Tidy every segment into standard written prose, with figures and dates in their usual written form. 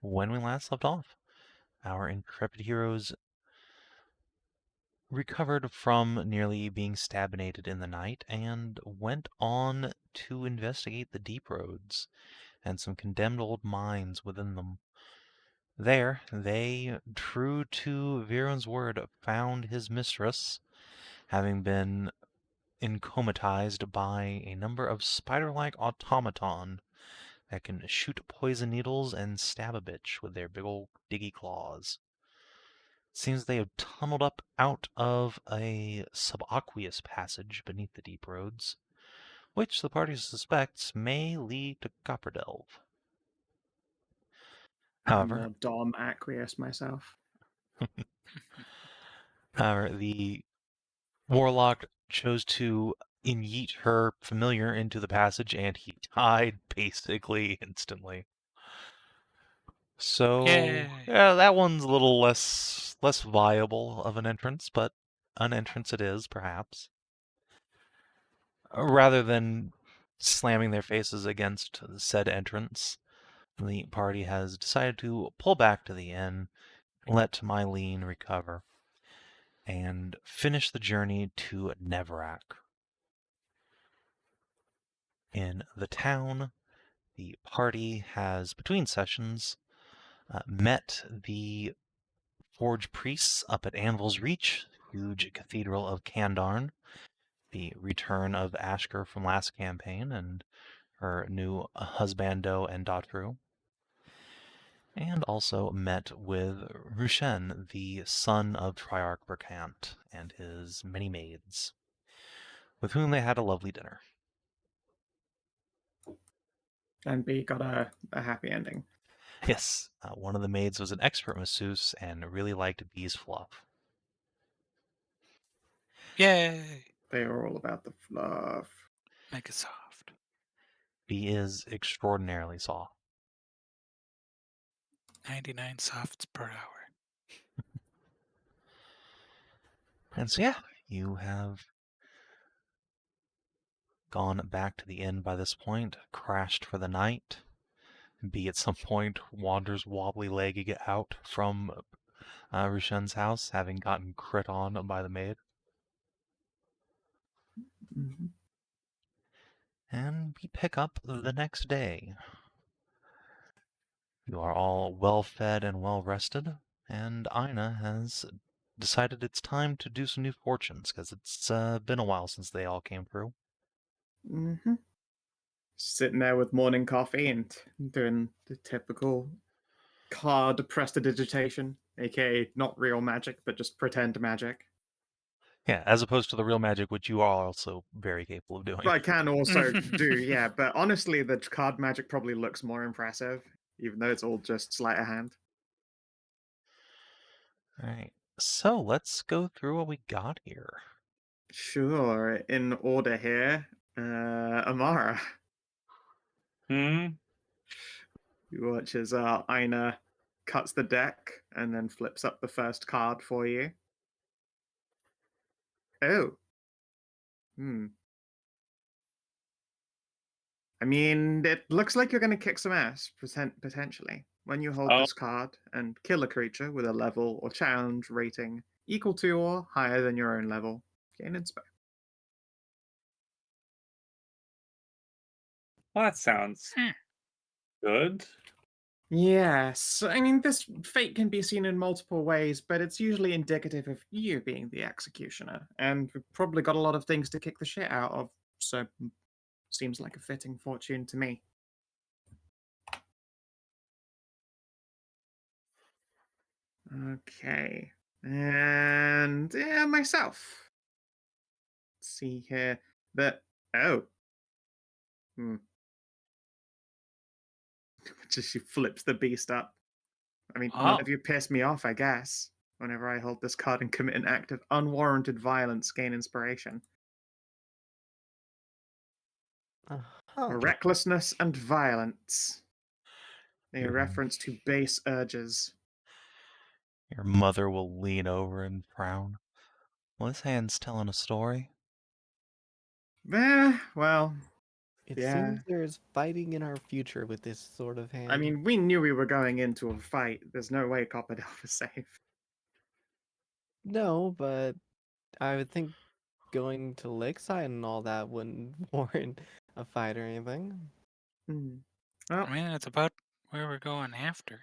when we last left off. Our intrepid heroes recovered from nearly being stabinated in the night and went on to investigate the deep roads and some condemned old mines within them. There, they, true to Viren's word, found his mistress, having been incomatized by a number of spider-like automaton that can shoot poison needles and stab a bitch with their big old diggy claws. Seems they have tunneled up out of a subaqueous passage beneath the deep roads, which the party suspects may lead to Copperdelve. I'm However, more Dom aqueous myself. the warlock chose to yeet her familiar into the passage, and he died basically instantly. So, Yay. yeah, that one's a little less viable of an entrance, but an entrance it is, perhaps. Rather than slamming their faces against said entrance, the party has decided to pull back to the inn, let Mylene recover, and finish the journey to Nevrak. In the town, the party has, between sessions, met the Forge priests up at Anvil's Reach, huge cathedral of Kandarn, the return of Ashker from last campaign, and her new husbando and Datru. And also met with Rushen, the son of Triarch Berkant, and his many maids, with whom they had a lovely dinner. And B got a happy ending. Yes, one of the maids was an expert masseuse and really liked Bee's fluff. Yay! They are all about the fluff. Make it soft. Bee is extraordinarily soft. 99 softs per hour. And so, yeah, you have gone back to the inn by this point, crashed for the night. B at some point wanders wobbly-legged out from Rushen's house, having gotten crit on by the maid. Mm-hmm. And we pick up the next day. You are all well-fed and well-rested, and Inah has decided it's time to do some new fortunes, because it's been a while since they all came through. Mm-hmm. Sitting there with morning coffee and doing the typical card prestidigitation, aka not real magic, but just pretend magic. Yeah, as opposed to the real magic, which you are also very capable of doing. But I can also do, yeah, but honestly, the card magic probably looks more impressive, even though it's all just sleight of hand. Alright, so let's go through what we got here. Sure, in order here, Amara. Hmm? You watch as Inah cuts the deck and then flips up the first card for you. Oh. I mean, it looks like you're going to kick some ass, potentially, when you hold this card and kill a creature with a level or challenge rating equal to or higher than your own level. Gain inspo. Well, that sounds good. Yes, I mean, this fate can be seen in multiple ways, but it's usually indicative of you being the executioner, and we've probably got a lot of things to kick the shit out of, so seems like a fitting fortune to me. Okay, and yeah, myself. Let's see here. Just she flips the beast up. I mean, none of you piss me off, I guess. Whenever I hold this card and commit an act of unwarranted violence, gain inspiration. Recklessness and violence. A reference to base urges. Your mother will lean over and frown. Well, this hand's telling a story. Well, It Yeah. seems there's fighting in our future with this sort of hand. I mean, we knew we were going into a fight. There's no way Copperdelf is safe. No, but I would think going to Lakeside and all that wouldn't warrant a fight or anything. Hmm. Well, I mean, it's about where we're going after.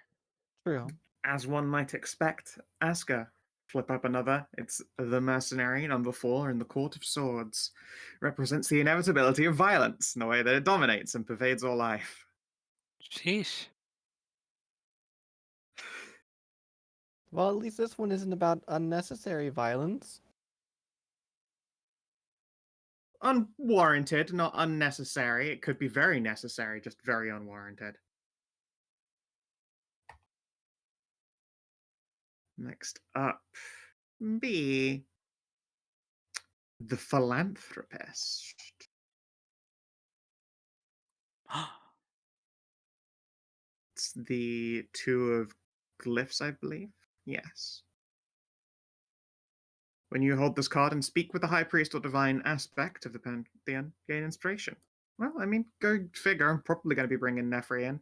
True. as one might expect, Aska. Flip up another. It's the mercenary, number 4, in the Court of Swords. Represents the inevitability of violence in the way that it dominates and pervades all life. Sheesh. Well, at least this one isn't about unnecessary violence. Unwarranted, not unnecessary. It could be very necessary, just very unwarranted. Next up, be the philanthropist. It's the 2 of glyphs, I believe. Yes. When you hold this card and speak with the high priest or divine aspect of the pantheon, gain inspiration. Well, I mean, go figure. I'm probably going to be bringing Nefri in.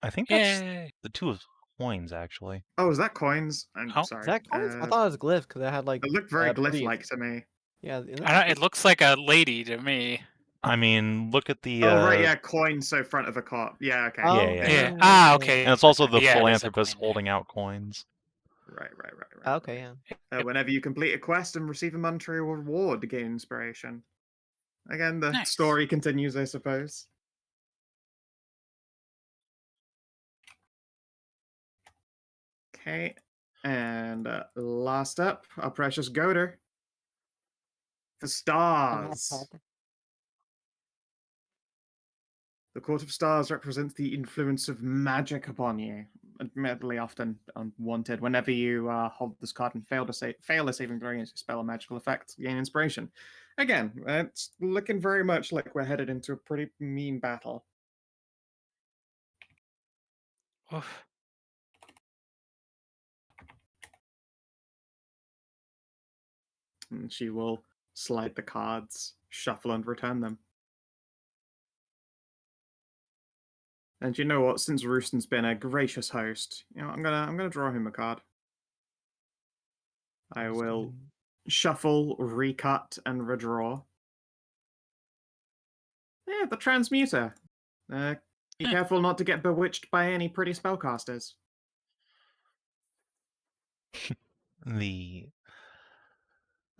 I think that's Yay! the 2 of coins, actually. Oh, is that coins? I'm Oh. Is sorry. that coins? I thought it was glyph because it had like. It looked very pretty- glyph-like to me. Yeah, It looks like a lady to me. I mean, look at the. Oh, right, yeah, coins, so front of a cop. Yeah, okay. Oh, Yeah. Yeah. Ah, okay. And it's also the Yeah, there's a philanthropist coin there. holding out coins. Right. Okay, yeah. Yep. Whenever you complete a quest and receive a monetary reward to gain inspiration. Again, the Nice. story continues, I suppose. Okay, and last up, our precious Goater. The stars. The Court of Stars represents the influence of magic upon you. Admittedly, often unwanted. Whenever you hold this card and fail a saving throw against a spell or magical effect, gain inspiration. Again, it's looking very much like we're headed into a pretty mean battle. Oof. And she will slide the cards, shuffle, and return them. And you know what? Since Rooston's been a gracious host, I'm gonna draw him a card. I will shuffle, recut, and redraw. Yeah, the Transmuter. Be careful not to get bewitched by any pretty spellcasters. The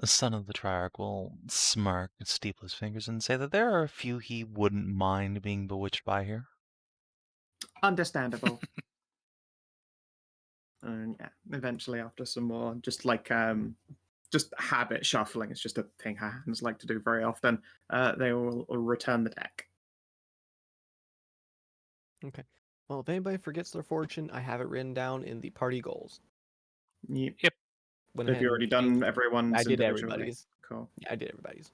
son of the Triarch will smirk and steeple his fingers and say that there are a few he wouldn't mind being bewitched by here. Understandable. And yeah, eventually after some more, just habit shuffling, it's just a thing hands like to do very often, they will return the deck. Okay. Well, if anybody forgets their fortune, I have it written down in the party goals. Yep. Went Have ahead you and already done changed- everyone's? I did individually? everybody's. Cool. Yeah, I did everybody's.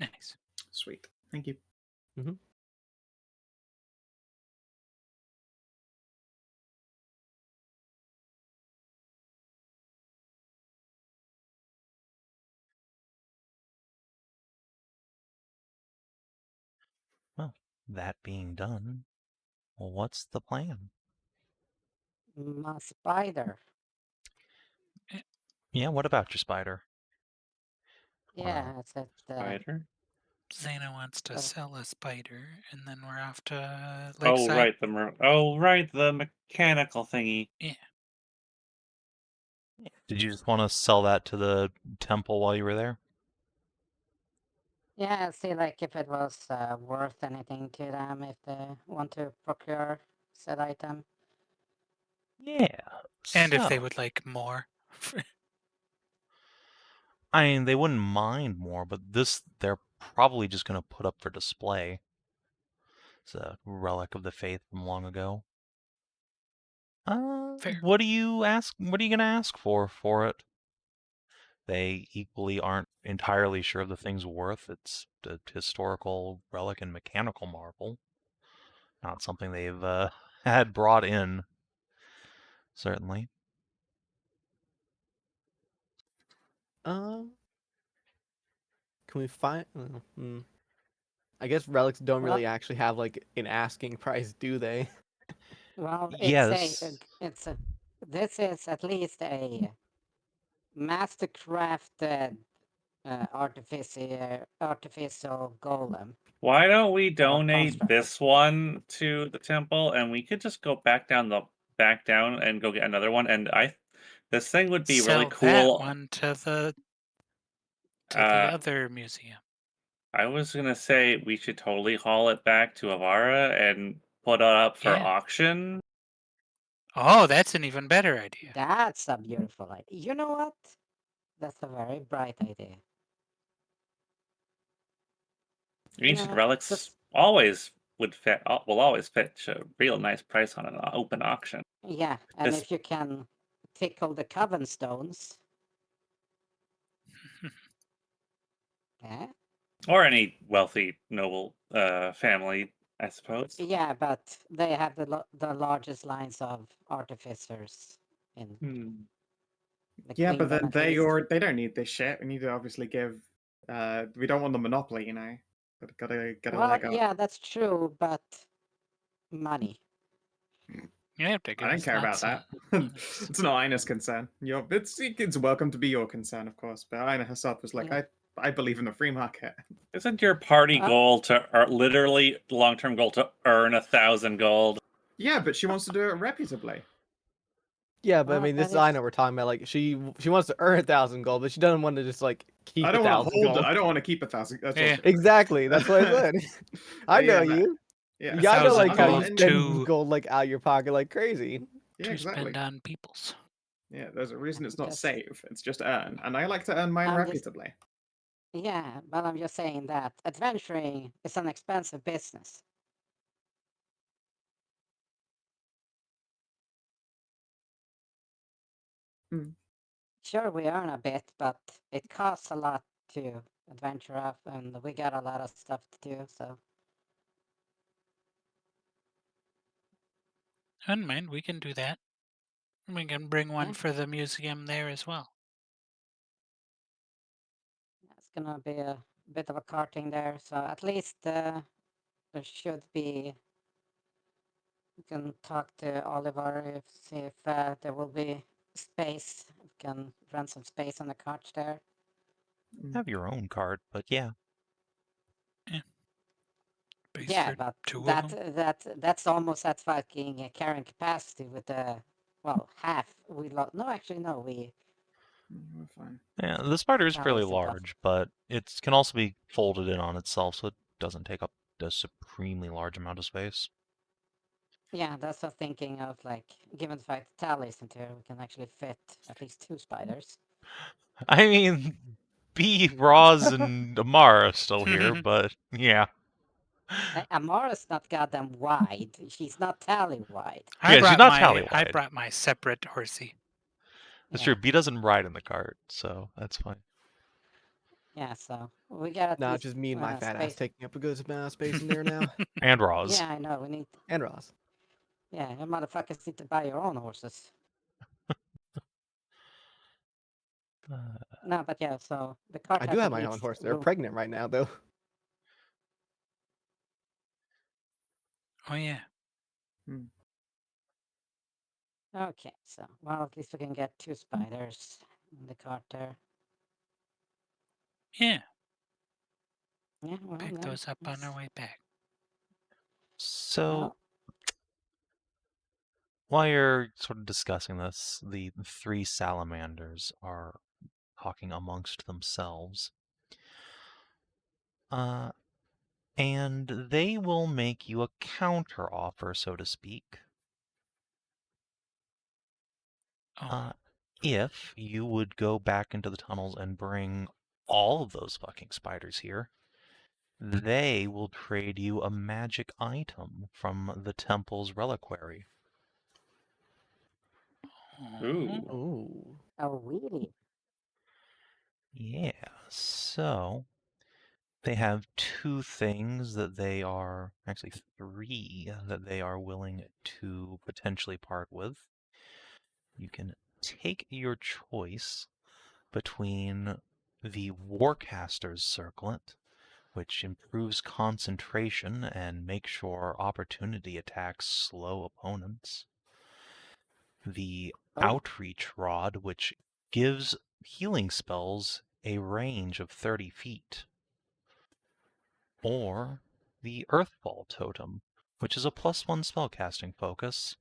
Nice. Sweet. Thank you. Mm-hmm. Well, that being done, well, what's the plan? My spider. Yeah, what about your spider? Yeah, it's at Spider? Zana wants to Oh. sell a spider, and then we're off to Oh, Lakeside. right, the mechanical thingy. Did you just want to sell that to the temple while you were there? yeah, see like if it was worth anything to them if they want to procure said item. Yeah. And if they so- would like more. I mean, they wouldn't mind more, but this they're probably just going to put up for display. It's a relic of the faith from long ago. Fair. What do you ask? What are you going to ask for it? They equally aren't entirely sure of the thing's worth. It's a historical relic and mechanical marvel. Not something they've had brought in, certainly. Can we find? I guess relics don't Well- really actually have like an asking price, do they? Well, Yes. this is at least a mastercrafted artificial golem. Why don't we Or donate construct. this one to the temple, and we could just go back down and go get another one? And this thing would be really Sell that cool. one to the Uh, other museum. I was gonna say we should totally haul it back to Amara and put it up for Yeah. auction. Oh, that's an even better idea. That's a beautiful idea. You know what? That's a very bright idea. Ancient Yeah, relics just- always will always fetch a real nice price on an open auction. Yeah, and This- if you can tickle the coven stones. Yeah. Or any wealthy noble family, I suppose. Yeah, but they have the largest lines of artificers in the Yeah, but kingdom, then at least. they don't need this shit. We need to obviously give. We don't want the monopoly, you know. Gotta get a Well, leg up. yeah, that's true, but money. You have to give I don't us care about lots that. of- It's not Ina's concern. It's welcome to be your concern, of course. But Ina herself was like, Yeah. I believe in the free market. Isn't your party Uh, goal literally long-term goal to earn 1,000 gold? Yeah, but she wants to do it reputably. Yeah, but I Well, mean, this that is- Ina we're talking about, like she wants to earn 1,000 gold, but she doesn't want to just like keep I don't want to 1,000 hold. gold. I don't want to keep 1,000. That's Yeah. also- Exactly, that's what I said. I know Yeah, you. Yeah, Yeah, I know 1,000 like how you gold spend to- gold like out your pocket like crazy. yeah, to exactly. spend on peoples. Yeah, there's a reason it's not Just- save. It's just earn, and I like to earn mine I'm just- reputably. Yeah, but I'm just saying that adventuring is an expensive business. Hmm. Sure, we earn a bit, but it costs a lot to adventure up, and we got a lot of stuff to do, so. I don't mind, we can do that. We can bring one Yeah. for the museum there as well. It's gonna be a bit of a carting there, so at least there should be. We can talk to Oliver see if there will be space. We can rent some space on the cart there. Have your own cart, but yeah. Space Yeah, for but 2 of them. that's almost at fucking carrying capacity with the half. No, actually no. We We're fine. Yeah, the spider is That fairly was enough. large, but it can also be folded in on itself, so it doesn't take up a supremely large amount of space. Yeah, that's what thinking of, like, given the fact that Taeleer isn't here, we can actually fit at least 2 spiders. I mean, B, Roz, and Amara are still here, but yeah. Amara's not goddamn wide. She's not Taeleer wide. Yeah, she's not Taeleer I wide. brought my separate horsey. That's Yeah. true. B doesn't ride in the cart, so that's fine. Yeah, so we got at Nah, least, just me and my fat ass space. taking up a good amount of space in there now. And Roz. Yeah, I know. We need. And Ross. Yeah, you motherfuckers need to buy your own horses. No, but yeah. So the cart. I has do have at my own least horse. They're room- pregnant right now, though. Oh yeah. Okay, so well, at least we can get 2 spiders in the cart there. Yeah. Yeah, well, Pick then those up on let's- our way back. So, well, while you're sort of discussing this, the 3 salamanders are talking amongst themselves. And they will make you a counter offer, so to speak. Oh, If you would go back into the tunnels and bring all of those fucking spiders here, they will trade you a magic item from the temple's reliquary. Ooh. Ooh. oh, really? Yeah, so they have 2 things that they are, actually 3, that they are willing to potentially part with. You can take your choice between the Warcaster's Circlet, which improves concentration and makes sure opportunity attacks slow opponents. The Outreach Rod, which gives healing spells a range of 30 feet. Or the Earthfall Totem, which is a +1 spellcasting focus,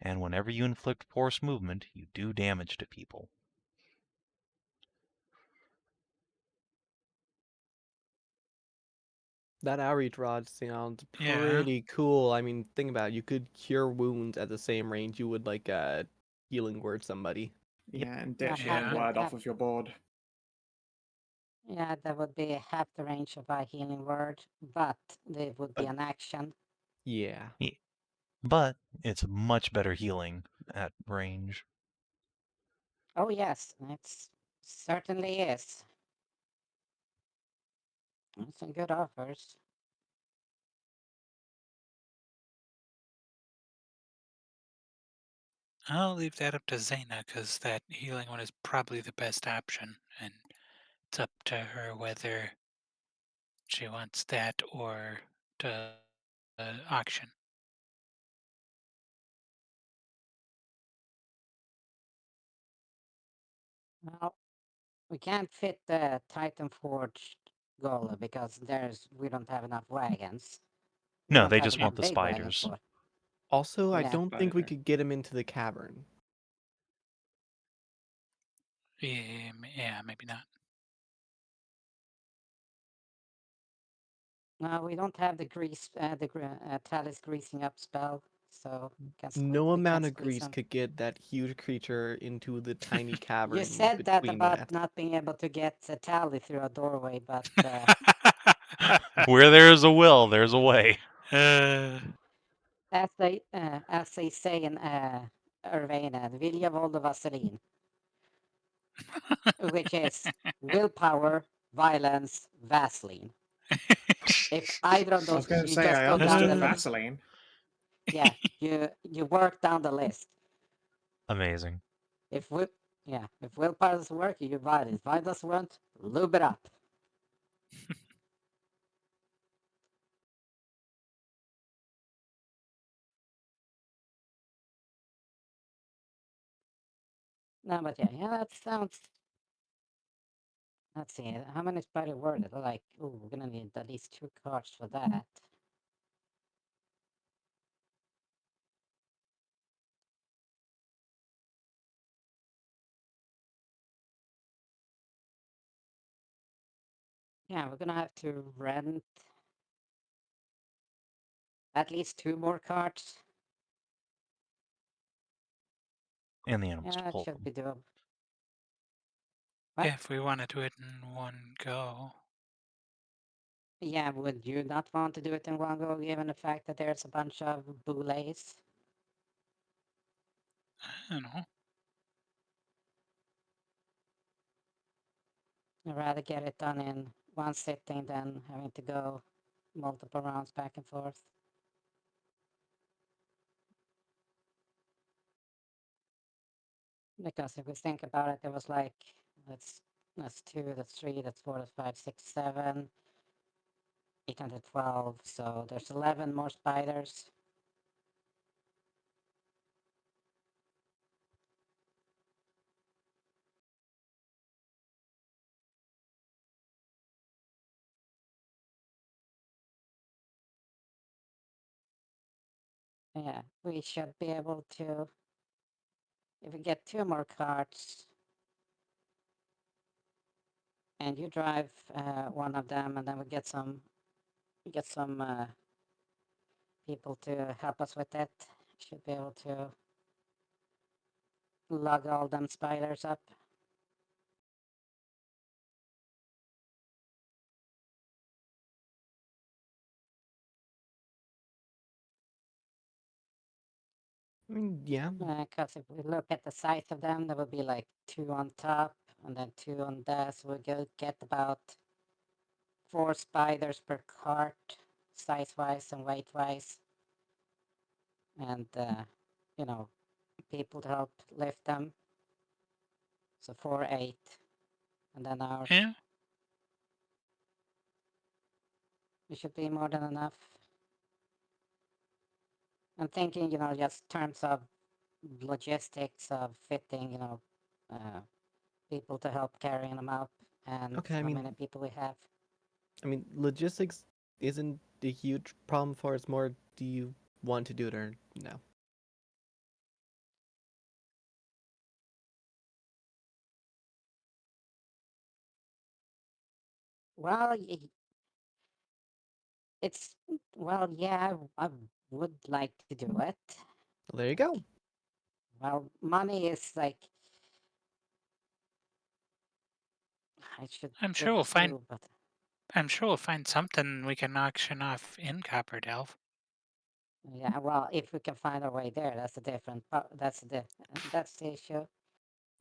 and whenever you inflict force movement, you do damage to people. That outreach rod sounds Yeah. pretty cool. I mean, think about it. You could cure wounds at the same range you would like healing word somebody. Yeah, and Yeah, ditch Yeah. healing word off of your board. Yeah, that would be half the range of a healing word, but it would be But- an action. Yeah. But it's much better healing at range. Oh yes, it certainly is. Some good offers. I'll leave that up to Zana, because that healing one is probably the best option, and it's up to her whether she wants that or to auction. Well, we can't fit the Titan Forged Golem because we don't have enough wagons. We No, don't they have just enough want the big wagons spiders. for. Also, I Yeah. don't think we Spider. could get him into the cavern. Yeah, maybe not. No, we don't have the Talis greasing up spell, so No we amount can't of squeeze grease him. could get that huge creature into the tiny You cavern said that between about that. not being able to get a Tally through a doorway, but Where there's a will, there's a way. as they say in Irvana, the Vilja Volda Vaseline, which is willpower, violence, Vaseline. If either of I was those, going to you say, just I go down the understood list. Vaseline. Yeah, you work down the list. Amazing. If willpower doesn't work, you violence. If violence doesn't work, lube it up. No, but yeah, that sounds. Let's see, how many spider were there? Like, oh, we're gonna need at least 2 cards for that. Yeah, we're gonna have to rent at least 2 more cards. And the animals Yeah, that pull should them. be doable. What? Yeah, if we want to do it in one go. Yeah, would you not want to do it in one go, given the fact that there's a bunch of boulays? I don't know. I'd rather get it done in one sitting than having to go multiple rounds back and forth. Because if we think about it, it was like, that's 2, that's 3, that's 4, that's 5, 6, 7, 812, so there's 11 more spiders. Yeah, we should be able to, if we get 2 more cards, and you drive one of them, and then we get some people to help us with it. Should be able to lug all them spiders up. I mean, yeah. Because if we look at the size of them, there will be like 2 on top, and then 2 on that, so we'll get about 4 spiders per cart, size-wise and weight-wise. And, people to help lift them. So 4, 8. And then ours. Yeah. it should be more than enough. I'm thinking, just terms of logistics of fitting, people to help carrying them out, and Okay, I how mean, many people we have. logistics isn't a huge problem for us. More, do you want to do it or no? Well, yeah, I would like to do it. Well, there you go. Well, money is like I should I'm get sure we'll find. too, but I'm sure we'll find something we can auction off in Copperdelve. yeah, well, if we can find our way there, that's a different. That's the issue.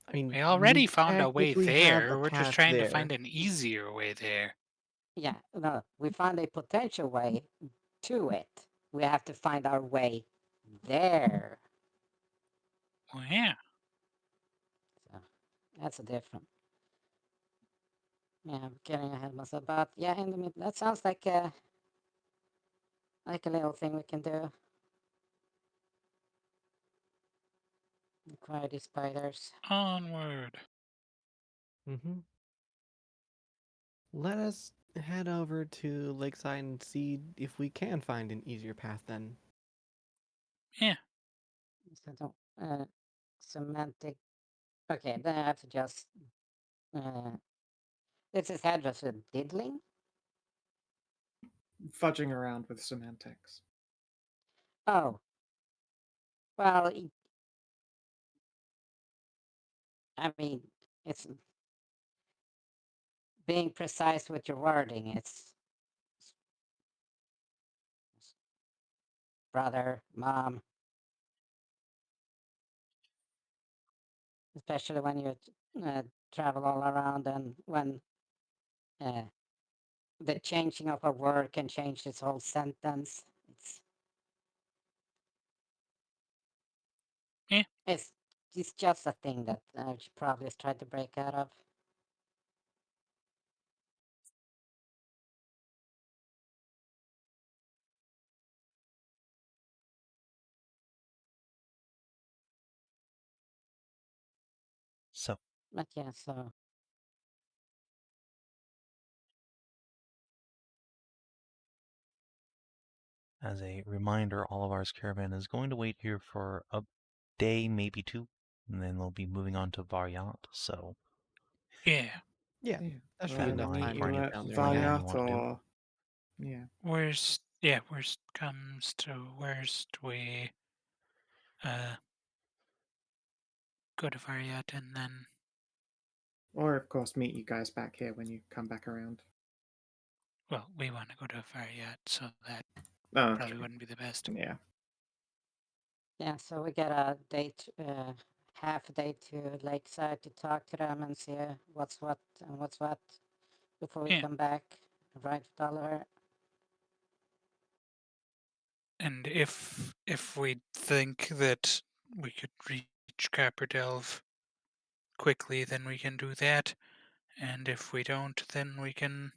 I mean, We already we found a way technically have a there. We're just path trying to there. find an easier way there. Yeah, no, we found a potential way to it. We have to find our way there. Well, yeah. So that's a different. Yeah, I'm getting ahead of myself, but yeah, in the mid, that sounds like a little thing we can do. Acquire these spiders. Onward. Mm-hmm. Let us head over to Lakeside and see if we can find an easier path then. Yeah. So don't, semantic. Okay, then I have to just. This is Hedrah with diddling. Fudging around with semantics. Oh, well, I mean, it's being precise with your wording. It's brother, mom, especially when you travel all around and when uh, the changing of a word can change this whole sentence. Yeah. It's just a thing that I should probably try to break out of. So, But yeah, so as a reminder, all of ours caravan is going to wait here for a day, maybe two, and then they'll be moving on to Variant. So, Yeah. Yeah, Yeah. that should That be in enough mind, time meet to you get at down there. for anything you Valiat want to do. or yeah. Worst comes to worst, we go to Variat and then, Or of course meet you guys back here when you come back around. well, we want to go to Variat, so that Oh, okay. probably wouldn't be the best. Yeah. yeah, so we get a date, half a day to Lakeside to talk to them and see what's what and what's what before we Yeah. come back. Right, Oliver? And if we think that we could reach Copperdelve quickly, then we can do that. And if we don't, then we can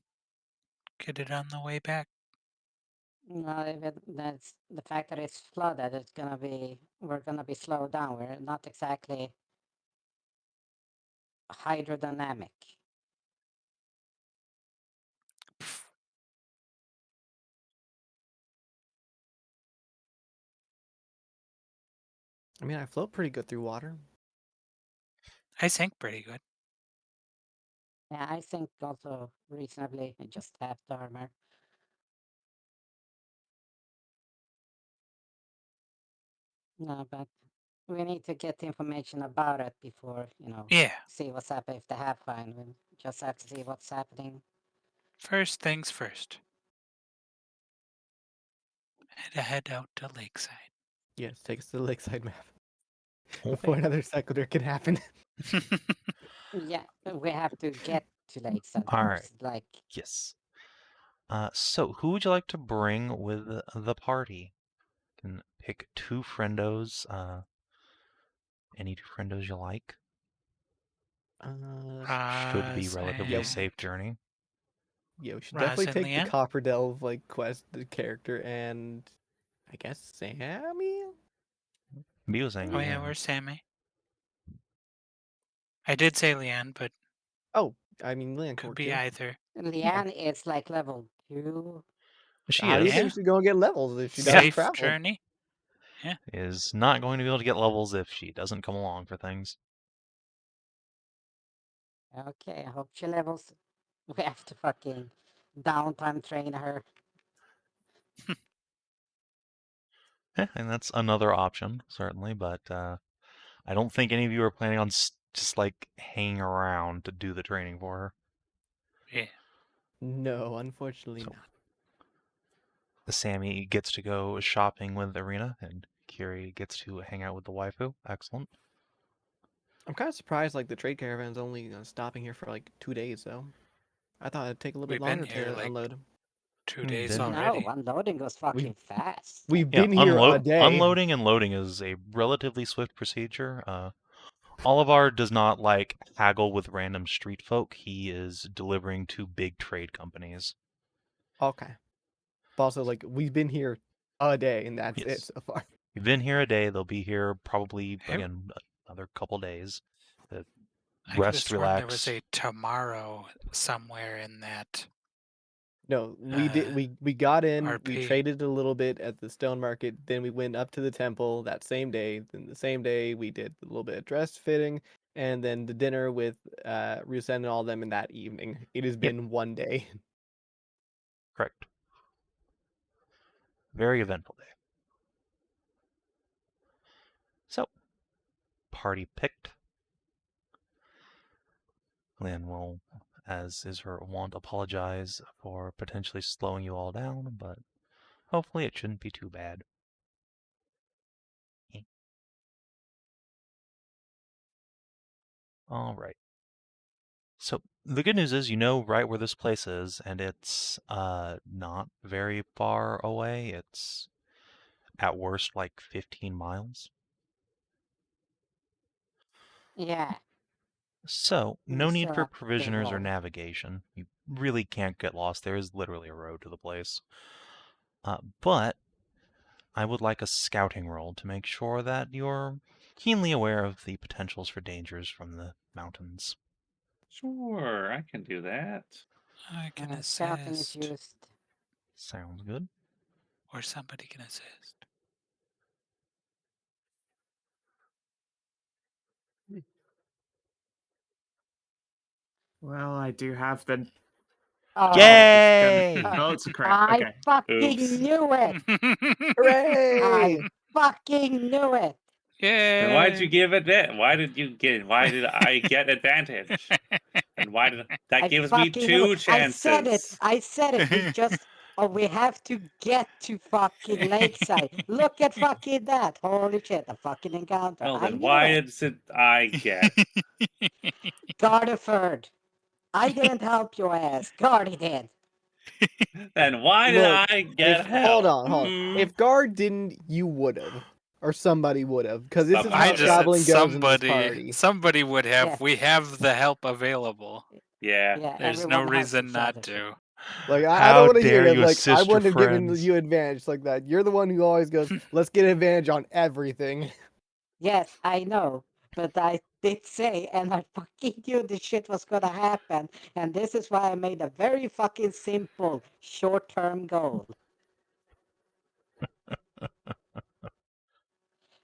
get it on the way back. No, if that's the fact that it's flooded. We're gonna be slowed down. We're not exactly hydrodynamic. Pff, I mean, I float pretty good through water. I sank pretty good. Yeah, I think also reasonably just half the armor. No, but we need to get the information about it before, Yeah. see what's happening. If they have fine, we just have to see what's happening. First things first. Head out to Lakeside. Yes, take us to the Lakeside map before Okay. another cycler can happen. Yeah, we have to get to Lakeside All right. first. Like, Yes. So who would you like to bring with the party? You can pick two friendos. Any two friendos you like. Should be Roz relatively Yep. safe and journey. Yeah, we should Raz definitely and take the Leanne? Copper Delve like quest the character and I guess Sammy. B was saying Oh yeah, Leanne. where's Sammy? I did say Leanne, but Oh, I mean Leanne could Court be too. either. Leanne is like level 2. She How do you is. think Yeah. she's gonna get levels if she Yeah. doesn't Safe travel? journey. Is not going to be able to get levels if she doesn't come along for things. Okay, I hope she levels. We have to fucking downtime train her. Yeah, and that's another option, certainly, but I don't think any of you are planning on just like hanging around to do the training for her. Yeah. No, unfortunately So- not. Sammy gets to go shopping with Arena, and Kiri gets to hang out with the waifu. Excellent. I'm kind of surprised like the trade caravan's only stopping here for like 2 days though. I thought it'd take a little bit We've been longer here, to like, unload. 2 We've days been- already. No, unloading goes fucking fast. We've Yeah, been here a day. unloading and loading is a relatively swift procedure. Olivar does not like haggle with random street folk. He is delivering to big trade companies. Okay. But also like we've been here a day and that's it Yes. so far. We've been here a day. They'll be here probably Hey. again another couple days. I could have Rest, sworn there was relax. a tomorrow somewhere in that. No, we did. We got in. We RP. traded a little bit at the stone market. Then we went up to the temple that same day. Then the same day we did a little bit of dress fitting, and then the dinner with Rusen and all of them in that evening. It has been one day. Correct. Very eventful day. So, party picked. Lynn will, as is her wont, apologize for potentially slowing you all down, but hopefully it shouldn't be too bad. All right. So the good news is you know right where this place is, and it's not very far away. It's at worst like 15 miles. Yeah. So no need So for up the provisioners or road. navigation. You really can't get lost. There is literally a road to the place. But I would like a scouting roll to make sure that you're keenly aware of the potentials for dangers from the mountains. Sure, I can do that. I can Scouting is assist. used. Sounds good. Or somebody can assist. Well, I do have the. Oh, Yay! Oh, it's a crit. I Okay. fucking Oops. knew it! Hooray! I fucking knew it! Yay! Then why did you give it that? Why did I get advantage? And why did that I gives me fucking knew 2 it. I said it. chances? I said it. We just. Oh, we have to get to fucking Lakeside. Look at fucking that. Holy shit, a fucking encounter. Well, I then knew why it. did I get? Gardeford. I didn't help your ass. Gardy did. Then why did Look, I get help? hold on. Hmm? If Guard didn't, you would have, or somebody would have, because this is Somebody how I just said traveling goes in this party. somebody would have. Yeah. We have the help available. Yeah. Yeah, There's no everyone helps reason each not other. to. Like I How don't want to hear dare that. you Like I assist your wouldn't have given friends. you advantage like that. You're the one who always goes, "Let's get advantage on everything." Yes, I know. But I did say, and I fucking knew this shit was gonna happen. And this is why I made a very fucking simple short-term goal.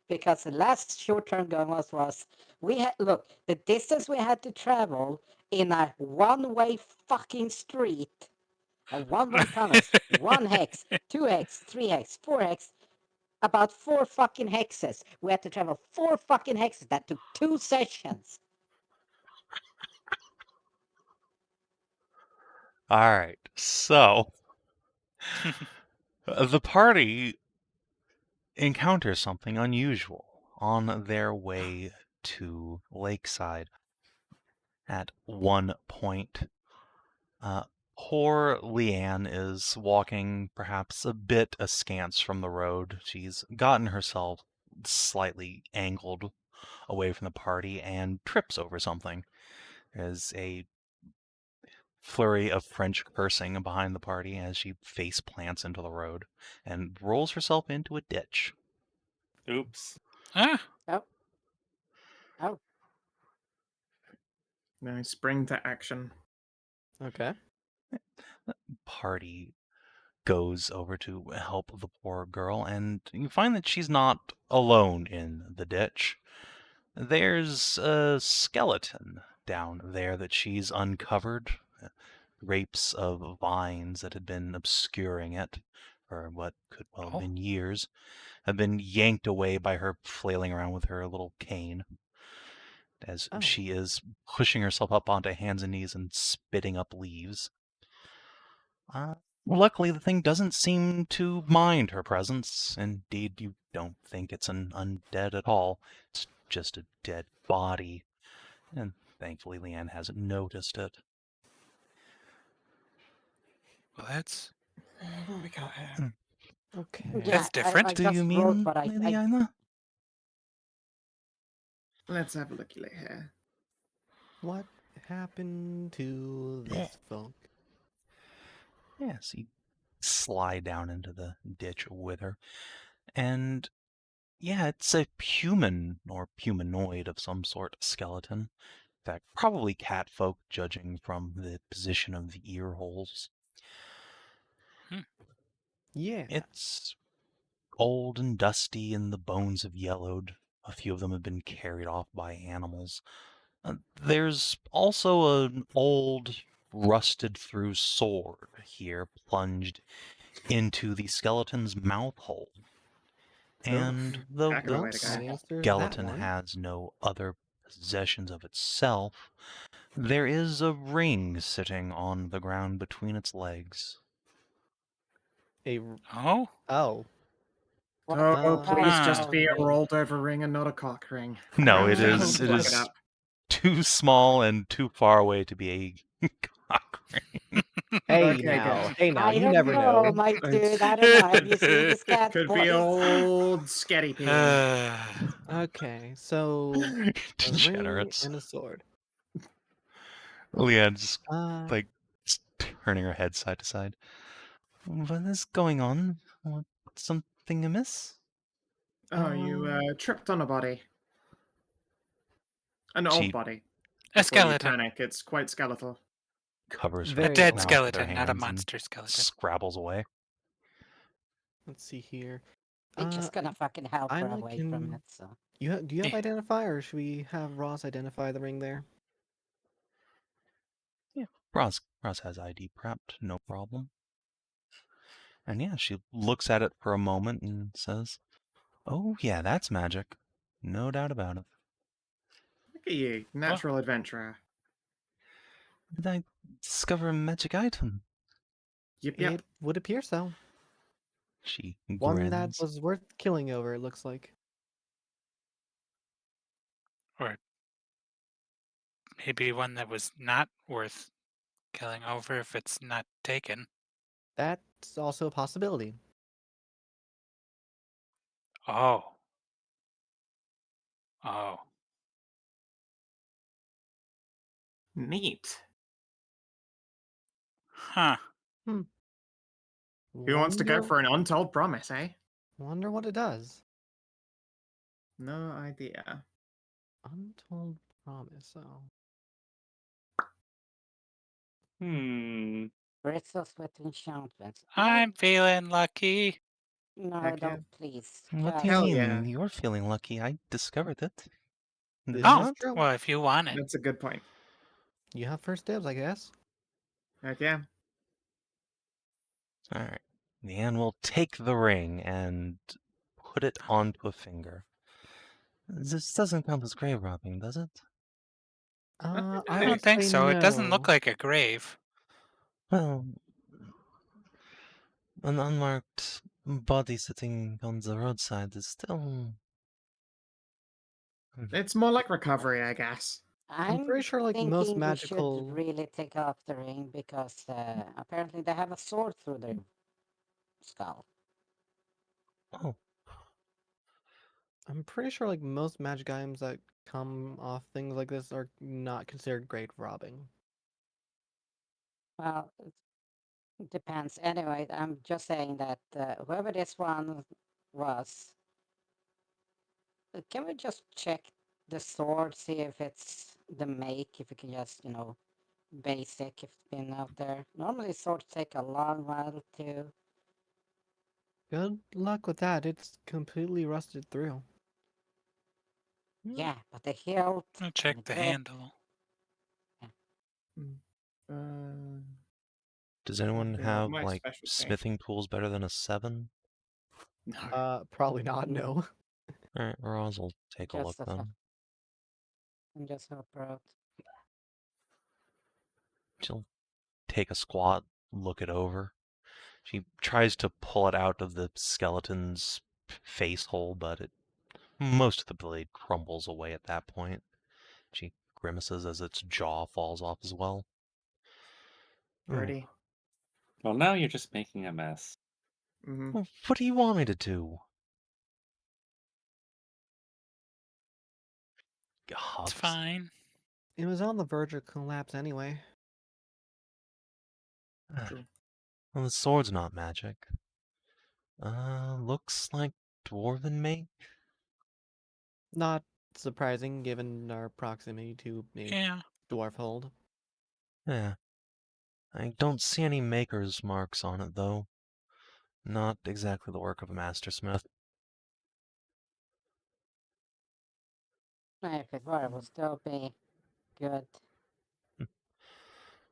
Because the last short-term goal was we had look the distance we had to travel in a one-way fucking street, a one-way tunnels, 1 hex, 2 hex, 3 hex, 4 hex, about 4 fucking hexes. We had to travel 4 fucking hexes. That took 2 sessions. All right. So the party encounters something unusual on their way to Lakeside. At one point, poor Leanne is walking perhaps a bit askance from the road. She's gotten herself slightly angled away from the party and trips over something. There's a flurry of French cursing behind the party as she face plants into the road and rolls herself into a ditch. Oops. Ah, Oh. Oh. Now spring to action. Okay. Party goes over to help the poor girl, and you find that she's not alone in the ditch. There's a skeleton down there that she's uncovered. Rapes of vines that had been obscuring it for what could well have been years have been yanked away by her flailing around with her little cane as Oh. she is pushing herself up onto hands and knees and spitting up leaves. Luckily, the thing doesn't seem to mind her presence. Indeed, you don't think it's an undead at all. It's just a dead body. And thankfully, Leanne hasn't noticed it. well, that's What we got here? Okay. Yeah, That's different. I Do just you wrote mean, what Lady Inah? Let's have a looky here. What happened to this folk? Yes, you slide down into the ditch with her. And yeah, it's a human or humanoid of some sort skeleton. In fact, probably catfolk, judging from the position of the ear holes. Yeah. It's old and dusty, and the bones have yellowed. A few of them have been carried off by animals. There's also an old, rusted-through sword here plunged into the skeleton's mouth hole. And though Heck of a the way to go. Answers that skeleton one. has no other possessions of itself, there is a ring sitting on the ground between its legs. Oh, Oh. What Oh, kind please of just be a ring? rolled over ring and not a cock ring. No, it Someone is look it up. too small and too far away to be a cock ring. Hey Okay, now. good. Hey now. I You don't never know, know. my dude. I don't know. Have you seen this cat, Could be boys? old sketty peen. Okay, so a ring Degenerates. and a sword. Leanne's Uh, like turning her head side to side. What is going on? Something amiss? Oh, you tripped on a body. An She old body. a Before you skeleton. panic, it's quite skeletal. covers her Very A dead old. mouth with her skeleton, not a hands and monster skeleton. scrabbles away. let's see here. I'm just gonna fucking help her Inah away from can- it. So Do you have Eh. identify, or should we have Ross identify the ring there? Yeah, Roz has ID prepped, no problem. And yeah, she looks at it for a moment and says, "Oh yeah, that's magic. No doubt about it. Look at you, natural adventurer. Did I discover a magic item?" Yep. It would appear so. She One that grins. was worth killing over, it looks like. Or maybe one that was not worth killing over if it's not taken. That's also a possibility. Oh. Oh. Neat. Huh. Who wants to go Wonder- for an untold promise, eh? Wonder what it does. No idea. Untold promise. Oh. bristles with enchantments. I'm feeling lucky. No, Heck yeah. don't please. What Just do you Hell mean? yeah. You're feeling lucky. I discovered it. Did This you is Oh, not? true. well, if you want it. That's a good point. You have first dibs, I guess. Heck yeah. All right. Leanne will take the ring and put it onto a finger. This doesn't count as grave robbing, does it? I I would don't think say so. It doesn't no. look like a grave. Well, an unmarked body sitting on the roadside is still. It's more like recovery, I guess. I'm pretty sure, like, most thinking magical- we should really take off the ring because apparently they have a sword through their skull. Oh, I'm pretty sure, like, most magic items that come off things like this are not considered grave robbing. Well, it depends. Anyway, I'm just saying that whoever this one was, can we just check the sword, see if it's the make, if we can just, basic, if it's been out there. Normally swords take a long while to... Good luck with that. It's completely rusted through. Yeah, but the hilt I'll and check the the grip... handle. Does anyone Yeah, have, my like, specialty. smithing tools better than a 7? No. Probably not, no. Alright, Roz will take a look Just as then. I'm just help her out. She'll take a squat, look it over. She tries to pull it out of the skeleton's face hole, but most of the blade crumbles away at that point. She grimaces as its jaw falls off as well. Pretty. Well, now you're just making a mess. Mm-hmm. Well, what do you want me to do? It's Huffs. fine. It was on the verge of collapse anyway. True. Well, the sword's not magic. Looks like dwarven make? Not surprising given our proximity to a Yeah. dwarf hold. Yeah. I don't see any maker's marks on it, though. Not exactly the work of a mastersmith. If it were, it would still be good.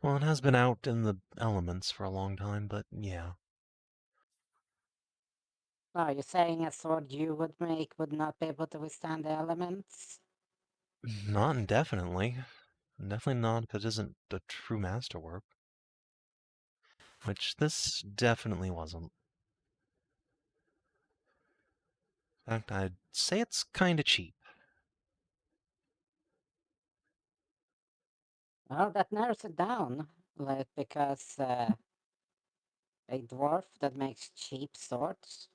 Well, it has been out in the elements for a long time, but yeah. Are you saying a sword you would make would not be able to withstand the elements? Not indefinitely. Definitely not if it isn't a true masterwork. Which this definitely wasn't. In fact, I'd say it's kinda cheap. Well, that narrows it down. Like, because a dwarf that makes cheap swords?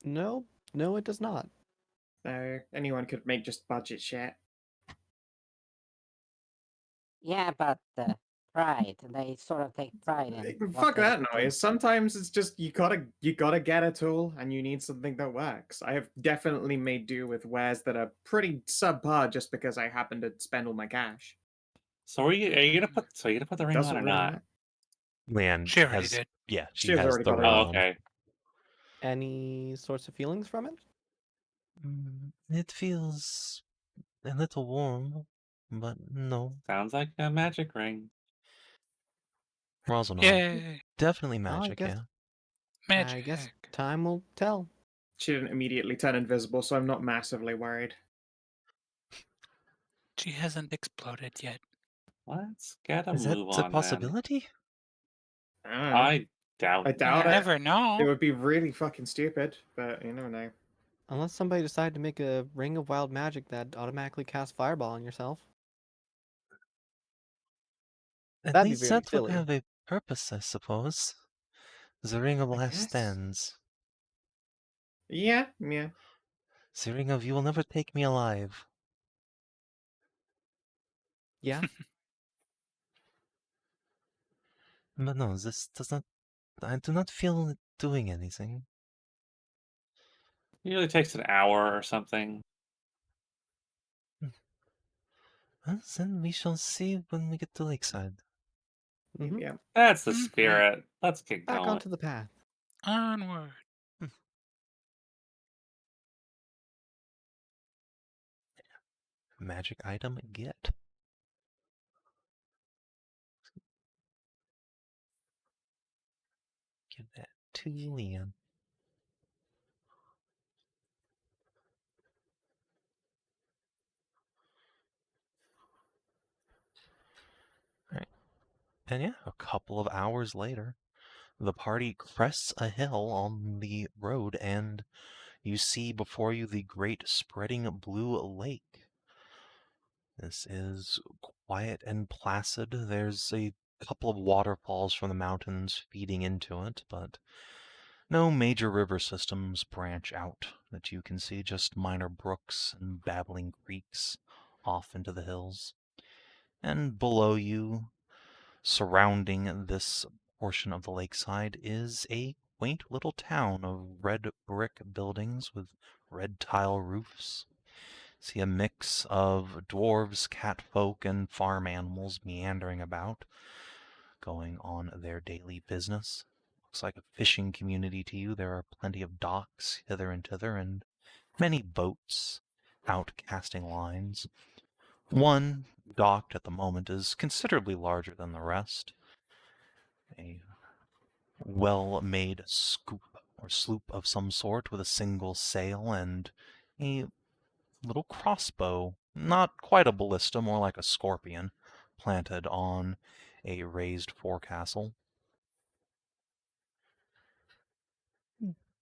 No, it does not. So anyone could make just budget shit. Yeah, but pride. They sort of take pride in what Fuck they that do. noise. Sometimes it's just you gotta get a tool and you need something that works. I have definitely made do with wares that are pretty subpar just because I happen to spend all my cash. So are you gonna put the ring on Doesn't or really not? matter. Leanne She already has, did. yeah, she She's has already the got it ring on. Oh, on. okay. Any sorts of feelings from it? It feels a little warm, but no. Sounds like a magic ring. Rosalind, Yay! definitely Well, magic, yeah. Magic. I guess time will tell. She didn't immediately turn invisible, so I'm not massively worried. She hasn't exploded yet. Let's get a Is that move a on then. possibility? I don't know. I doubt. I You doubt it. never know. It would be really fucking stupid, but you never know. Unless somebody decided to make a ring of wild magic that automatically casts fireball on yourself. At That'd be least very that would silly. have a purpose, I suppose. The ring of I last guess. stands. Yeah. The ring of you will never take me alive. Yeah. But no, this does not. I do not feel it doing anything. Usually takes an hour or something. Well, then we shall see when we get to Lakeside. Mhm. Yeah. That's the Mhm. spirit. Let's get Back going. onto the path. Onward. Magic item get. Give that to Leanne. Alright. And yeah, a couple of hours later, the party crests a hill on the road, and you see before you the great spreading blue lake. This is quiet and placid. There's a couple of waterfalls from the mountains feeding into it, but no major river systems branch out that you can see, just minor brooks and babbling creeks off into the hills. And below you, Surrounding this portion of the lakeside is a quaint little town of red brick buildings with red tile roofs. See a mix of dwarves, catfolk, and farm animals meandering about, going on their daily business. Looks like a fishing community to you. There are plenty of docks hither and thither, and many boats out casting lines. One, docked at the moment, is considerably larger than the rest. A well-made scoop or sloop of some sort with a single sail and a little crossbow, not quite a ballista, more like a scorpion, planted on a raised forecastle.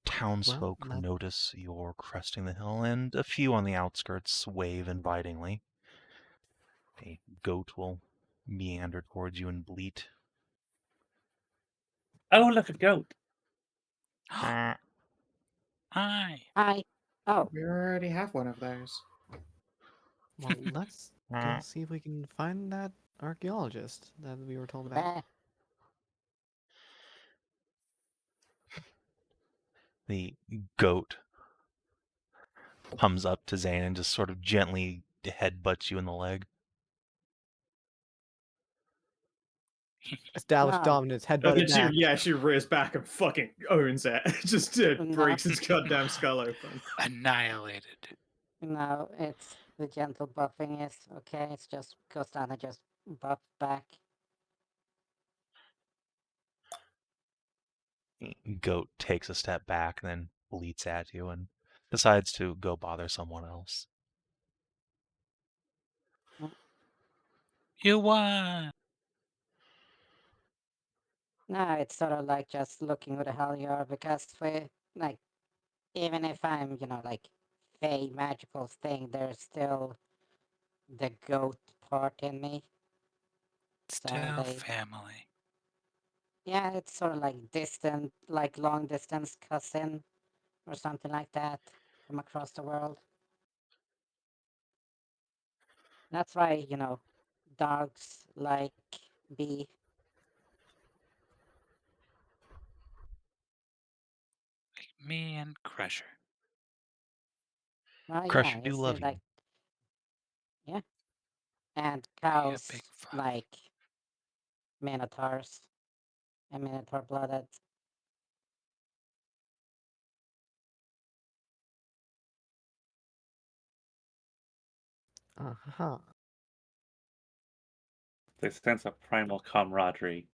Townsfolk Well, notice you're cresting the hill, and a few on the outskirts wave invitingly. A goat will meander towards you and bleat. Oh, look, a goat. Hi. Hi. Oh, We already have one of those. well, let's go see if we can find that archaeologist that we were told about. bah. The goat comes up to Zane and just sort of gently headbutts you in the leg. Established No. dominance, headbutted back. She rears back and fucking owns it. Just No. breaks its goddamn skull open. Annihilated. No, it's the gentle buffing is okay. It's just Kostana just buffed back. Goat takes a step back and then bleats at you and decides to go bother someone else. You won. No, it's sort of like just looking who the hell you are because we like even if I'm, like fey magical thing, there's still the goat part in me. Still they- family. Yeah, it's sort of like distant, like long distance cousin or something like that from across the world. That's why, dogs like be Like me and Crusher. well, Crusher yeah, do it's love like you. yeah. And Be a cows big fluff. like minotaurs and minotaur blooded. Uh-huh. They sense a primal camaraderie.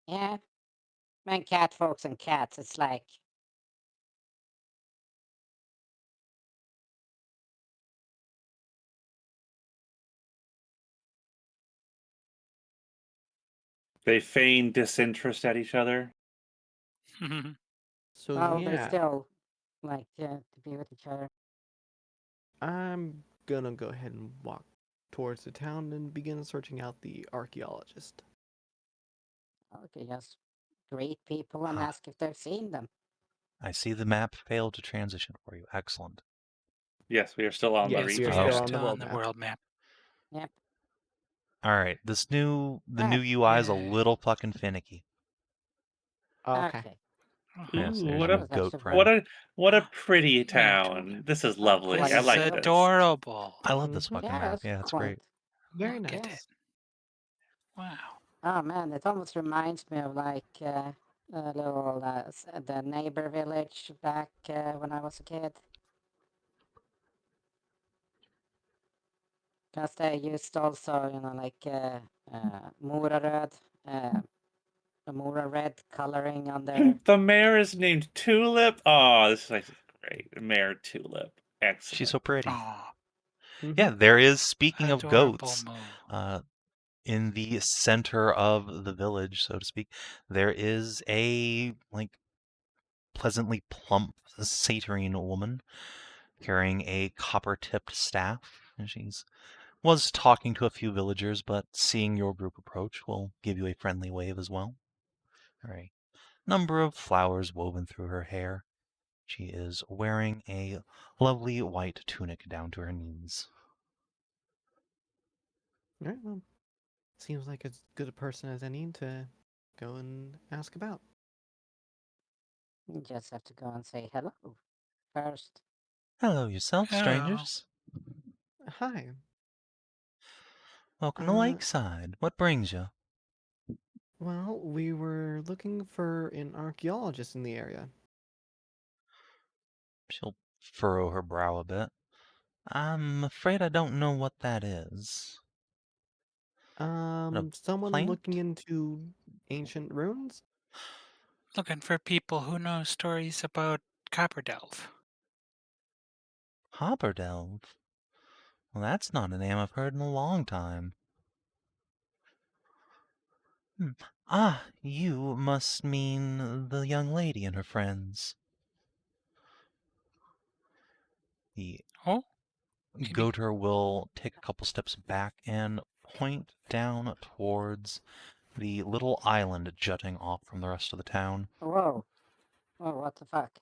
Yeah. Man, cat folks and cats, it's like They feign disinterest at each other. So well, they yeah, still like to be with each other. I'm gonna go ahead and walk towards the town and begin searching out the archaeologist. Okay, just greet people and Ah. ask if they've seen them. I see the map failed to transition for you. Excellent. Yes, we are still on Yes, the we are region Oh. We're still map. on the still world on the map. world map. Yep. All right, the new Right. UI is a Yay. little fucking finicky. Okay. Okay. Yes, Ooh, there's what your a goat actually friend. what a pretty Mare town. tulip. This is Oh, lovely. quite I This is like cute. this. adorable. I love this Mhm. fucking Yeah, map. it's Yeah, it's quaint. great. Very Look nice. at it. Wow. Oh man, it almost reminds me of like a little the neighbor village back when I was a kid. Because they used also, like Mora red coloring on their. The mayor is named Tulip. Oh, this is actually great. Mayor Tulip. Excellent. She's so pretty. Aw. Yeah, there is, speaking of Adorable goats, moo. in the center of the village, so to speak, there is a pleasantly plump satyrian woman carrying a copper-tipped staff, and she's was talking to a few villagers, but seeing your group approach will give you a friendly wave as well. There are a number of flowers woven through her hair. She is wearing a lovely white tunic down to her knees. All right, well, seems like as good a person as any to go and ask about. You just have to go and say hello first. Hello yourself, Hello. strangers. Hi. Welcome to Uh, Lakeside. What brings you? Well, we were looking for an archaeologist in the area. She'll furrow her brow a bit. I'm afraid I don't know what that is. A Someone looking plant? into ancient ruins? Looking for people who know stories about Copperdelve. Hopperdelve? Well, that's not a name I've heard in a long time. Ah, you must mean the young lady and her friends. The Oh, maybe. goater will take a couple steps back and point down towards the little island jutting off from the rest of the town. Whoa. Oh, what the fuck?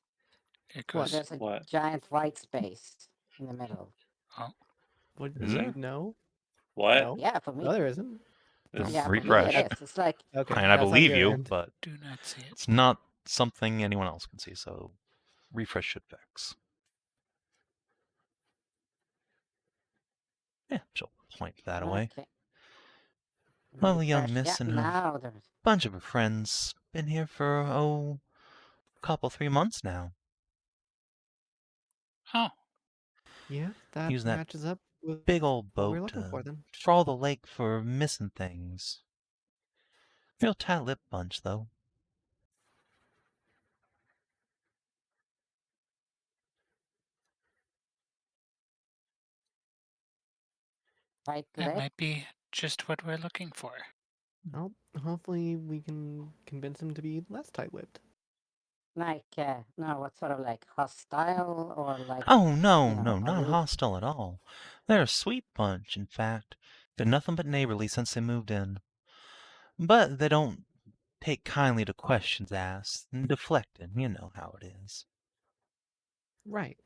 It What? goes. There's a What? giant white space in the middle. Oh, What Is there? No. What? No. Yeah, for me. No, there isn't. This- Yeah, for me Refresh. it is. It's like, Okay. And I that's on believe your you, end. but do not see it. it's not something anyone else can see, so refresh should fix. Yeah, she'll point that away. okay. Well, the young Refresh. miss Yeah, and her now there's. bunch of her friends been here for, a couple, 3 months now. Oh, Yeah, that Using that matches up with big old what we're boat looking for to then. trawl the lake for missing things. Real tight-lipped bunch, though. White that lip. might be just what we're looking for. Well, hopefully we can convince him to be less tight-lipped. Like, no, what sort of like hostile or like, Oh, no, you know, not aloof? hostile at all. They're a sweet bunch, in fact. Been nothing but neighborly since they moved in. But they don't take kindly to questions asked and deflecting. You know how it is. Right.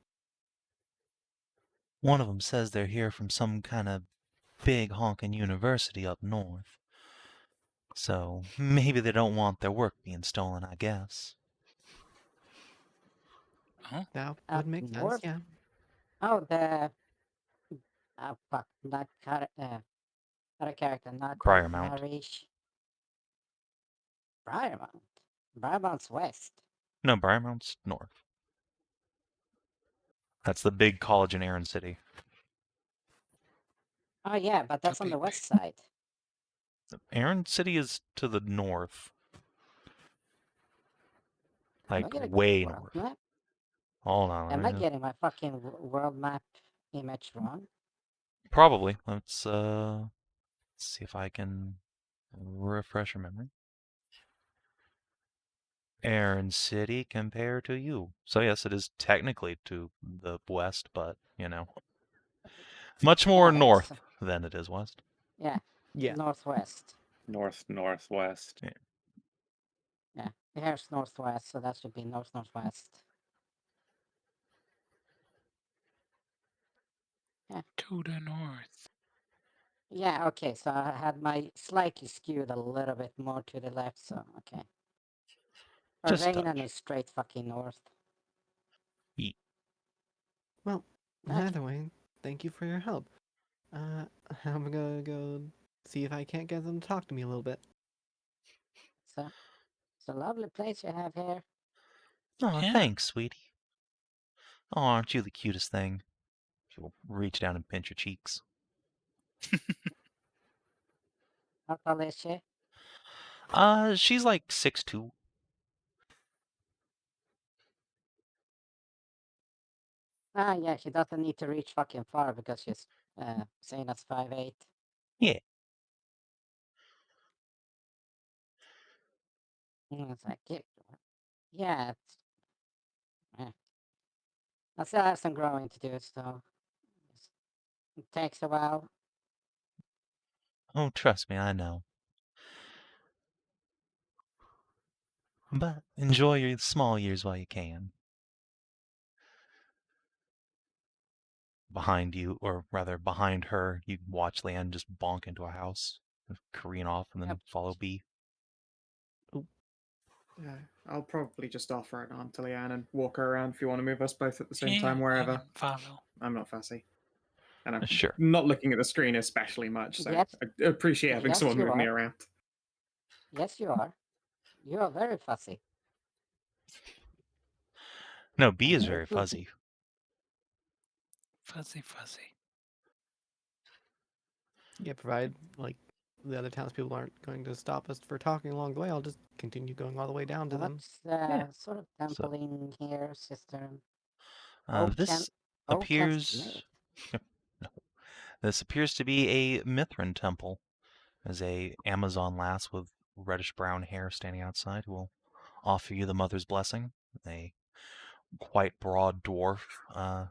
One of them says they're here from some kind of big honkin' university up north. So maybe they don't want their work being stolen, I guess. Oh, That Up would make sense, north? yeah. Oh, the. Fuck. Not other character, not Briarmount. Lyrisian. Briarmount. Briarmount's west. No, Briarmount's north. That's the big college in Aaron City. Oh, yeah, but that's on the big west side. Aaron City is to the north. Am Like, I getting way world north. map? Hold on. Am I getting my fucking world map image wrong? Probably. Let's see if I can refresh your memory. Aaron City compared to you. So yes, it is technically to the west, but, much more Yeah, north than it is west. Yeah, Yeah. northwest. Northwest. Yeah, here's northwest, so that should be northwest. to the north. Yeah, okay, so I had my slightly skewed a little bit more to the left, so okay. Just a Rainen touch. is straight fucking north. Well, Okay. either way, thank you for your help. I'm gonna go see if I can't get them to talk to me a little bit. So, it's a lovely place you have here. Oh, Yeah. thanks, sweetie. Oh, aren't you the cutest thing? She'll reach down and pinch your cheeks. How tall is she? She's like 6'2". Ah, yeah, she doesn't need to reach fucking far because she's, saying that's 5'8". Yeah. It's like, yeah, I still have some growing to do, so it takes a while. Oh, trust me, I know. But enjoy your small years while you can. behind you, or rather behind her, you watch Leanne just bonk into a house, careen off, and then Yep. follow B. Yeah, I'll probably just offer an arm to Leanne and walk her around if you want to move us both at the same Yeah, time, I wherever. can follow. I'm not fussy. And I'm Sure. not looking at the screen especially much, so Yes. I appreciate having Yes, someone you move me are. around. Yes, you are. You are very fussy. No, B is Very very fuzzy. fuzzy. Fuzzy, fuzzy. Yeah, provided like the other townspeople aren't going to stop us for talking along the way, I'll just continue going all the way down to them. What's the Yeah. sort of temple in here, sister? This Oaken appears. Smith. No. This appears to be a Mithrin temple. There's a Amazon lass with reddish brown hair standing outside who will offer you the mother's blessing. A quite broad dwarf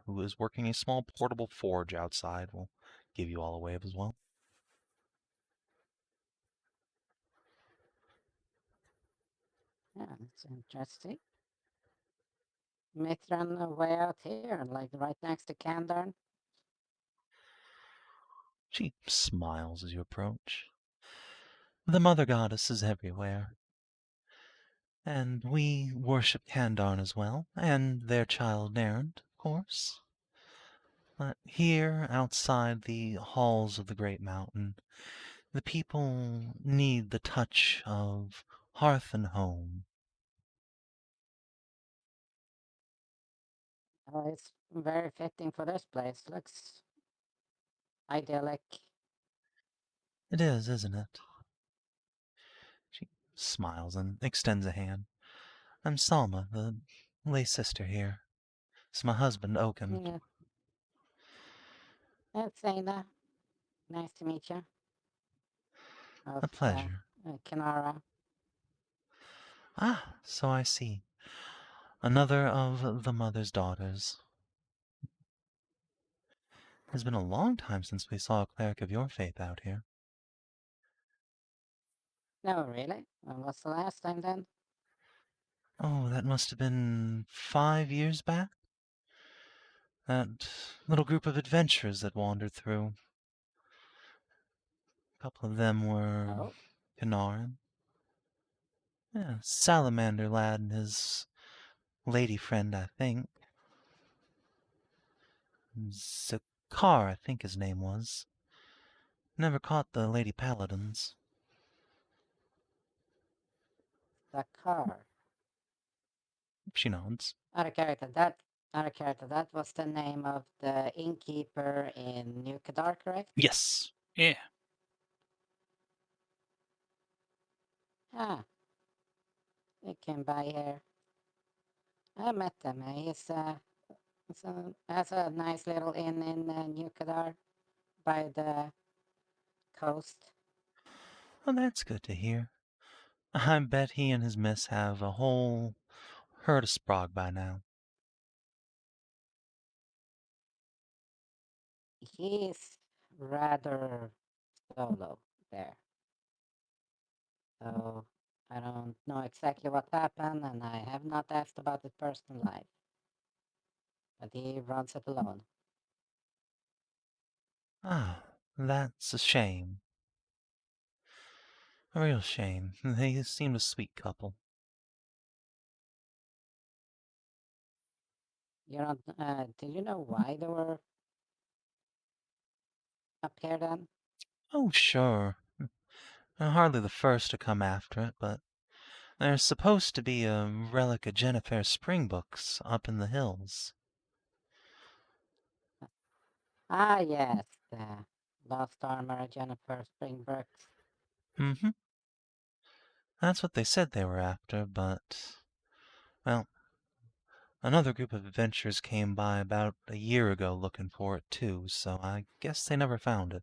who is working a small portable forge outside will give you all a wave as well. Yeah, that's interesting. Mithran way out here, like right next to Kandarn. She smiles as you approach. The mother goddess is everywhere. And we worship Kandarn as well, and their child Narend, of course. But here, outside the halls of the Great Mountain, the people need the touch of hearth and home. It's very fitting for this place. Looks idyllic. It is, isn't it? She smiles and extends a hand. I'm Salma, the lay sister here. It's my husband, Oaken. Yeah. That's Inah. Nice to meet you. A pleasure. Kinara. Ah, so I see. Another of the mother's daughters. It's been a long time since we saw a cleric of your faith out here. No, really? When was the last time then? Oh, that must have been 5 years back? That little group of adventurers that wandered through. A couple of them were Oh, Kinarin. Yeah, Salamander lad and his lady friend, I think. Zakar, I think his name was. Never caught the lady paladins. the car. She nods. Out of character, that was the name of the innkeeper in New Kadar, correct? Yes. Yeah. Ah, he came by here. I met him. Has a nice little inn in New Kadar by the coast. Well, that's good to hear. I bet he and his miss have a whole herd of sprog by now. He's rather solo there. So I don't know exactly what happened, and I have not asked about his personal life. But he runs it alone. Ah, that's a shame. A real shame. They seemed a sweet couple. Did you know why they were up here then? Oh, sure. They're hardly the first to come after it, but there's supposed to be a relic of Jennifer's spring books up in the hills. Ah, yes, the lost armor of Jennifer Springbrooks. Mm-hmm. That's what they said they were after, but, well, another group of adventurers came by about a year ago looking for it too, so I guess they never found it.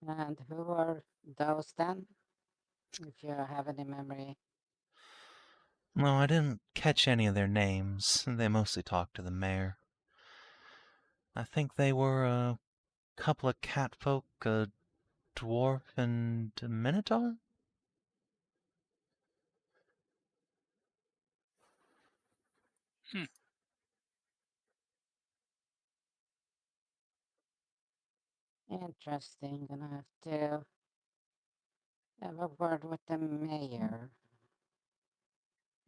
And who were those then? If you have any memory. No, I didn't catch any of their names. They mostly talked to the mayor. I think they were a couple of catfolk, a dwarf, and a minotaur? Interesting. Gonna have to have a word with the mayor.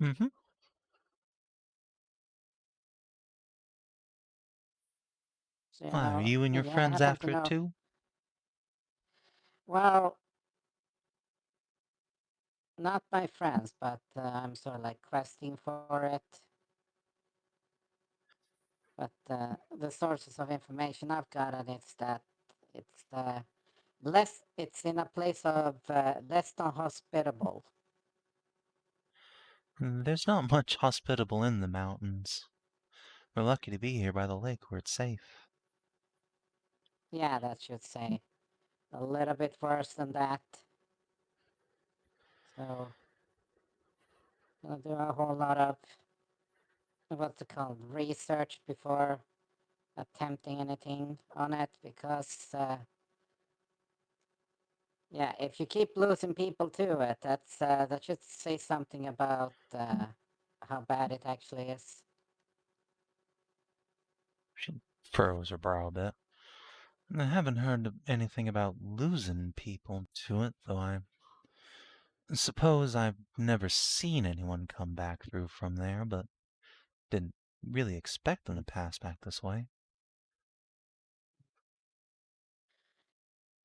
Mm-hmm. So, Why, are you and your yeah, I friends happen to after it know. too? Well, not my friends, but I'm sort of like questing for it. But the sources of information I've gotten is that it's it's in a place of less than hospitable. There's not much hospitable in the mountains. We're lucky to be here by the lake where it's safe. Yeah, that should say. A little bit worse than that. So, gonna do a whole lot of what's it called, research before attempting anything on it, because yeah, if you keep losing people to it, that should say something about how bad it actually is. She furrows her brow a bit. I haven't heard of anything about losing people to it, though I suppose I've never seen anyone come back through from there, but didn't really expect them to pass back this way.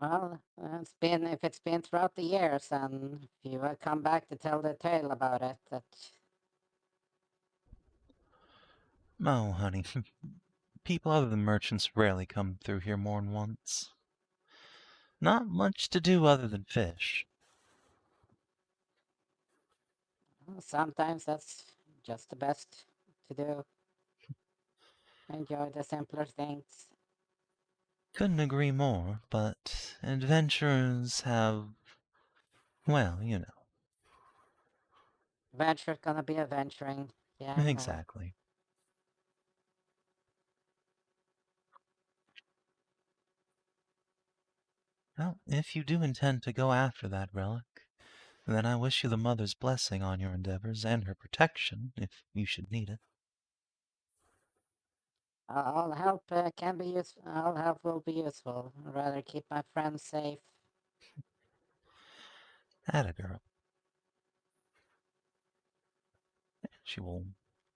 Well, if it's been throughout the years, and if you come back to tell the tale about it, that Oh, honey, people other than merchants rarely come through here more than once. Not much to do other than fish. sometimes that's just the best to do. Enjoy the simpler things. Couldn't agree more, but adventurers have, well, you know. Venture's gonna be adventuring. Yeah, I know. Exactly. Well, if you do intend to go after that relic, then I wish you the Mother's blessing on your endeavors and her protection if you should need it. All help can be useful. All help will be useful. I'd rather keep my friends safe. Atta girl. She will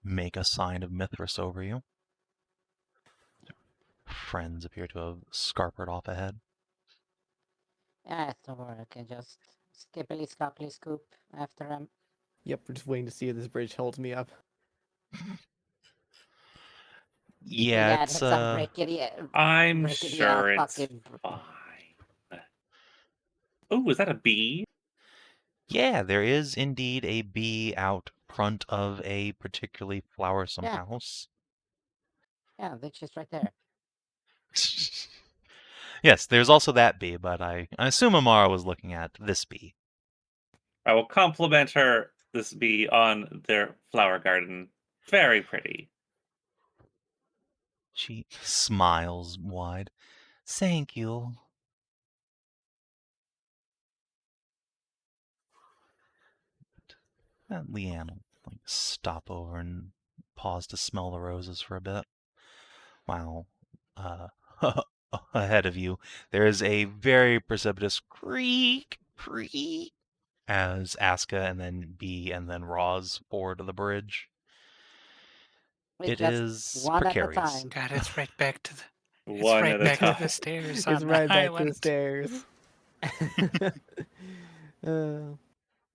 make a sign of Mithras over you. Friends appear to have scarpered off ahead. Yeah, don't worry. I can just skippily scoppily scoop after him. Yep, we're just waiting to see if this bridge holds me up. Yeah, Yeah, it's that's a rickety, I'm rickety ass sure it's fucking. fine. Oh, is that a bee? yeah, there is indeed a bee out front of a particularly flowersome Yeah. house. Yeah, it's just right there. Yes, there's also that bee, but I assume Amara was looking at this bee. I will compliment her, this bee, on their flower garden. Very pretty. She smiles wide. Thank you. Leanne will stop over and pause to smell the roses for a bit. While ahead of you, there is a very precipitous creak as Aska and then B and then Roz board the bridge. It's It just is one at a precarious. time. God, it's right back to the One right at a back to time. the stairs It's on right the back to the island. stairs.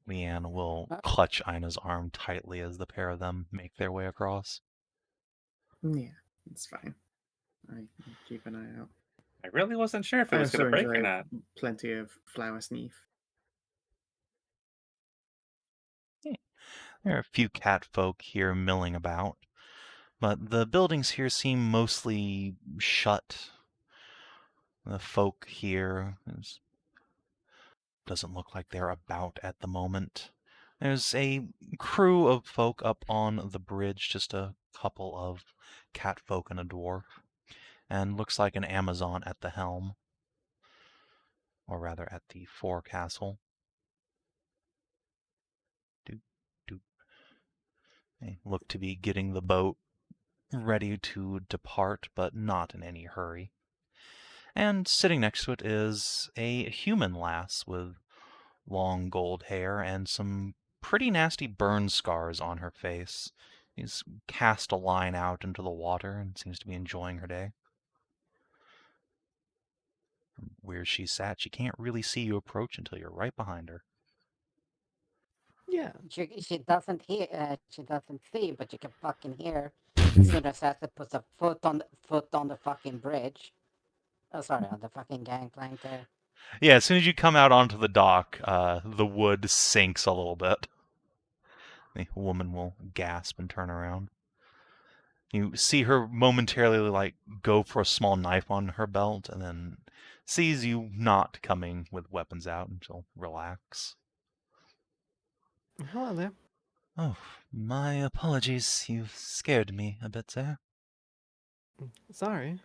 Leanne will Huh? clutch Ina's arm tightly as the pair of them make their way across. Yeah, it's fine. I can keep an eye out. I really wasn't sure if it I was going also to break or enjoy not. plenty of flower sneef. There are a few cat folk here milling about, but the buildings here seem mostly shut. The folk here doesn't look like they're about at the moment. There's a crew of folk up on the bridge, just a couple of cat folk and a dwarf, and looks like an Amazon at the helm, or rather at the forecastle. Doop, doop. They look to be getting the boat ready to depart, but not in any hurry. And sitting next to it is a human lass with long gold hair and some pretty nasty burn scars on her face. She's cast a line out into the water and seems to be enjoying her day. From where she sat, she can't really see you approach until you're right behind her. Yeah. She doesn't hear. She doesn't see, but you can fucking hear. As soon as Asa puts a foot on the fucking bridge. Oh, sorry, on the fucking gangplank there. Yeah, as soon as you come out onto the dock, the wood sinks a little bit. The woman will gasp and turn around. You see her momentarily go for a small knife on her belt, and then sees you not coming with weapons out, and she'll relax. Hello there. Oh, my apologies. You've scared me a bit there. Sorry.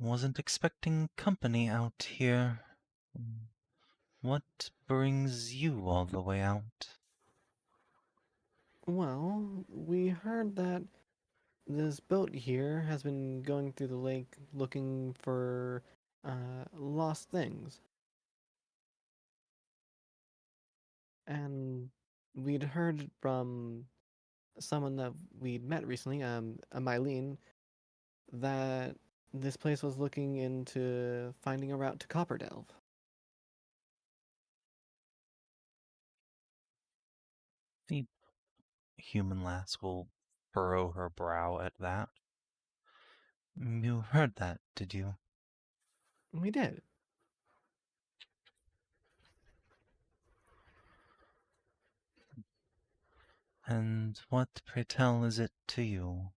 Wasn't expecting company out here. What brings you all the way out? Well, we heard that this boat here has been going through the lake looking for lost things. And we'd heard from someone that we'd met recently, a Mylene, that this place was looking into finding a route to Copperdelve. The human lass will furrow her brow at that. You heard that, did you? We did. And what, pray tell, is it to you?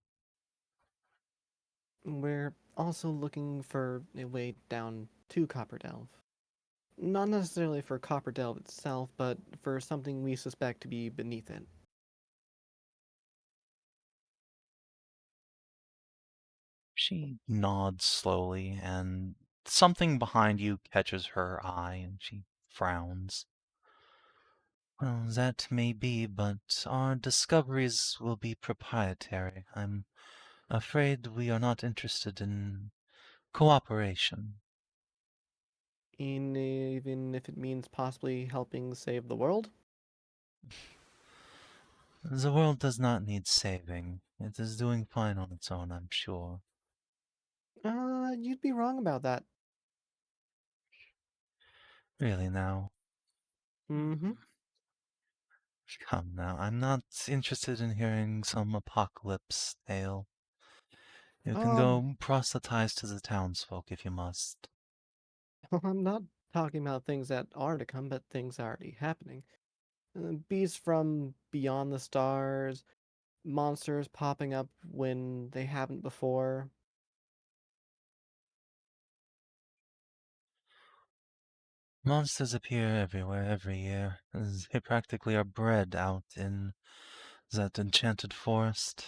We're also looking for a way down to Copperdelve. Not necessarily for Copperdelve itself, but for something we suspect to be beneath it. She nods slowly, and something behind you catches her eye, and she frowns. Well, that may be, but our discoveries will be proprietary. I'm afraid we are not interested in cooperation. Even if it means possibly helping save the world? The world does not need saving. It is doing fine on its own, I'm sure. You'd be wrong about that. Really now. Mm-hmm. Come now, I'm not interested in hearing some apocalypse tale. You can go proselytize to the townsfolk if you must. I'm not talking about things that are to come, but things already happening. Beasts from beyond the stars, monsters popping up when they haven't before. Monsters appear everywhere every year, as they practically are bred out in that enchanted forest.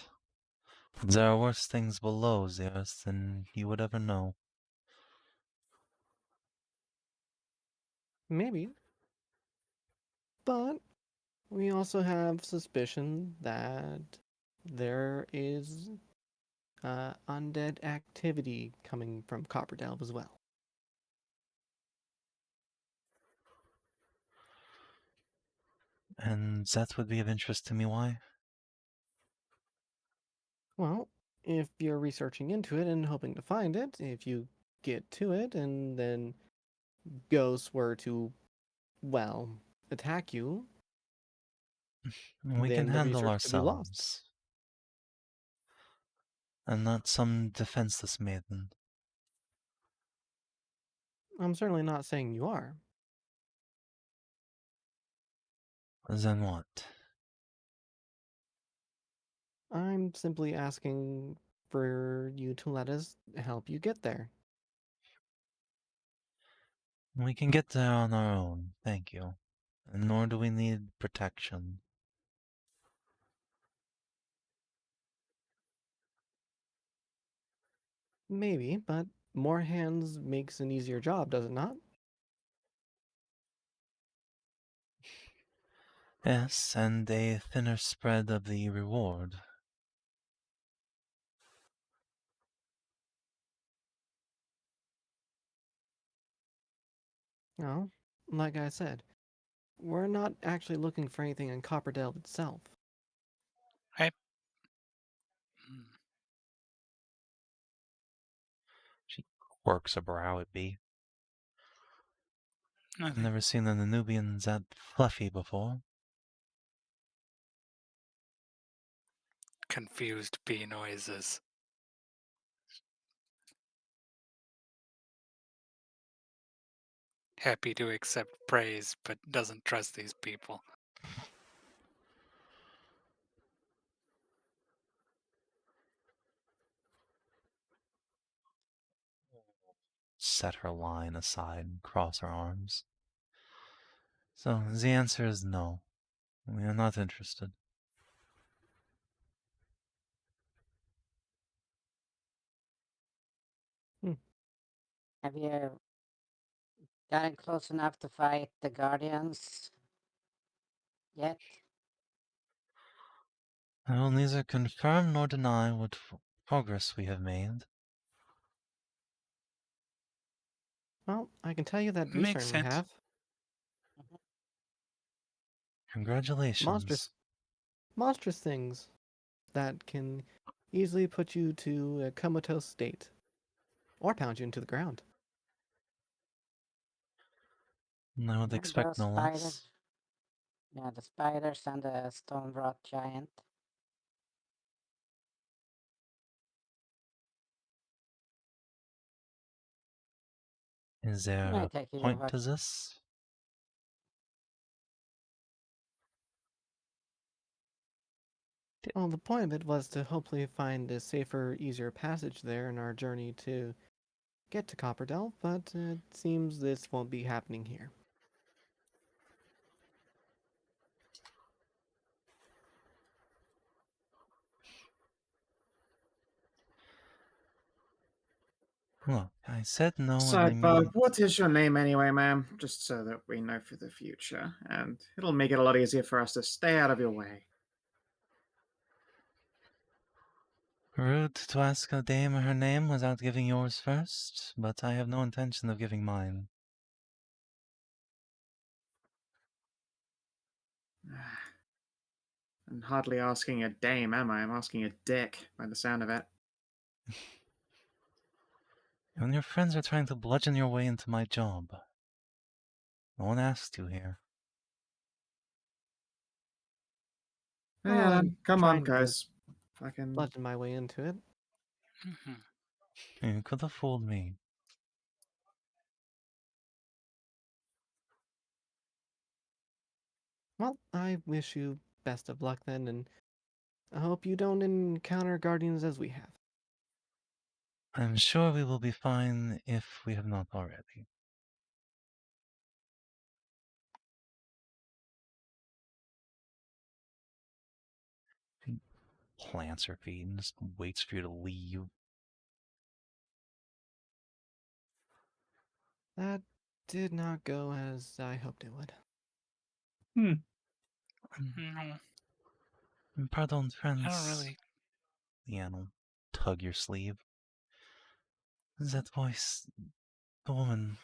There are worse things below the earth than you would ever know. Maybe. But we also have suspicion that there is undead activity coming from Copperdelve as well. And that would be of interest to me, why? Well, if you're researching into it and hoping to find it, if you get to it and then ghosts were to, well, attack you, We can then the handle research could be lost. ourselves. I'm not some defenseless maiden. I'm certainly not saying you are. Then what? I'm simply asking for you to let us help you get there. We can get there on our own, thank you. And nor do we need protection. Maybe, but more hands makes an easier job, does it not? Yes, and a thinner spread of the reward. Well, like I said, we're not actually looking for anything in Copperdale itself. Hmm. She quirks a brow at B. I've Nothing. never seen the Nubians that fluffy before. Confused bee noises. Happy to accept praise, but doesn't trust these people. Set her line aside and cross her arms. So the answer is no. We are not interested. Have you gotten close enough to fight the Guardians yet? I will neither confirm nor deny what progress we have made. Well, I can tell you that we Makes certainly sense. have. Congratulations. Monstrous things that can easily put you to a comatose state or pound you into the ground. I would Yeah, expect those no spiders. less. Yeah, the spiders and the stone rot giant. Is there I a take it you point have. to this? Well, the point of it was to hopefully find a safer, easier passage there in our journey to get to Copperdale, but it seems this won't be happening here. Look, I said no and I Sidebar, mean... what is your name anyway, ma'am? Just so that we know for the future. And it'll make it a lot easier for us to stay out of your way. Rude to ask a dame her name without giving yours first, but I have no intention of giving mine. I'm hardly asking a dame, am I? I'm asking a dick, by the sound of it. You and your friends are trying to bludgeon your way into my job. No one asked you here. Well, Yeah, I'm come on, trying to guys. Fucking. bludgeon my way into it. You could have fooled me. Well, I wish you best of luck then, and I hope you don't encounter guardians as we have. I'm sure we will be fine if we have not already. He plants her feet and just waits for you to leave. That did not go as I hoped it would. No, Pardon, friends. I don't really. Leanne will tug your sleeve. That voice, the woman,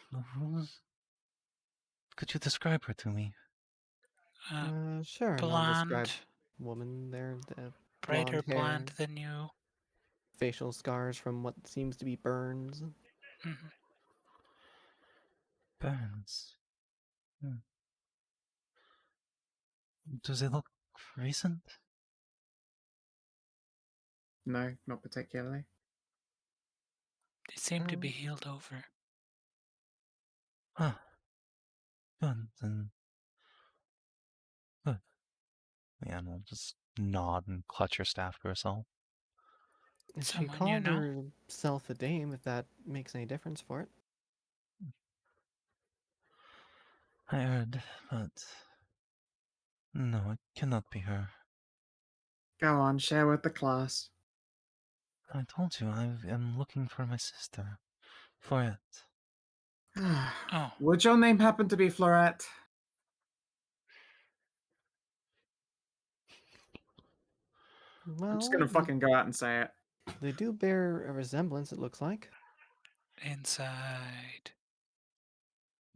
could you describe her to me? Sure, and I'll describe Blonde, woman there, the brighter blonde hair, blonde than you. facial scars from what seems to be burns. Burns. Do they look recent? No, not particularly. They seem to be healed over. Ah. Good, then. Good. Leanne will just nod and clutch her staff to herself. She Someone you called know? herself a dame, if that makes any difference for it. I heard, but... No, it cannot be her. Go on, share with the class. I told you, I am looking for my sister, Florette. Oh, Would your name happen to be Florette? Well, I'm just gonna fucking go out and say it. they do bear a resemblance, it looks like. inside.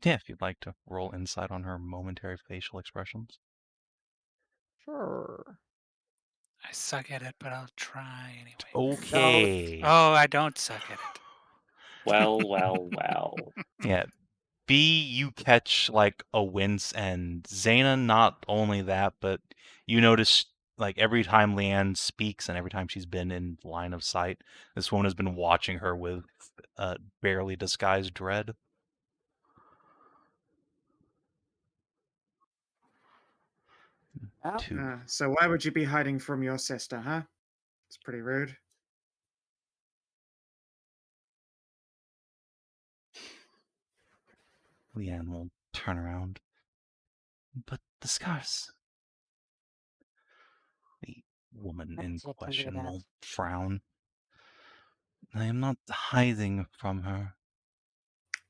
Yeah, if you'd like to roll insight on her momentary facial expressions. Sure. I suck at it, but I'll try anyway. Okay. Oh, I don't suck at it. Well, well, well. Yeah. B, you catch like a wince, and Zana, not only that, but you notice like every time Leanne speaks and every time she's been in line of sight, this woman has been watching her with barely disguised dread. Oh, 2. So why would you be hiding from your sister, huh? It's pretty rude. Leanne will turn around. But the scars. The woman in you can do question that. will frown. I am not hiding from her.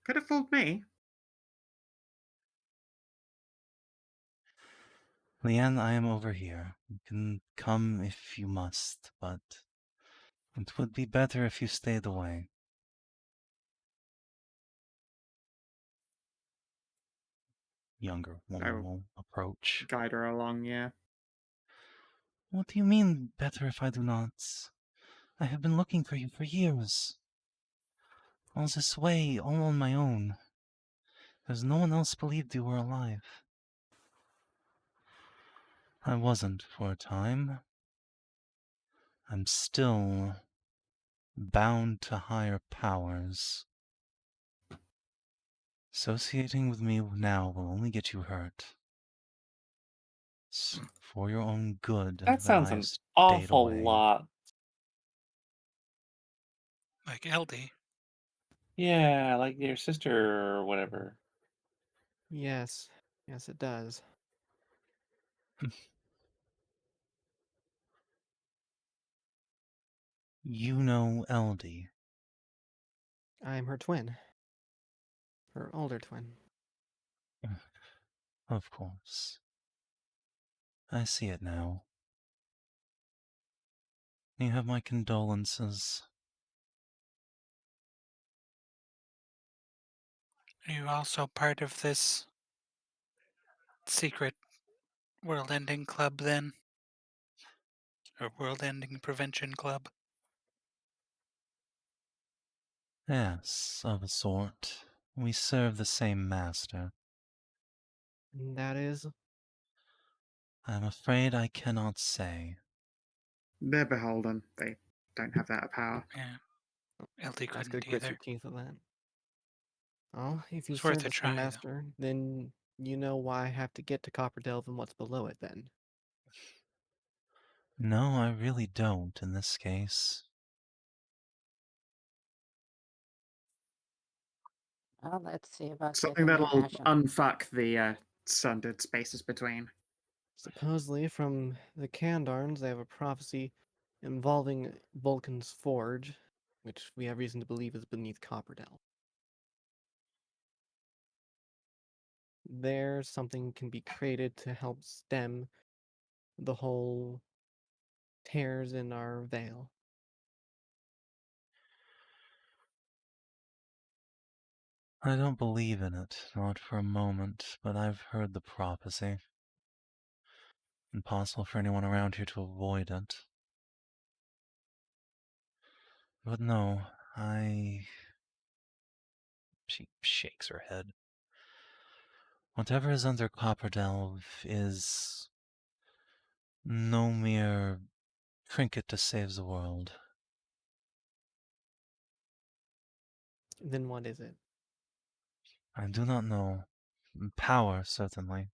Could have fooled me. Leanne, I am over here. You can come if you must, but it would be better if you stayed away. Younger I woman will will approach. guide her along, yeah. What do you mean, better if I do not? I have been looking for you for years. All this way, all on my own. Because no one else believed you were alive. I wasn't for a time. I'm still bound to higher powers. Associating with me now will only get you hurt. It's for your own good That that sounds I an stayed awful away. lot. Like LD. Yeah, like your sister or whatever. Yes. Yes, it does. You know Eldie. I'm her twin. Her older twin. Of course. I see it now. You have my condolences. Are you also part of this secret world-ending club then? Or world-ending prevention club? Yes, of a sort. We serve the same master. And that is. I'm afraid I cannot say. They're beholden. They don't have that power. Yeah. LD Aska couldn't grits her either. teeth at that. Oh, if you It's worth serve a the same try, though. master, then you know why I have to get to Copperdelve and what's below it then. No, I really don't in this case. Well, let's see about Something getting that'll Ashen. unfuck the sundered spaces between. Supposedly, from the Kandarns, they have a prophecy involving Vulcan's Forge, which we have reason to believe is beneath Copperdelve. There, something can be created to help stem the whole tears in our veil. I don't believe in it, not for a moment, but I've heard the prophecy. Impossible for anyone around here to avoid it. But no, She shakes her head. Whatever is under Copperdelve is no mere trinket to save the world. Then what is it? I do not know. Power, certainly.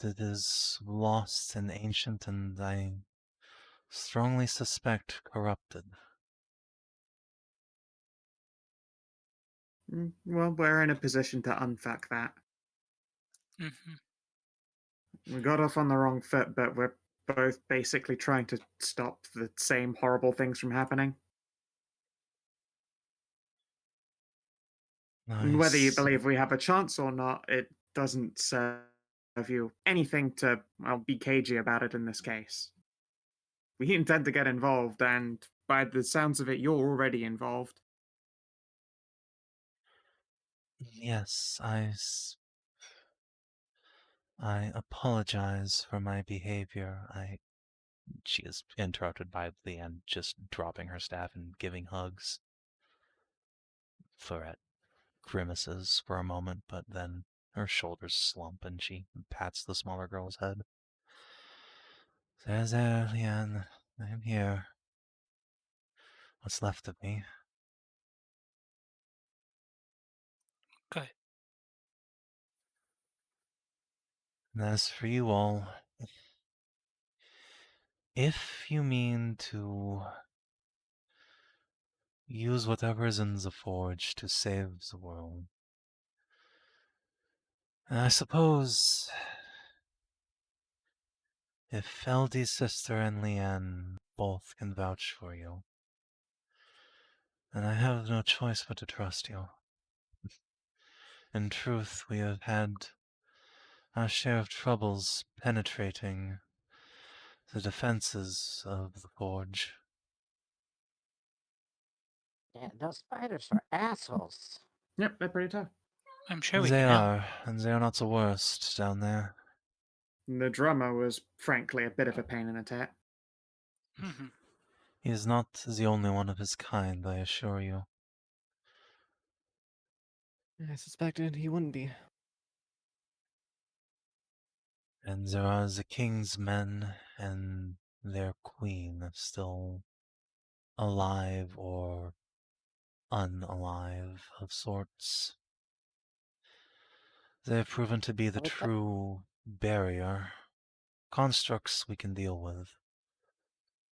It is lost and ancient, and I strongly suspect corrupted. Well, we're in a position to unfuck that. We got off on the wrong foot, but we're both basically trying to stop the same horrible things from happening. And whether you Nice. believe we have a chance or not, it doesn't serve you anything to, well, be cagey about it in this case. We intend to get involved, and by the sounds of it, you're already involved. Yes, I apologize for my behavior. She is interrupted by Leanne just dropping her staff and giving hugs. Florette grimaces for a moment, but then her shoulders slump and she pats the smaller girl's head. There, Leanne. I am here. What's left of me. Good. And as for you all, if you mean to use whatever is in the forge to save the world, I suppose if Feldy's sister and Leanne both can vouch for you, then I have no choice but to trust you. In truth, we have had our share of troubles penetrating the defenses of the forge. Yeah, those spiders are assholes. Yep, they're pretty tough. I'm sure we They can help. are, and they are not the worst down there. The drummer was, frankly, a bit of a pain in the tat. Mhm. He is not the only one of his kind, I assure you. I suspected he wouldn't be. And there are the king's men and their queen still alive or unalive of sorts. They have proven to be the With the- true barrier. Constructs we can deal with.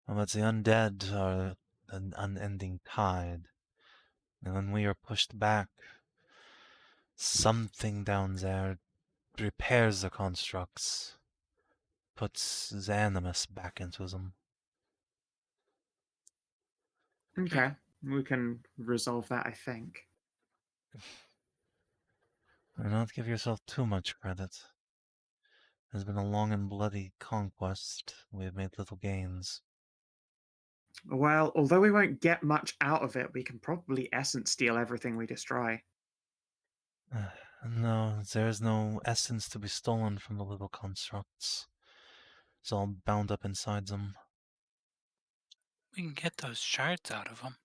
But the undead are an unending tide. And when we are pushed back, something down there repairs the constructs, puts the animus back into them. Okay, we can resolve that, I think. Do not give yourself too much credit. It has been a long and bloody conquest. We have made little gains. Well, although we won't get much out of it, we can probably essence steal everything we destroy. No, there is no essence to be stolen from the little constructs. It's all bound up inside them. We can get those shards out of them.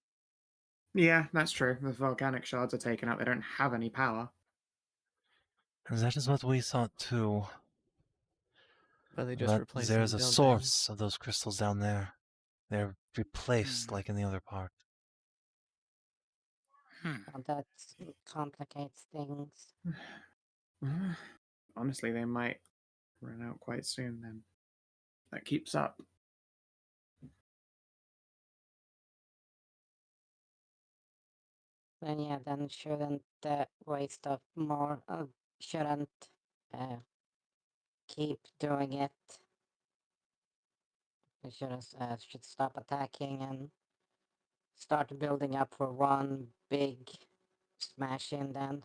Yeah, that's true. The volcanic shards are taken out. They don't have any power. And that is what we thought too. But they just But replace there's them, a don't source of those crystals down there. They're replaced Hmm. like in the other part. Well, that complicates things. Honestly, they might run out quite soon then. That keeps up. Then yeah, then shouldn't waste of more. Shouldn't uh, keep doing it. We should stop attacking and start building up for one big smash in then.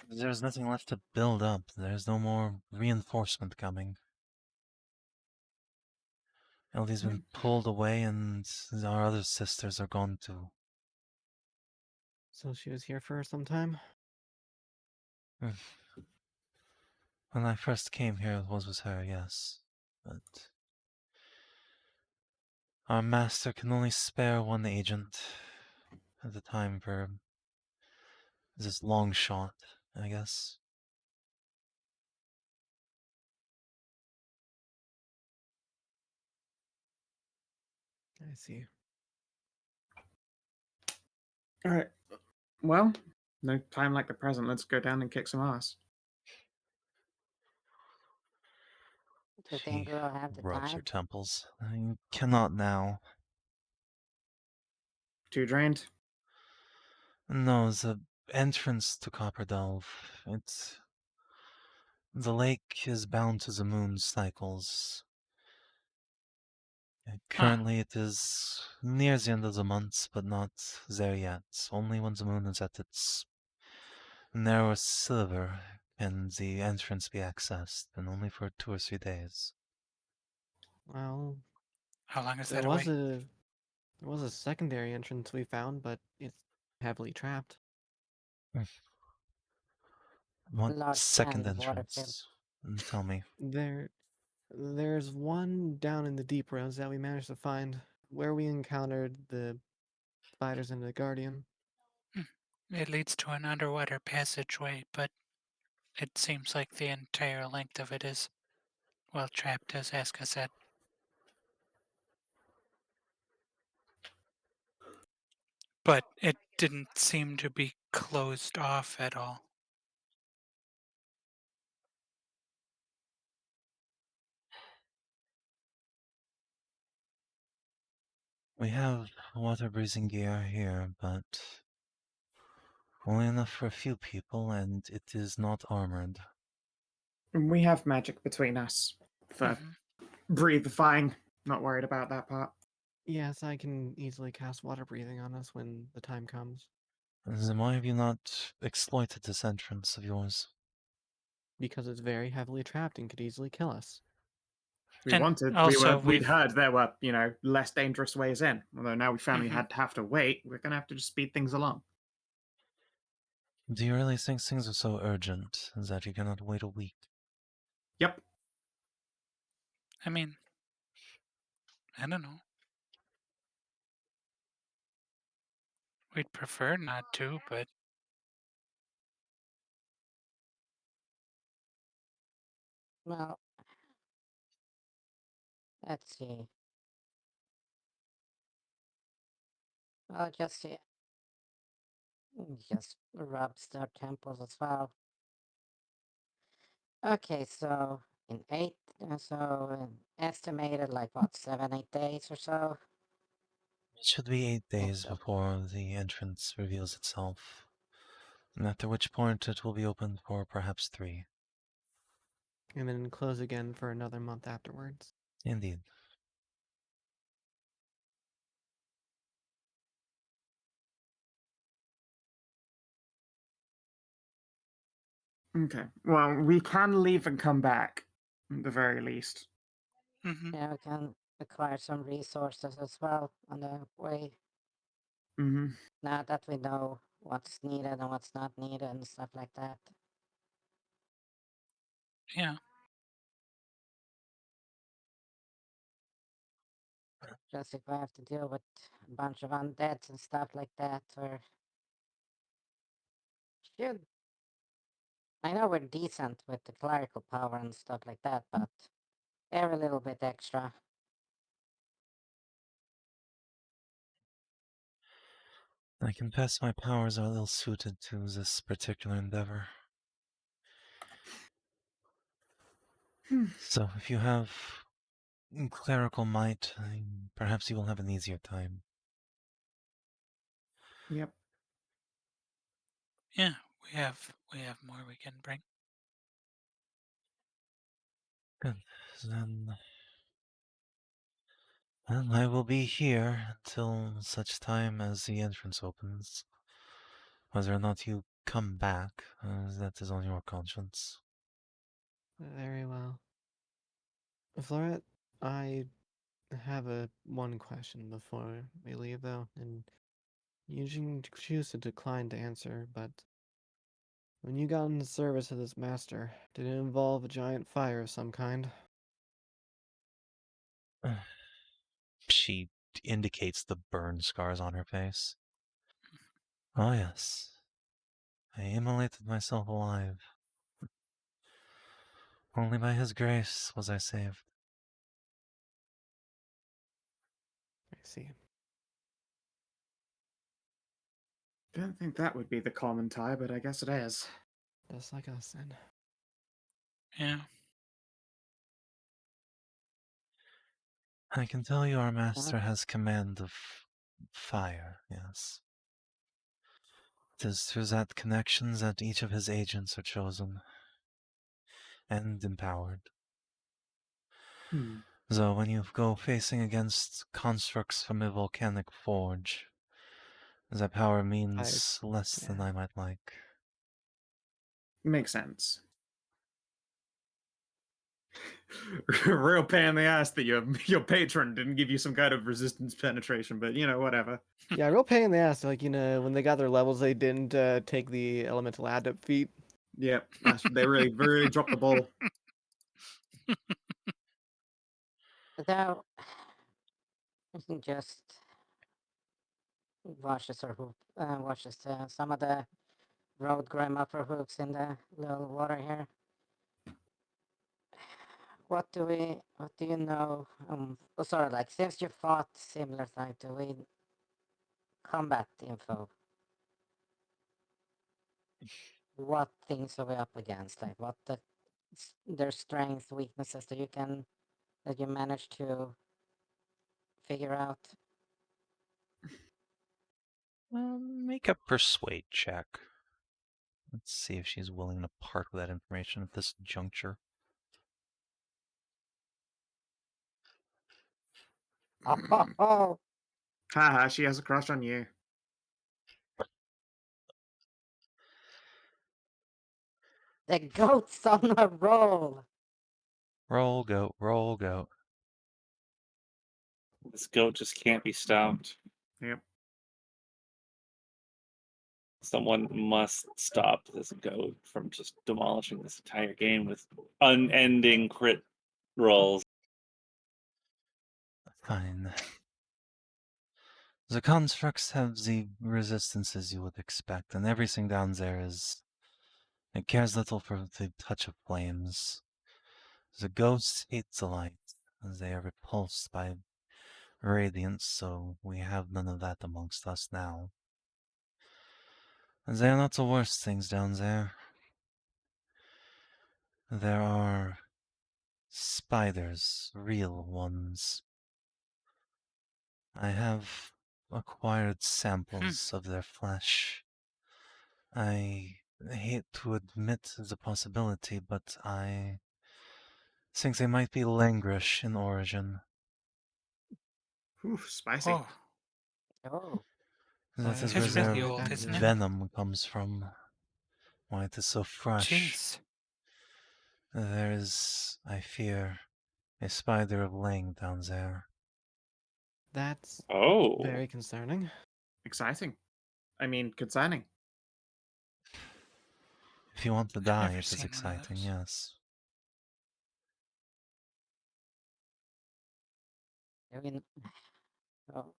There's nothing left to build up. There's no more reinforcement coming. Eldy's been pulled away and our other sisters are gone too. So she was here for some time? When I first came here, it was with her, yes. But our master can only spare one agent at a time for this long shot, I guess. I see. All right. Well, no time like the present. Let's go down and kick some ass. Do you think She we'll have the rubs her time? temples. I cannot now. Too drained? No, the entrance to Copperdelve. The lake is bound to the moon's cycles. Currently it is near the end of the month, but not there yet. Only when the moon is at its narrowest sliver can the entrance be accessed, and only for 2 or 3 days. Well, How long is there that was away? a secondary entrance we found, but it's heavily trapped. What Large second can of water filled. entrance? Tell me. There's one down in the deep roads that we managed to find where we encountered the spiders and the guardian. It leads to an underwater passageway, but it seems like the entire length of it is well trapped, as Aska said. But it didn't seem to be closed off at all. We have water-breathing gear here, but only enough for a few people, and it is not armored. We have magic between us for breathifying. Not worried about that part. Yes, I can easily cast water breathing on us when the time comes. Then why have you not exploited this entrance of yours? Because it's very heavily trapped and could easily kill us. We And wanted. also We'd we've- heard there were, less dangerous ways in. Although now we finally Mhm. have to wait. We're gonna have to just speed things along. Do you really think things are so urgent that you cannot wait a week? Yep. I mean, I don't know. We'd prefer not to, but Well, let's see. I'll just rubs their temples as well. Okay, so estimated like what, 7-8 days or so. It should be 8 days so. before the entrance reveals itself, after which point it will be open for perhaps 3. And then close again for another month afterwards. Indeed. Okay. Well, we can leave and come back, at the very least. Yeah, we can acquire some resources as well on the way. Mm-hmm. Now that we know what's needed and what's not needed and stuff like that. yeah. Just if I have to deal with a bunch of undeads and stuff like that, or should. I know we're decent with the clerical power and stuff like that, but every little bit extra. I confess my powers are ill suited to this particular endeavor. So if you have clerical might, perhaps you will have an easier time. Yep. Yeah, we have more we can bring. Good. Then well, I will be here until such time as the entrance opens. Whether or not you come back, that is on your conscience. Very well. Floret, I have one question before we leave, though, and you can choose to decline to answer, but when you got into service of this master, did it involve a giant fire of some kind? She indicates the burn scars on her face. Oh yes. I immolated myself alive. Only by his grace was I saved. I see. Don't think that would be the common tie, but I guess it is. Just like us, then. Yeah. I can tell you our master has command of fire, yes. It is through that connection that each of his agents are chosen and empowered. So when you go facing against constructs from a volcanic forge, that power means less than I might like. Makes sense. Real pain in the ass that your patron didn't give you some kind of resistance penetration, but whatever. Yeah, real pain in the ass. Like, when they got their levels, they didn't take the elemental adept feat. Yep, they really dropped the ball. Though, we can just washes some of the road grime upper hooks in the little water here. What do you know? Sorry, like, since you fought similar type, do we combat info? What things are we up against? Like, what their strengths, weaknesses that you manage to figure out? Make a persuade check. Let's see if she's willing to part with that information at this juncture. Oh, Haha, she has a crush on you. the goat's on a roll. Roll, goat, roll, goat. This goat just can't be stopped. Yep. Someone must stop this goat from just demolishing this entire game with unending crit rolls. Fine. The constructs have the resistances you would expect, and everything down there it cares little for the touch of flames. The ghosts hate the light, as they are repulsed by radiance, so we have none of that amongst us now. They are not the worst things down there. There are spiders, real ones. I have acquired samples of their flesh. I hate to admit the possibility, but I think they might be langrish in origin. Ooh, spicy. Oh, Oh, That is It where is really their old, isn't it? venom comes from. Why it is so fresh. jeez. There is, I fear, a spider of Lang down there. That's Oh, very concerning. Exciting. I mean, concerning. If you want to I've die, never it is seen one of exciting, those. yes. I mean, oh,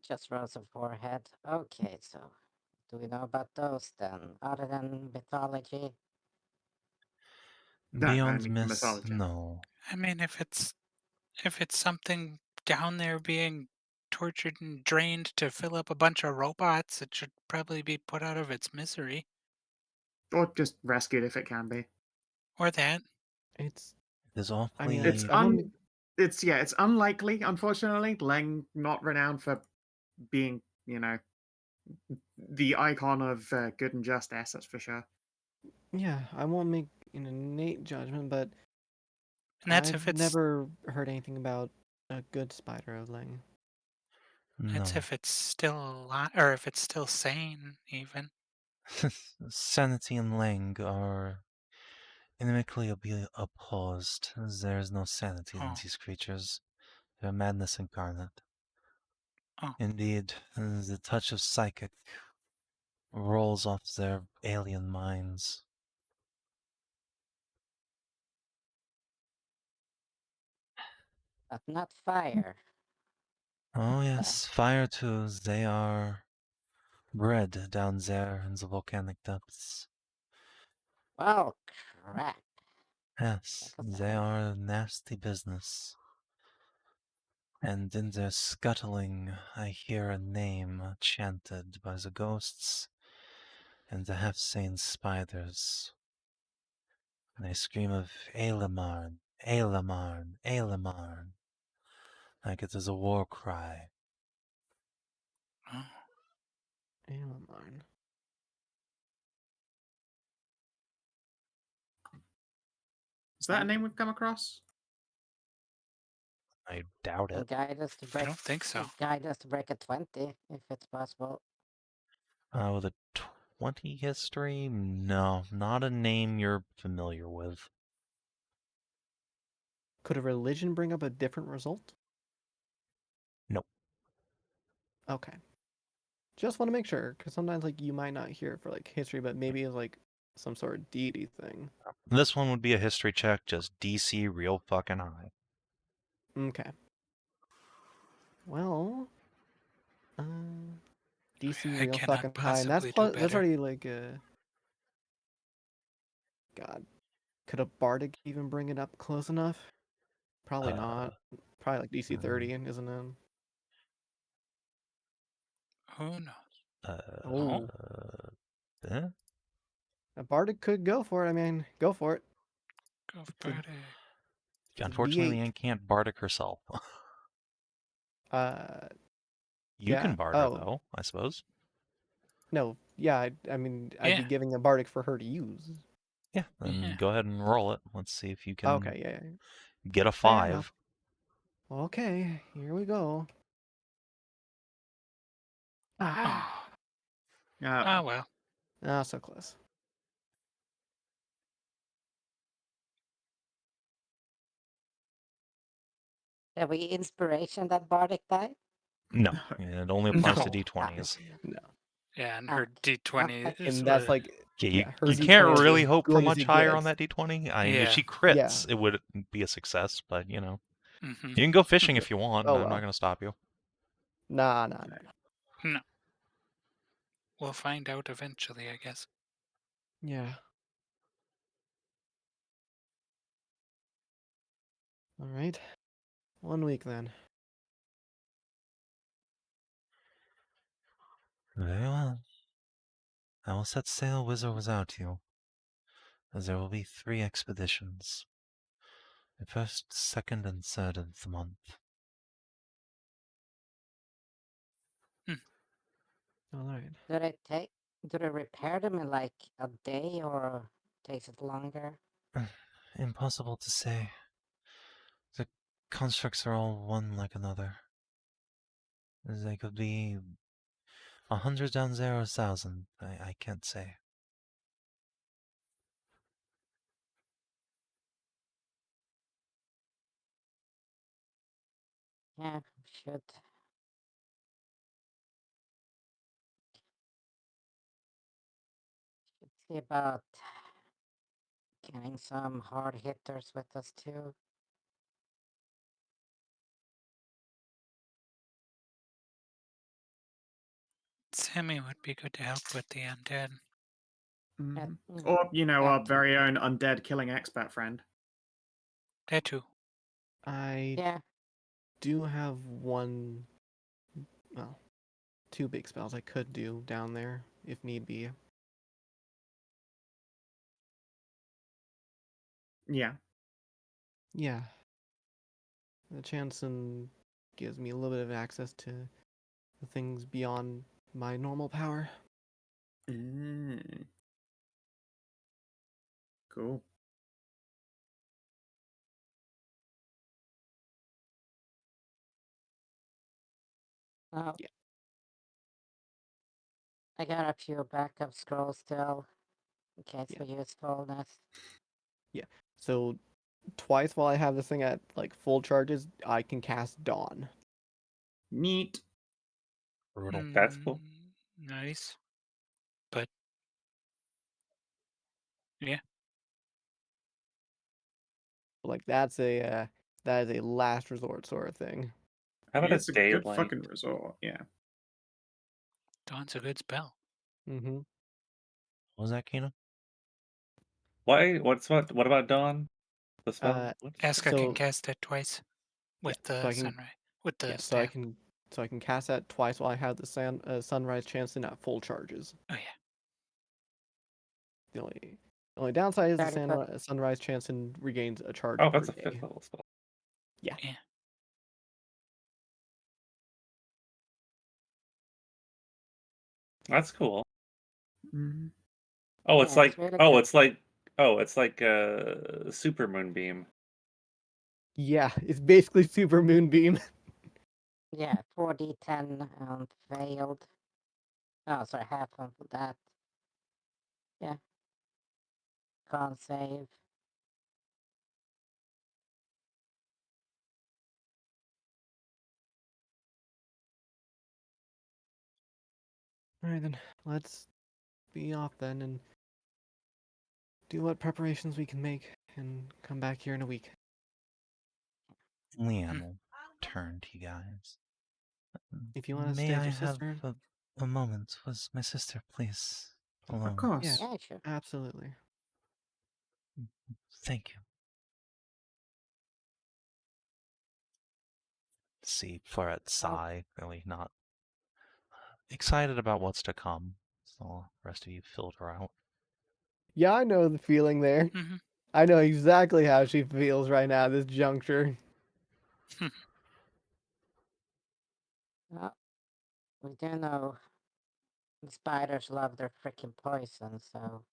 just rose a forehead. Okay, so do we know about those then, other than mythology? No, Beyond only myth, mythology. no. I mean, if it's something down there being tortured and drained to fill up a bunch of robots, it should probably be put out of its misery. Or just rescued if it can be. Or that. It's. It is I mean, It's awfully... it's unlikely, unfortunately. Lang not renowned for being, the icon of good and justice, that's for sure. Yeah, I won't make an innate judgment, but And that's I've if it's never heard anything about a good spider of Lang. that's No. if it's still alive, or if it's still sane, even. Sanity and Lang are inimically opposed. There is no sanity in Oh, these creatures. They are madness incarnate. oh, Indeed, the touch of psychic rolls off their alien minds. But not fire. Oh yes, fire too. They are bred down there in the volcanic depths. Well, crap. Yes, they are nasty business. And in their scuttling, I hear a name chanted by the ghosts and the half-sane spiders. And they scream of Ailemarn, Ailemarn, Ailemarn, like it is a war cry. oh. Alamarn. Is that a name we've come across? I doubt Can it. guide us to I break. don't think so. Guide us to break a 20, if it's possible. With a 20 history? No, not a name you're familiar with. Could a religion bring up a different result? Nope. Okay. Just want to make sure, because sometimes like you might not hear it for like history, but maybe it's like some sort of deity thing. This one would be a history check, just DC real fucking high. Okay. Well, DC I real cannot fucking high, and that's possibly do that's better. already like God. Could a bardic even bring it up close enough? Probably not. Probably like DC 30, isn't it? Who knows? Oh, Eh? a bardic could go for it. I mean, go for it. Go It's for a, it. it's a Unfortunately, D8. Anne can't bardic herself. You Yeah. can bard her, Oh, though, I suppose. no. Yeah, I mean, I'd be Yeah. giving a bardic for her to use. Yeah, then Yeah. go ahead and roll it. Let's see if you can Okay, yeah. get a Fair 5. enough. Okay, here we go. Ah, Oh well. so close. Have we inspiration that bardic die? No, it only applies to No. D20s. No. Yeah, and Ah, her D20 okay. is And that's like, Yeah, yeah, her you Z20 can't is really as hope for good as much it higher on gets. that D20. I mean, if Yeah. she crits, it would be a success, but, you know. Mm-hmm. You can go fishing if you want, Oh, and I'm not well. going to stop you. Nah. No. We'll find out eventually, I guess. Yeah. All right. 1 week then. Very well. I will set sail with or without you, as there will be 3 expeditions. The 1st, 2nd, and 3rd of the month. All right. Do they repair them in like a day or takes it longer? Impossible to say. The constructs are all one like another. They could be 100 down there or 1,000. I can't say. Yeah, should see about getting some hard hitters with us too. Sammy would be good to help with the undead. Mhm. Mm, Or, our that very own undead killing expert friend. That too. I Yeah, do have one, well, 2 big spells I could do down there if need be. Yeah. Yeah. The Chanson gives me a little bit of access to the things beyond my normal power. Mm. Cool. oh, Yeah. I got a few backup scrolls still in case Yeah. for usefulness. Yeah. So twice while I have this thing at like full charges, I can cast Dawn. Neat. Brutal. That's cool. Nice. But yeah. Like that is a last resort sort of thing. How about It's a a good daylight? fucking resort. Yeah. Dawn's a good spell. Mm-hmm. What was that, Kina? Why? What about dawn? The spell? What? Aska So can cast it twice with so the I can sunrise. With the yeah, staff. so I can cast that twice while I have the sunrise Chanson at full charges. Oh yeah. The only downside is the 30 foot. sunrise Chanson regains a charge Oh, per that's a day. 5th level spell. Yeah. Yeah. That's cool. Mhm. Oh, Yeah, it's like it's really oh, good. it's like super moonbeam. Yeah, it's basically Super Moonbeam. Yeah, 4d10 failed. Oh, sorry, half of that. Yeah. Can't save. All right, then. Let's be off then and do what preparations we can make and come back here in a week. Leanne will turn to you guys. If you want to May stay I with your have sister, a moment with my sister, please? Alone. Of course. yeah, Yeah, sure. absolutely. Thank you. See Florette sigh, really not excited about what's to come. So the rest of you filter out. Yeah, I know the feeling there. Mm-hmm. I know exactly how she feels right now at this juncture. Well, we do know the spiders love their freaking poison, so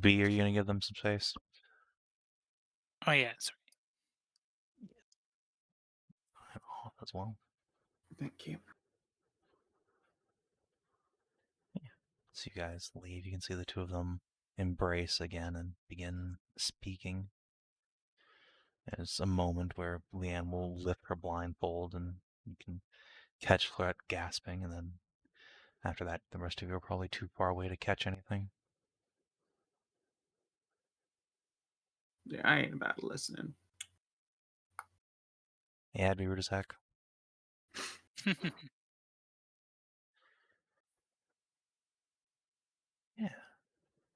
B, are you gonna give them some space? Oh yeah, sorry. Off as well. Thank you. So you guys leave. You can see the two of them embrace again and begin speaking. There's a moment where Leanne will lift her blindfold and you can catch Florette gasping, and then after that, the rest of you are probably too far away to catch anything. Yeah, I ain't about listening. Yeah, it'd be rude as heck. Yeah.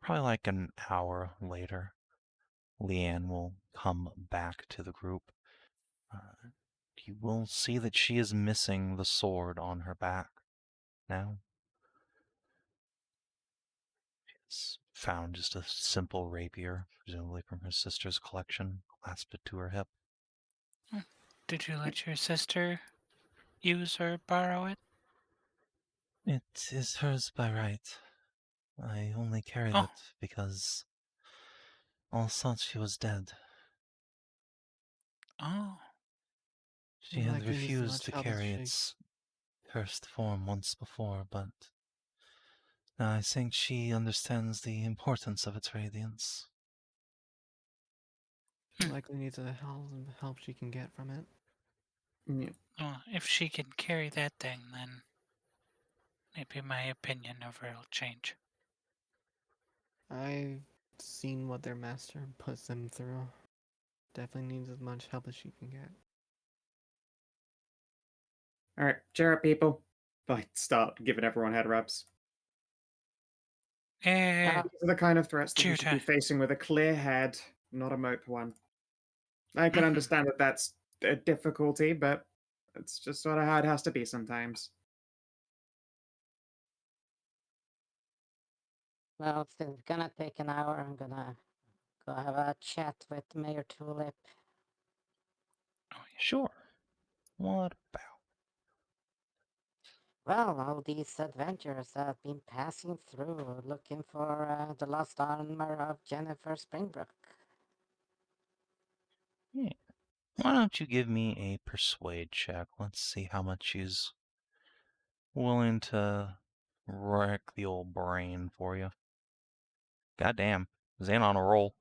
Probably like an hour later, Leanne will come back to the group. You will see that she is missing the sword on her back now. She's found just a simple rapier, presumably from her sister's collection, clasped it to her hip. Did you let your sister use or borrow it? It is hers by right. I only carried Oh. it because all thought she was dead. Oh. She had Likely needs as refused much to help as carry she- its cursed form once before, but now I think she understands the importance of its radiance. She likely needs the help she can get from it. Yeah. Well, if she can carry that thing, then maybe my opinion of her will change. I've seen what their master puts them through. Definitely needs as much help as she can get. All right, cheer up, people. I start giving everyone head rubs. Eh, These are the kind of threats that cheer you should be time. facing with a clear head, not a mope one. I can understand that that's a difficulty, but it's just sort of how it has to be sometimes. well, it's gonna take an hour. I'm gonna go have a chat with Mayor Tulip. Oh, yeah. Sure. What about? Well, all these adventurers have been passing through looking for the lost armor of Jennifer Springbrook. Yeah. Why don't you give me a persuade check? Let's see how much she's willing to wreck the old brain for you. Goddamn. Zane on a roll.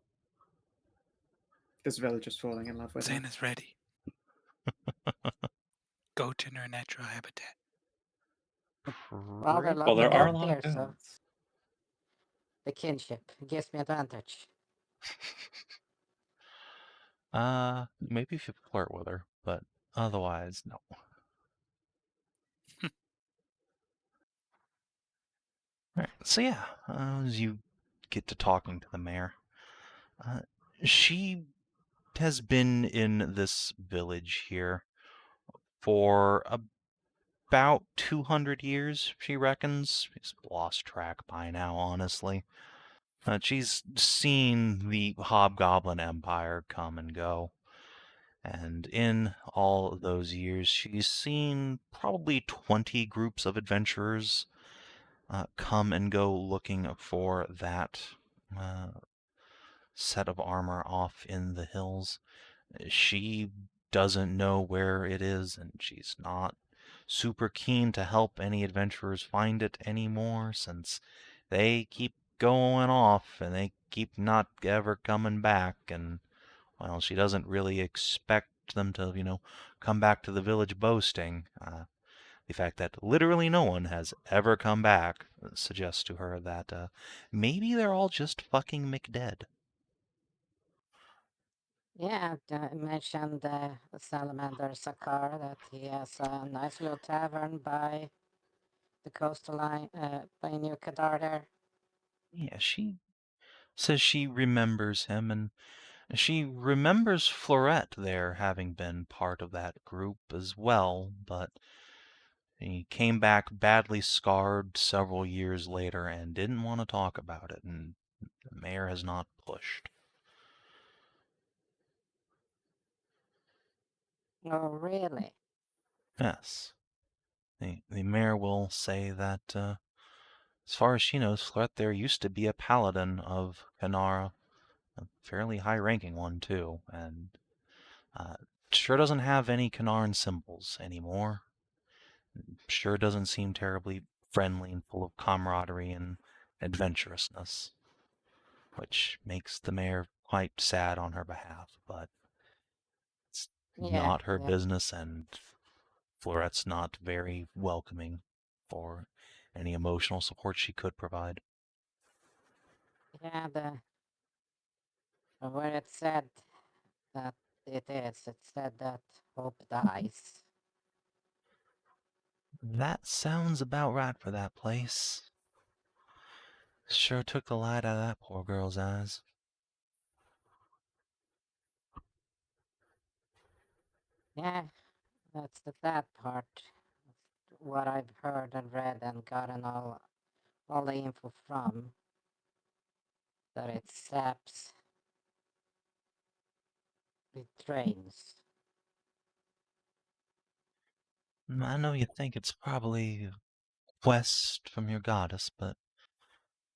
This village is falling in love with her. Zana's ready. Goat in her natural habitat. Well, they're Great. Well, there located are up a lot here, of so goats. the kinship gives me advantage. Maybe if you flirt with her, but otherwise, no. Alright, so yeah, as you get to talking to the mayor, she has been in this village here for about 200 years, she reckons. She's lost track by now, honestly. She's seen the Hobgoblin Empire come and go. And in all of those years, she's seen probably 20 groups of adventurers come and go looking for that set of armor off in the hills. She doesn't know where it is, and she's not super keen to help any adventurers find it anymore, since they keep going off and they keep not ever coming back. And, well, she doesn't really expect them to, come back to the village boasting. The fact that literally no one has ever come back suggests to her that maybe they're all just fucking McDead. Yeah, I mentioned Salamander Sakar, that he has a nice little tavern by the coastal line, by New Kadar there. Yeah, she says she remembers him, and she remembers Florette there having been part of that group as well, but he came back badly scarred several years later and didn't want to talk about it, and the mayor has not pushed. Oh, really? Yes. The mayor will say that, as far as she knows, Florette there used to be a paladin of Kanara, a fairly high-ranking one, too, and uh, sure doesn't have any Kanaran symbols anymore. Sure doesn't seem terribly friendly and full of camaraderie and adventurousness, which makes the mayor quite sad on her behalf, but it's Yeah, not her yeah. business, and Florette's not very welcoming for any emotional support she could provide. Yeah, where it said that it said that hope dies. That sounds about right for that place. Sure took the light out of that poor girl's eyes. Yeah, that's the sad part. What I've heard and read and gotten all the info from, that it saps the trains. I know you think it's probably west from your goddess, but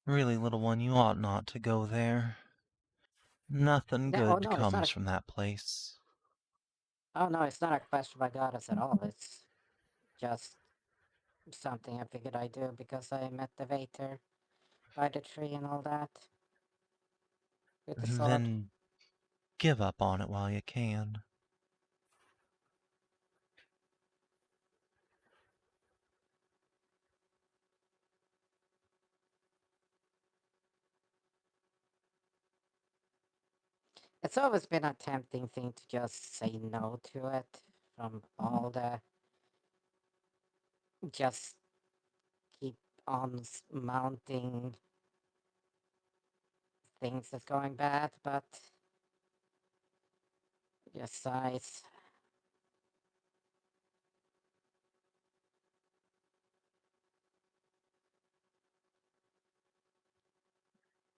really, little one, you ought not to go there. Nothing Yeah, oh good no, it's not comes a, from that place. oh no, it's not a question by goddess at all. It's just something I figured I'd do because I met the waiter by the tree and all that. With the sword. Then give up on it while you can. It's always been a tempting thing to just say no to it from all the just keep on mounting things that's going bad, but just size.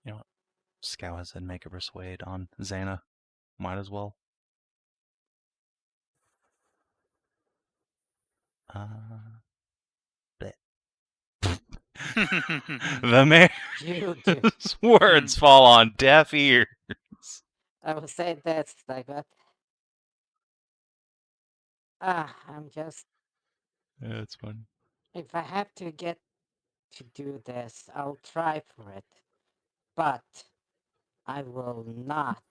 You know what? Scout said make a persuade on Zana. Might as well. Bleh. The You do. mayor's words fall on deaf ears. I will say this, like that. I'm just. Yeah, it's fun. If I have to get to do this, I'll try for it. But I will not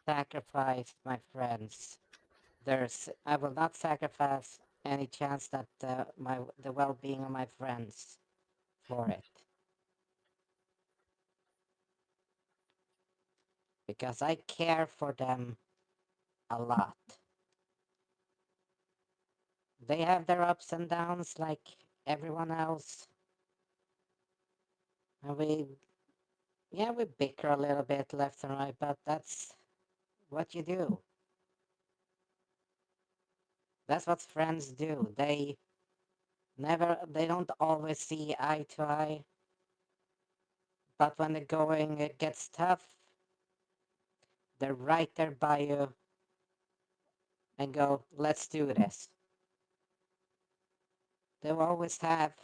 sacrifice my friends. I will not sacrifice any chance that the well-being of my friends for it. Because I care for them a lot. They have their ups and downs like everyone else. And we bicker a little bit left and right, but that's what you do. That's what friends do. They don't always see eye to eye. But when the going it gets tough, they're right there by you and go, let's do this. They'll always have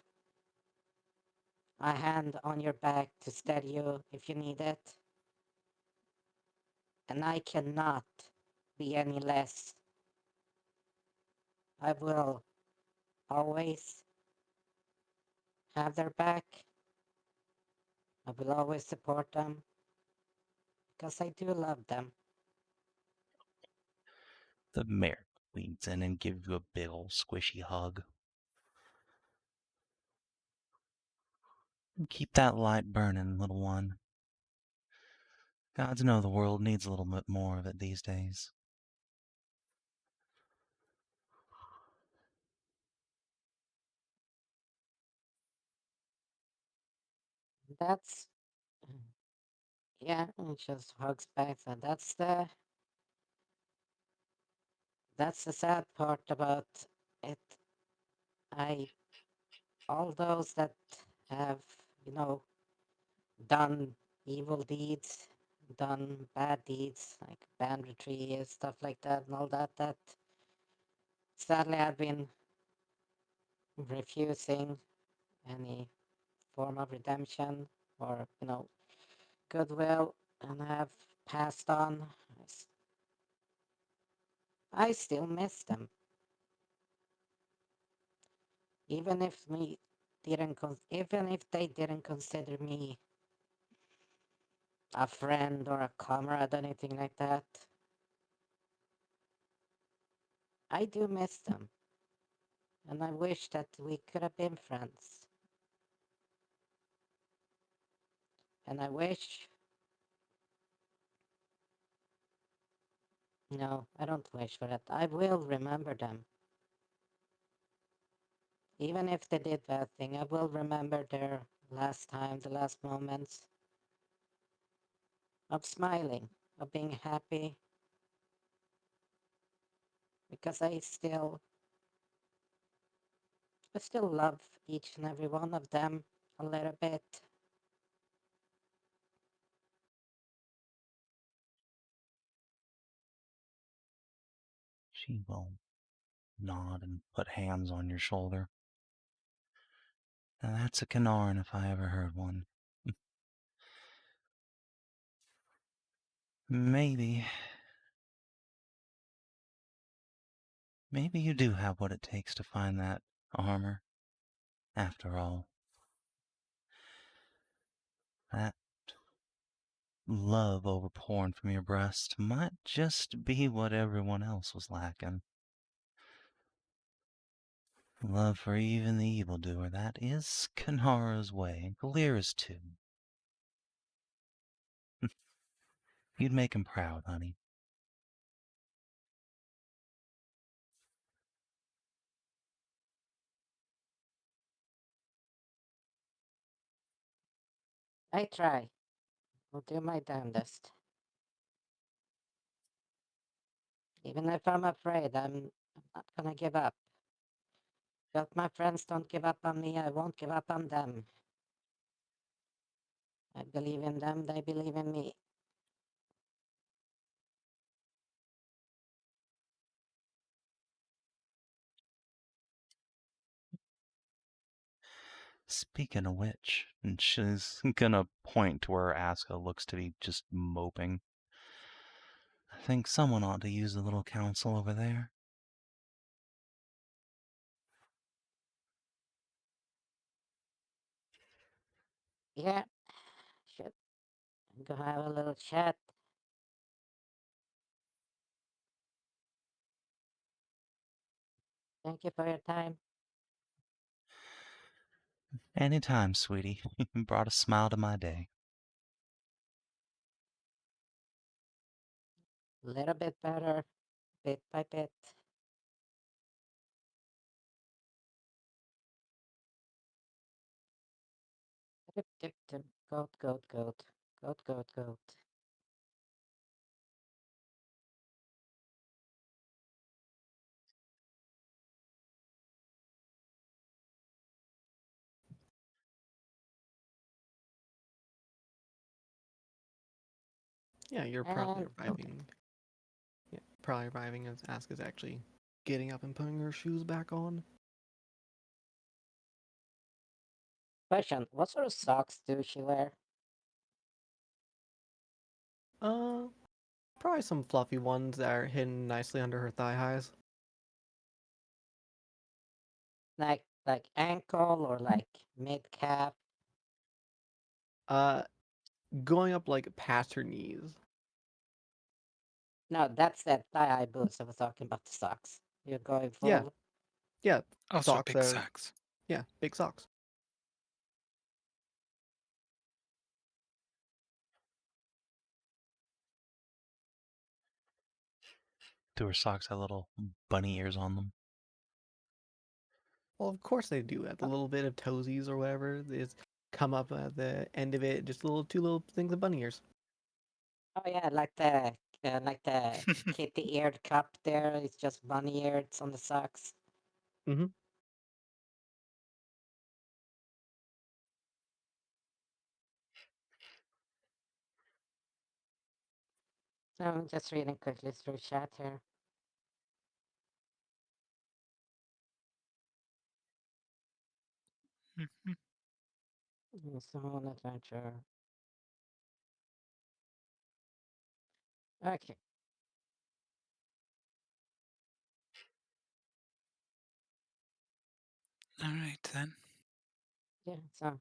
a hand on your back to steady you if you need it. And I cannot be any less. I will always have their back. I will always support them because I do love them. The mayor leans in and gives you a big ol' squishy hug. Keep that light burning, little one. Gods know the world needs a little bit more of it these days. That's yeah, and just hugs back. And that's the sad part about it. I all those that have done evil deeds, done bad deeds like banditry and stuff like that, and all that. That sadly I've been refusing any form of redemption or goodwill, and have passed on. I still miss them, even if even if they didn't consider me a friend or a comrade, anything like that. I do miss them, and I wish that we could have been friends. And I wish, no, I don't wish for that. I will remember them. Even if they did bad thing, I will remember their last time, the last moments of smiling, of being happy, because I still love each and every one of them a little bit. She will nod and put hands on your shoulder. Now that's a Kinaran if I ever heard one. Maybe you do have what it takes to find that armor, after all. That love overpouring from your breast might just be what everyone else was lacking. Love for even the evildoer, that is Kanara's way, and Galira's too. You'd make him proud, honey. I try. I'll do my damnedest. Even if I'm afraid, I'm not gonna give up. If my friends don't give up on me, I won't give up on them. I believe in them, they believe in me. Speaking of which, and she's gonna point to where Aska looks to be just moping. I think someone ought to use a little counsel over there. Yeah, should go have a little chat. Thank you for your time. Anytime, sweetie. You brought a smile to my day. A little bit better, bit by bit. Tip, tip, tip. Goat, goat, goat. Goat, goat, goat. Yeah, you're probably And arriving. Yeah, probably arriving as Aska's actually getting up and putting her shoes back on. question, what sort of socks do she wear? Uh, Probably some fluffy ones that are hidden nicely under her thigh highs. Like ankle or like mid calf? Going up like past her knees. No, that's the thigh boots I was talking about. The socks. You're going Yeah. full. Yeah, Also socks big are socks. yeah, big socks. Do her socks have little bunny ears on them? Well, of course they do. At the little bit of toesies or whatever is come up at the end of it, just two little things of bunny ears. Oh yeah, like the kitty eared cup there. It's just bunny ears on the socks. Mm-hmm. So I'm just reading quickly through chat here. Mhm. Someone adventure. Okay. All right then. Yeah. So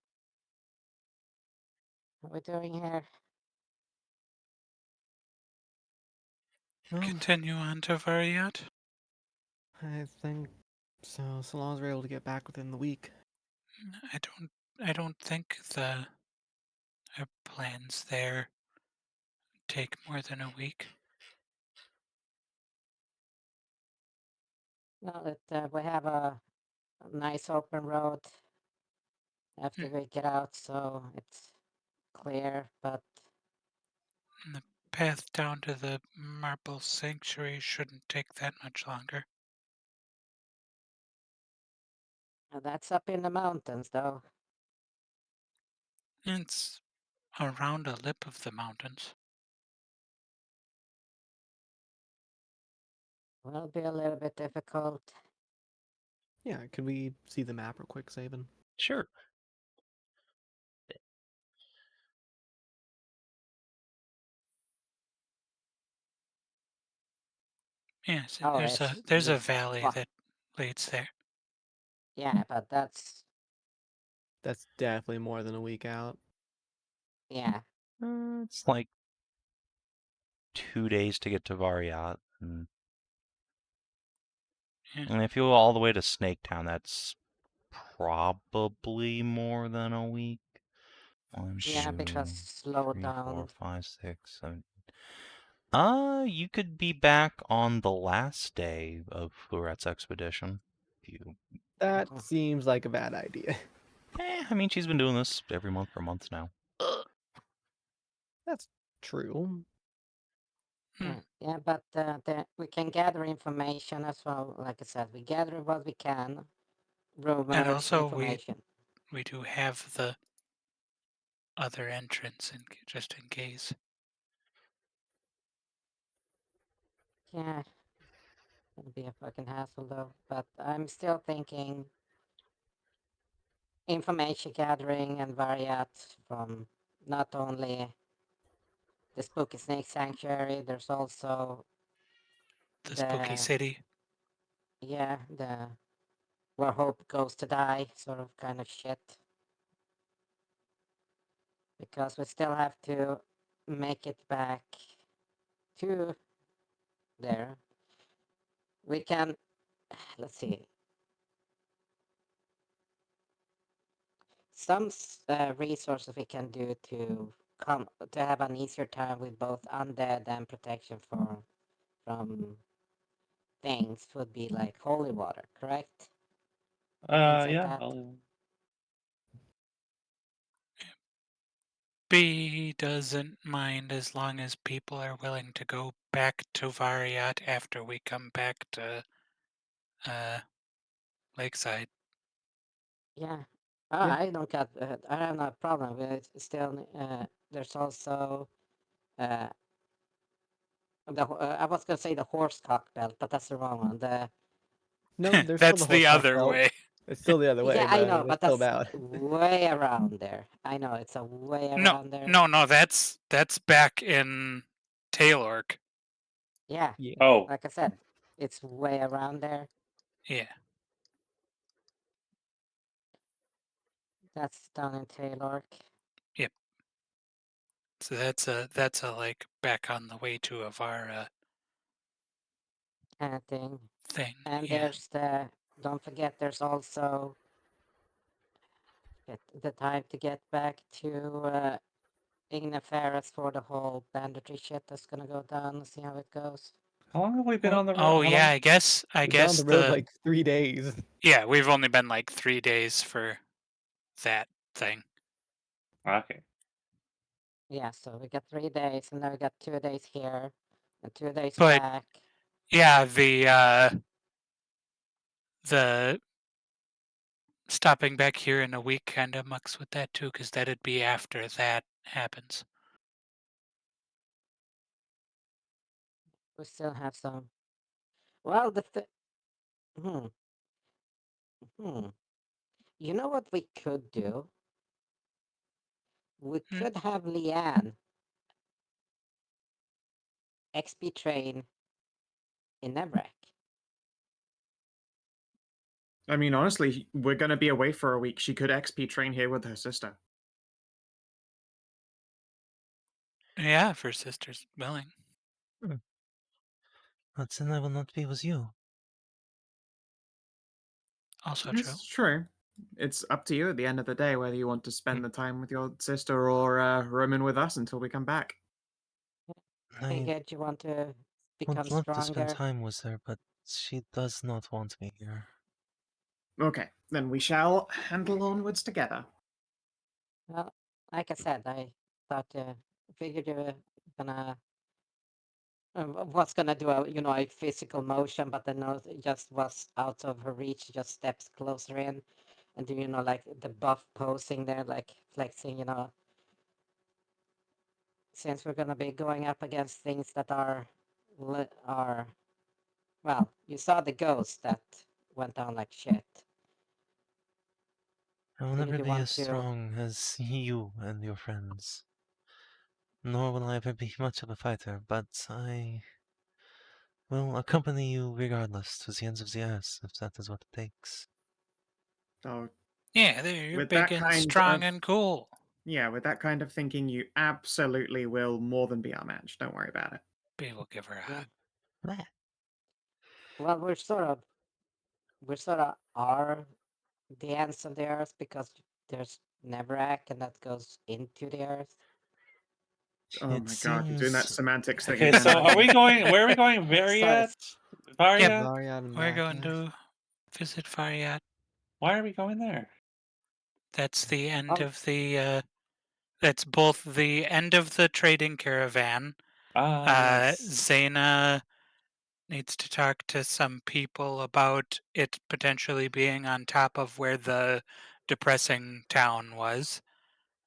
what we doing here? Well, Continue on to Variat. I think so. So long as we're able to get back within the week. I don't think our plans there take more than a week. Now that we have a nice open road after we get out, so it's clear. But And the path down to the Marble Sanctuary shouldn't take that much longer. that's up in the mountains, though. It's around a lip of the mountains. Will be a little bit difficult. Yeah, can we see the map real quick, Savin? Sure. Yes, Oh, there's a the valley fuck. that leads there. Yeah, but that's That's definitely more than a week out. yeah. It's like 2 days to get to Variat. Yeah. And if you go all the way to Snaketown, that's probably more than a week. 1, Yeah, 2, because slow 3, 4, down. 5, 6, 7. You could be back on the last day of Furet's expedition. That Mhm. seems like a bad idea. I mean, she's been doing this every month for months now. That's true. Yeah, but we can gather information as well. Like I said, we gather what we can, And rumors, also information. we do have the other entrance just in case. Yeah, it'll be a fucking hassle though. But I'm still thinking information gathering and Variat from not only the Spooky Snake Sanctuary. There's also The Spooky City. the where hope goes to die sort of kind of shit. Because we still have to make it back to there. We can, let's see, some resources we can do to come to have an easier time with both undead and protection from things would be like holy water, correct? Things like Yeah. that. B doesn't mind as long as people are willing to go back to Variat after we come back to Lakeside. Yeah. Yeah. I don't got. I have no problem with it. Still, there's also I was gonna say the horse cock belt, but that's the wrong one. The No, there's still That's the the horsecock other belt. way. It's still the other way, yeah, I but I know, mean, it's but still that's bad. way around there. I know it's a way around there. No, that's back in Taeleer. Yeah, Yeah. Oh, like I said, it's way around there. Yeah. That's down in Taeleer. So that's a like back on the way to Avara Kind of thing. thing. And Yeah. there's don't forget, there's also the time to get back to Inah for the whole banditry shit that's gonna go down. See how it goes. How long have we been Well, on the road? oh How yeah, long? I guess We've been on the road like 3 days. yeah, we've only been like 3 days for that thing. Okay. Yeah, so we got 3 days, and then we got 2 days here, and 2 days But- back. Yeah, the stopping back here in a week kind of mucks with that too, because that'd be after that happens. We still have some. Well, You know what we could do? We Hmm. could have Leanne XP train in Nevrak. I mean, honestly, we're going to be away for a week. She could XP train here with her sister. Yeah, if her sister's willing. But then I will not be with you. Also true. It's true. It's up to you at the end of the day whether you want to spend the time with your sister or roaming with us until we come back. I Figured you want to become would love to spend stronger. time with her, but she does not want me here. Okay, then we shall handle onwards together. Well, like I said, I figured you were gonna was gonna do a physical motion, but then it just was out of her reach. Just steps closer in, and do like the buff posing there, like flexing. Since we're gonna be going up against things that are well, you saw the ghost that went down like shit. I will Figured never you be want as to- strong as you and your friends. Nor will I ever be much of a fighter, but I will accompany you regardless to the ends of the earth, if that is what it takes. So, Yeah, there, you're With big that and kind strong of- and cool. yeah, with that kind of thinking, you absolutely will more than be our match. Don't worry about it. We will give her a Yeah. hug. Meh. Well, we're sort of are the ends of the earth because there's Nevrak and that goes into the earth. Oh It my god, you're doing that seems- semantics thing Okay, again. so aren't are you? we going? Where are we going? Variat? Varia? Varian and We're back, going yeah. to visit Variat. Why are we going there? That's the end Oh. of the. That's both the end of the trading caravan. Yes. Zana needs to talk to some people about it potentially being on top of where the depressing town was.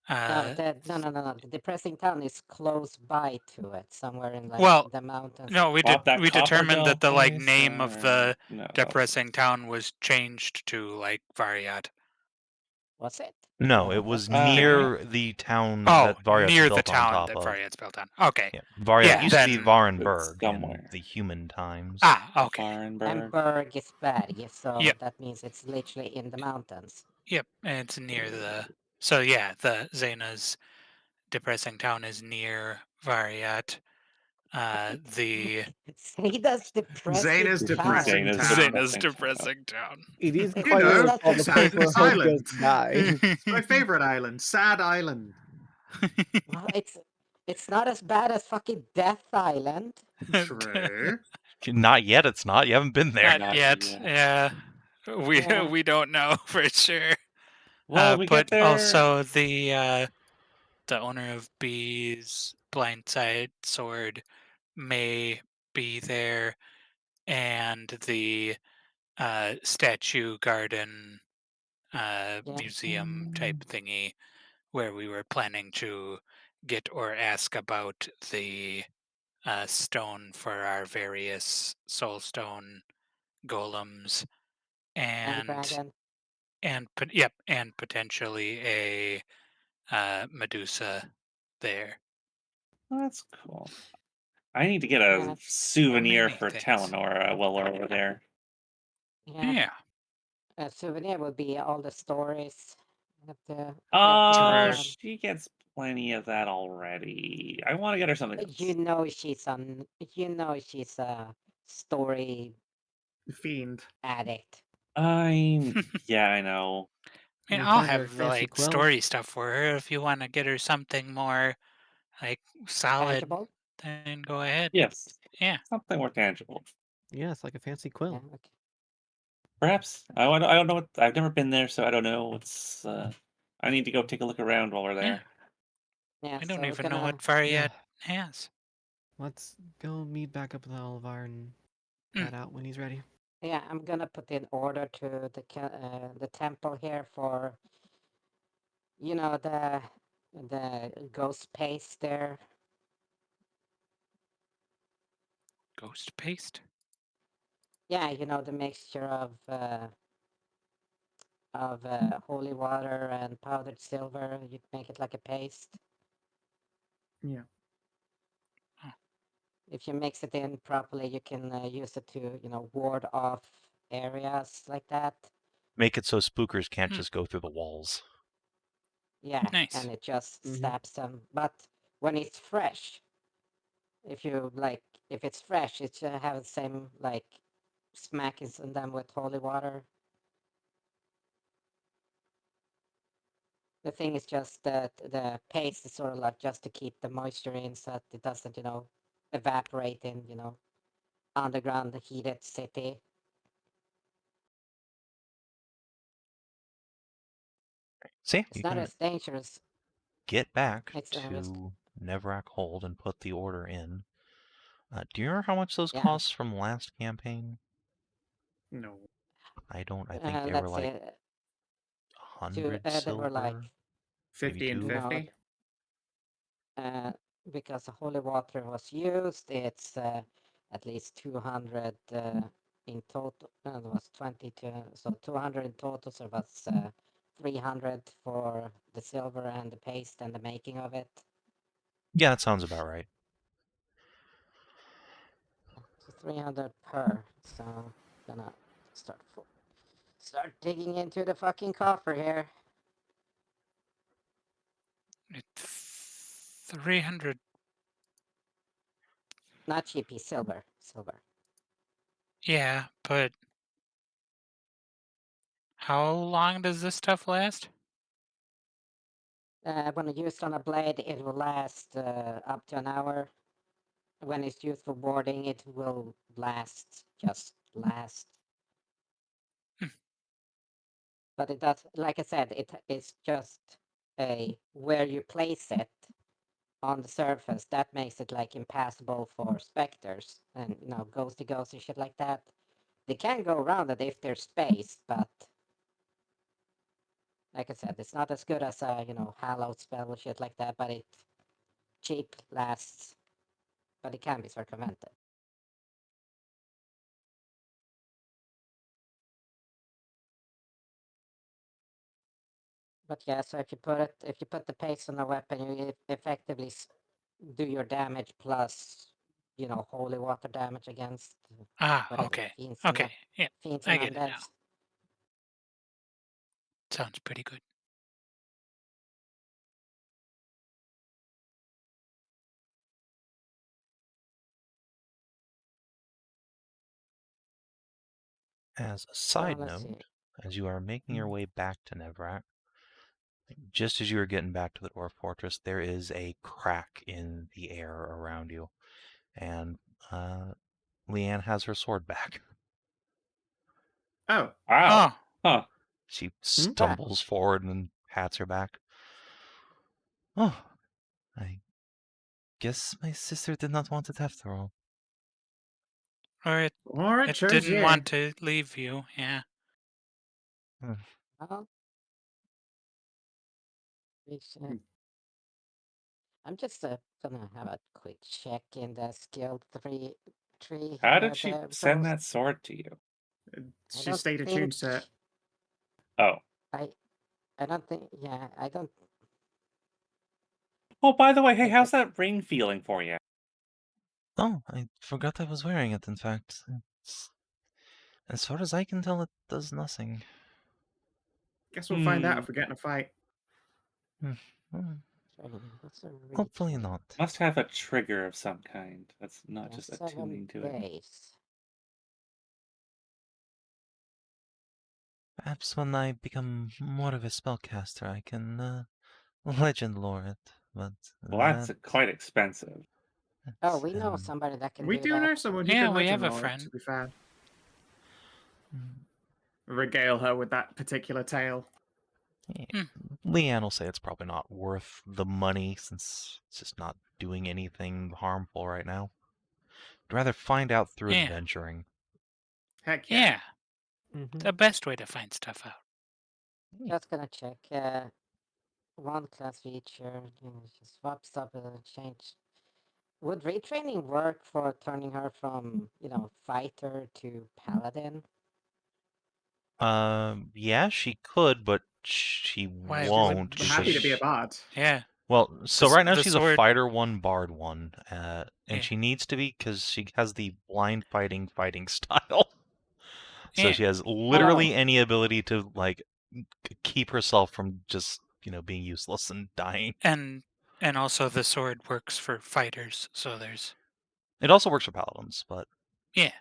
No, no. The depressing town is close by to it, somewhere in like Well, the mountains. No, we Off that we determined that the Copperbill like place, name of the or- no, depressing town was changed to like Variat. Was it? No, it was Okay. near the town Oh, that Variat's near the built on town top that of. Variat's built on. Okay. Yeah, Variat Yeah, used to be then- Varenberg It's in somewhere. the human times. Ah, okay. And Farenberg. Berg is Berg, so Yep. that means it's literally in the mountains. Yep, and it's near the. So yeah, the Zana's depressing town is near Variat. The Zana's depressing Zana's town. depressing Zana's town. Zana's town. depressing town. It is You quite know, a called the place where Sadness hope Island. doesn't die. My favorite island, Sad Island. Well, it's not as bad as fucking Death Island. True. Not yet, it's not. You haven't been there. Not yet. Yeah. Yeah. We don't know for sure. Well, we but get there. also the owner of B's blindside sword may be there, and the statue garden museum type thingy where we were planning to get or ask about the stone for our various soulstone golems And dragon. and potentially a Medusa there. Well, that's cool. I need to get a Yeah. souvenir Many for things. Taeleer while we're over there. Yeah. Yeah. A souvenir would be all the stories have to True. She gets plenty of that already. I want to get her something else. she's she's a story Fiend. addict. Yeah, I know. I mean, You I'll find her a have fancy like quill? story stuff for her if you want to get her something more like solid. Tangible? Then go ahead. Yes, Yeah. something more tangible. Yeah, it's like a fancy Yeah, quill. okay. Perhaps. I don't know. I've never been there, so I don't know. I need to go take a look around while we're there. Yeah, I don't so we're even know gonna what Varyat Yeah. has. Let's go meet back up with Olivar and head out when he's ready. yeah, I'm gonna put in order to the temple here for the ghost paste there. Ghost paste? Yeah, the mixture of holy water and powdered silver. You make it like a paste. Yeah. Oh. If you mix it in properly, you can use it to ward off areas like that. Make it so spookers can't just go through the walls. Yeah, Nice. and it just Mhm. stabs them. But when it's fresh, if it's fresh, it should have the same smacking them with holy water. The thing is just that the paste is sort of like just to keep the moisture in so that it doesn't, evaporate in, underground heated city. See, It's you not can as dangerous. get back It's to Nevrak Hold and put the order in. Do you remember how much those Yeah. cost from last campaign? No. I don't. I think they let's were like say 100 they silver. were like 50 and two? 50. because the holy water was used, it's at least 200 in total. It was 22, so 200 in total. So it was 300 for the silver and the paste and the making of it. Yeah, that sounds about right. So 300 per. So gonna start digging into the fucking coffer here. It's 300. Not GP, silver. Yeah, but how long does this stuff last? When used on a blade, it will last up to an hour. When it's used for warding, it will just last. But it does, like I said, it's just where you place it on the surface that makes it impassable for specters and ghosty ghosts and shit like that. They can go around it if there's space, but like I said, it's not as good as a hallowed spell or shit like that. But it cheap lasts, but it can be circumvented. But yeah, so if you put the paste on a weapon, you effectively do your damage plus, holy water damage against whatever Okay. fiends Okay. Yeah, fiends I and get it now. undeads. Sounds pretty good. As a So side let's see. note, as you are making your way back to Nevrak, just as you are getting back to the dwarf fortress, there is a crack in the air around you, and Leanne has her sword back. Oh. Wow. Oh, Huh. She stumbles forward and pats her back. Oh, I guess my sister did not want it after all. or it, Or it it chose didn't you. want to leave you. Yeah. Well, I'm just gonna have a quick check in the skill tree How here. did she send that sword to you? I She don't stayed think attuned to it. Oh. I don't think. Yeah, I don't. Oh, by the way, hey, Like how's that ring feeling for you? Oh, I forgot I was wearing it, in fact. As far as I can tell, it does nothing. Guess we'll find out if we get in a fight. That's a Hopefully reach. not. Must have a trigger of some kind. That's not Yeah, just 7 attuning to it. days. Perhaps when I become more of a spellcaster, I can legend lore it. But Well, that's that, quite expensive. Oh, that's, we know somebody that can We do do that. know someone who Yeah, can we legend have a lore it, friend. to be fair. mm, Regale her with that particular tale. yeah. Leanne will say it's probably not worth the money since it's just not doing anything harmful right now. I'd rather find out through Yeah. adventuring. Heck yeah. Yeah, Mhm. the best way to find stuff out. Just gonna check. One class feature. Just swap stuff and change. Would retraining work for turning her from, fighter to paladin? Yeah, she could, but she Why won't would We're happy to because be a she? bard. Yeah, well, so the, right now the she's sword. a fighter 1, bard 1, and Yeah. she needs to be because she has the blind fighting style. So Yeah. she has literally any ability to like keep herself from just being useless and dying. And also the sword works for fighters, so there's It also works for paladins, but yeah.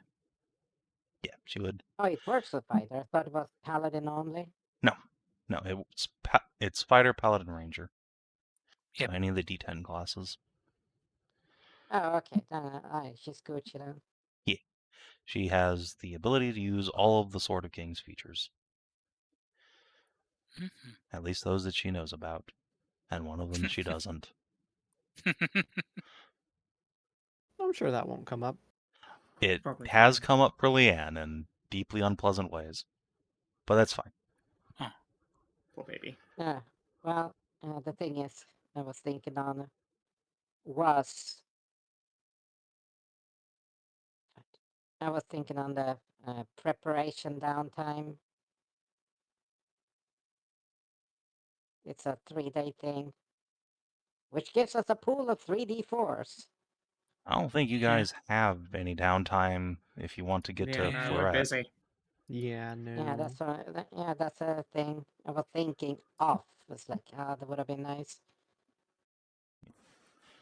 yeah, she would. Oh, it works with fighter. I thought it was paladin only. No, it's fighter, paladin, ranger. Yep. So any of the D10 classes. Oh, okay. Then she's Gucci then. Yeah, she has the ability to use all of the Sword of Kings features. Mhm. At least those that she knows about. And one of them she doesn't. I'm sure that won't come up. It Probably has fine. come up for Leanne in deeply unpleasant ways. But that's fine. Poor baby. Yeah. Well, the thing is, I was thinking on was the preparation downtime. It's a 3-day thing, which gives us a pool of 3d4s. I don't think you Yeah. guys have any downtime if you want to get Yeah, to no, we're Ferret. busy. Yeah, no. Yeah, that's a thing I was thinking of. It's like, that would have been nice.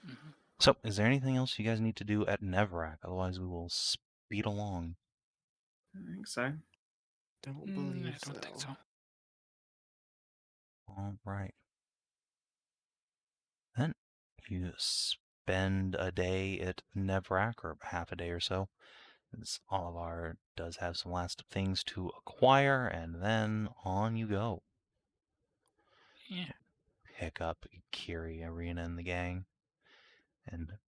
Mhm. So, is there anything else you guys need to do at Nevrak? Otherwise, we will speed along. I think so. Don't believe I don't think so. All right. Then, you spend a day at Nevrak, or half a day or so. As Olivar does have some last things to acquire, and then on you go. Yeah. Pick up Kiri, Arena, and the gang, and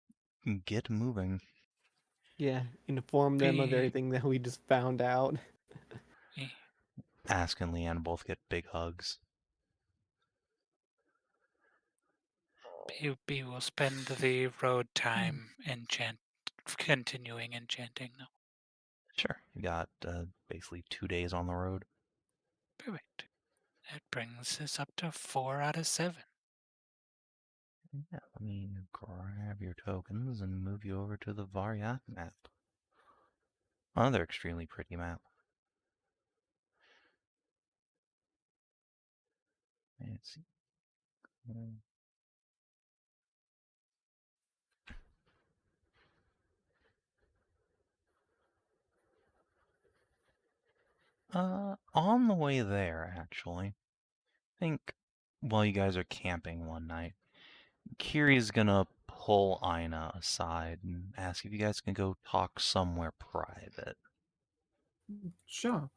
get moving. Yeah, inform them of Be- everything that we just found out. Yeah. Aska and Leanne both get big hugs. B will spend the road time continuing enchanting now. Sure. You got basically 2 days on the road. Perfect. That brings us up to 4 out of 7. Yeah, let me grab your tokens and move you over to the Varyak map. Another extremely pretty map. Let's see. On the way there, actually. I think while you guys are camping one night, Kiri's gonna pull Inah aside and ask if you guys can go talk somewhere private. Sure.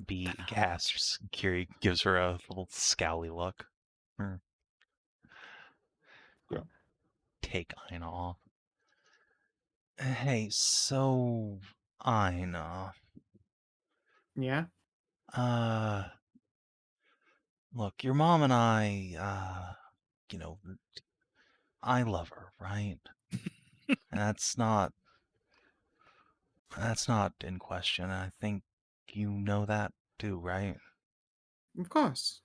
B Then I'll gasps. Kiri gives her a little scowly look. Hmm. Yeah. Take Inah off. Hey, so Inah. Yeah. Look, your mom and I, you know, I love her, right? And that's not in question. I think you know that too, right? Of course.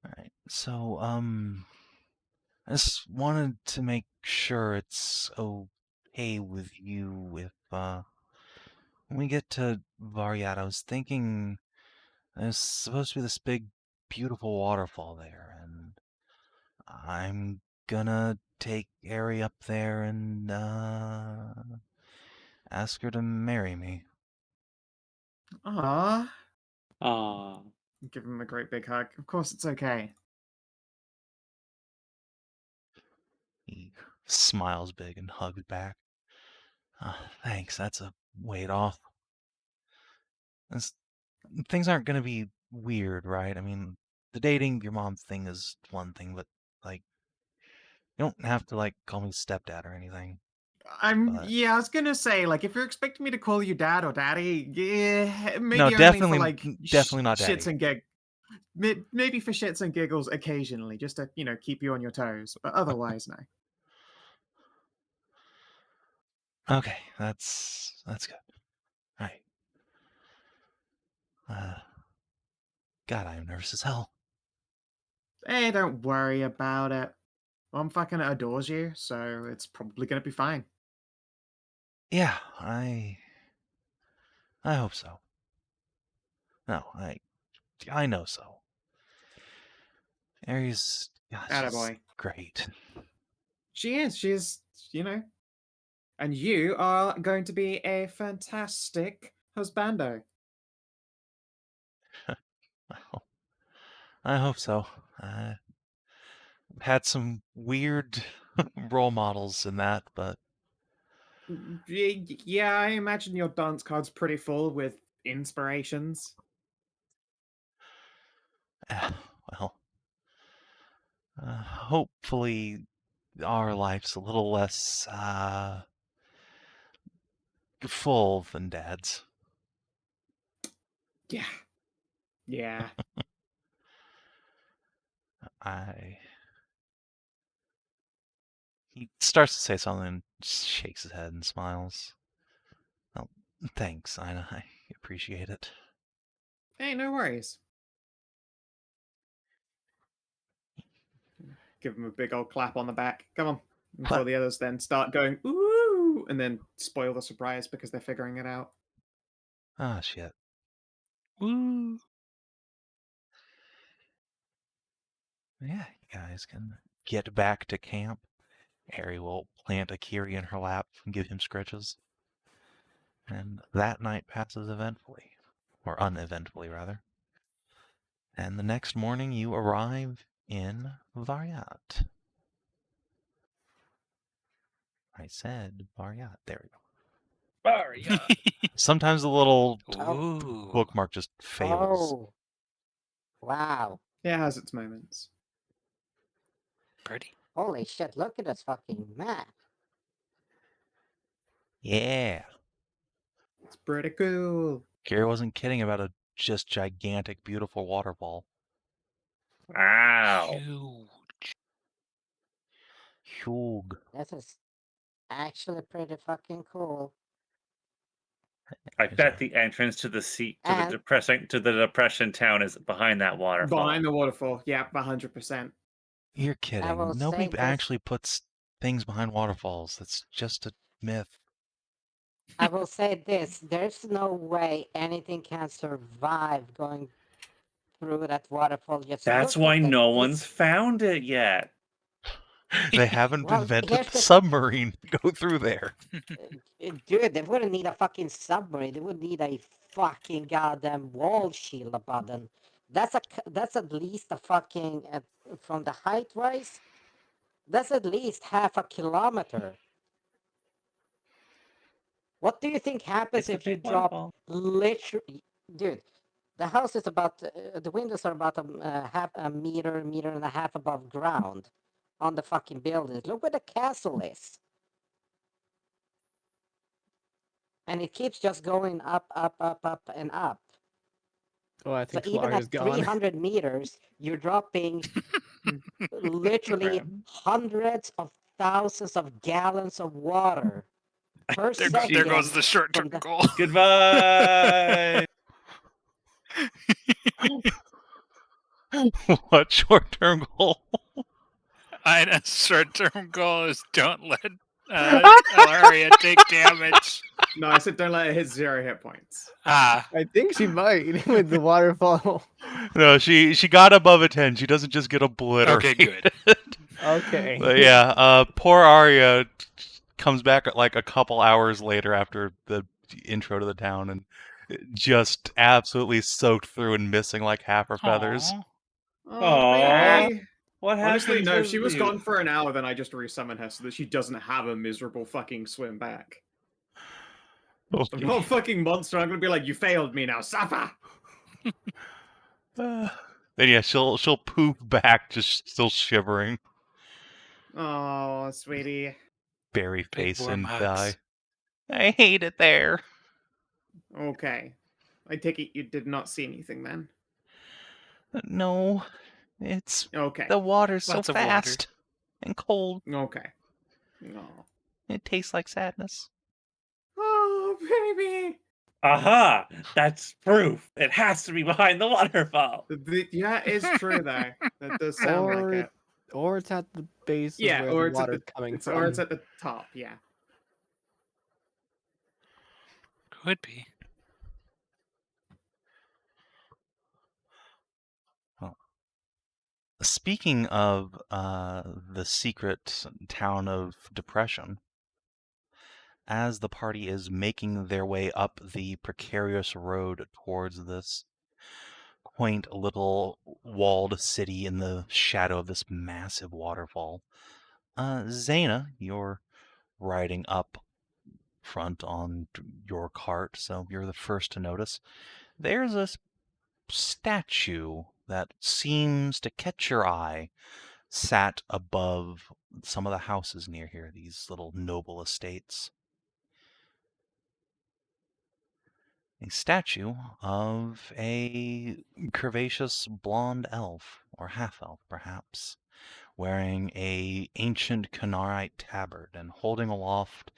All right. So, I just wanted to make sure it's okay with you if we get to Varyat, I was thinking there's supposed to be this big, beautiful waterfall there, and I'm gonna take Ari up there and ask her to marry me. Ah, Aw. give him a great big hug. Of course, it's okay. He smiles big and hugs back. Thanks, that's a weight off. Things aren't gonna be weird, right? I mean, the dating your mom thing is one thing, but like, you don't have to like call me stepdad or anything. But Yeah, I was gonna say, like, if you're expecting me to call you dad or daddy, yeah, maybe no, only definitely, for like definitely not shits daddy. and maybe for shits and giggles occasionally, just to keep you on your toes. But otherwise, no. Okay, that's good. Right. God, I am nervous as hell. Hey, don't worry about it. Mom fucking adores you, so it's probably gonna be fine. Yeah, I hope so. No, I know so. Aries, gosh, she's Attaboy. great. She is. She's, and you are going to be a fantastic husbando. Well, I hope so. Had some weird role models in that, but Yeah, I imagine your dance card's pretty full with inspirations. well, hopefully our life's a little less full than Dad's. Yeah. Yeah. He starts to say something and shakes his head and smiles. Well, thanks, Inah. I appreciate it. Hey, no worries. Give him a big old clap on the back. Come on. Before Clap. the others then start going, ooh, and then spoil the surprise because they're figuring it out. Ah, shit. Woo! Yeah, you guys can get back to camp. Harry will plant a Kiri in her lap and give him scritches. And that night passes eventfully. Or uneventfully, rather. And the next morning you arrive in Varyat. I said Varyat. There we go. Mario. Sometimes the little Ooh. bookmark just fails. Oh, wow. Yeah, it has its moments. Pretty. Holy shit, look at this fucking map. Yeah. It's pretty cool. Gary wasn't kidding about a just gigantic, beautiful waterfall. Wow. Huge. Huge. This is actually pretty fucking cool. I There's bet a- the entrance to the seat to And- the depression town is behind that waterfall. Behind the waterfall. Yeah, 100%. You're will kidding. say Nobody this- actually puts things behind waterfalls. That's just a myth. I will say this, there's no way anything can survive going through that waterfall. Just That's look why at the no one's found it yet. They haven't Well, invented here's the the- submarine to go through there. Dude, they wouldn't need a fucking submarine. They would need a fucking goddamn wall shield above them. That's at least a fucking from the height wise. That's at least half a kilometer. What do you think happens It's a if you big drop waterfall. literally, dude? The house is about the windows are about half a meter and a half above ground on the fucking building. Look where the castle is. And it keeps just going up, and up. Oh, I So think even Florida's at gone. 300 meters, you're dropping literally Graham. hundreds of thousands of gallons of water per second. There goes the short-term from the- goal. Goodbye. What short-term goal? Ina's short-term goal is don't let Alaria take damage. No, I said don't let it hit 0 hit points. Ah, I think she might with the waterfall. No, she got above a 10. She doesn't just get obliterated. okay, good. Okay. But yeah, poor Arya comes back like a couple hours later after the intro to the town and just absolutely soaked through and missing like half her feathers. Aw. Oh, Aw. baby. What Honestly, happened no, to if she was you? gone for an hour, then I just resummon her so that she doesn't have a miserable fucking swim back. I'm not a fucking monster. I'm gonna be like, you failed me now, suffer! Then yeah, she'll poof back, just still shivering, Oh, sweetie. berry Big face warm and hugs. die. I hate it there. Okay. I take it you did not see anything then. No, it's Okay. the water's so Lots of water. fast and cold. Okay. No. It tastes like sadness. Oh, baby. Aha! That's proof. It has to be behind the waterfall. Yeah, it's true though. That does sound like it. Or it's at the base Yeah, of or where the it's at water's the coming it's, from. or it's at the top. Yeah. Could be. Speaking of the secret town of Depression, as the party is making their way up the precarious road towards this quaint little walled city in the shadow of this massive waterfall, Zana, you're riding up front on your cart, so you're the first to notice. There's a statue that seems to catch your eye, sat above some of the houses near here, these little noble estates. A statue of a curvaceous blonde elf, or half-elf perhaps, wearing a ancient Kynarite tabard and holding aloft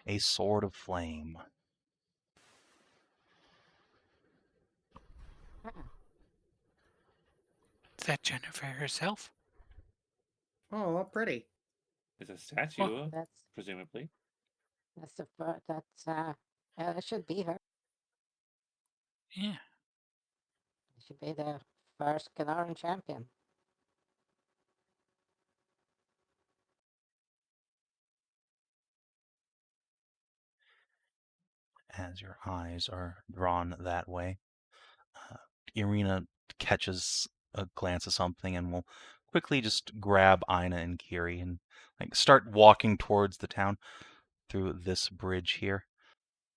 a sword of flame. Is that Jennifer herself? Oh, pretty. It's a statue, Oh. presumably. That's the first. That should be her. Yeah. It should be the first Kinaran champion. As your eyes are drawn that way, Irina catches a glance at something and will quickly just grab Inah and Kiri and like start walking towards the town through this bridge here.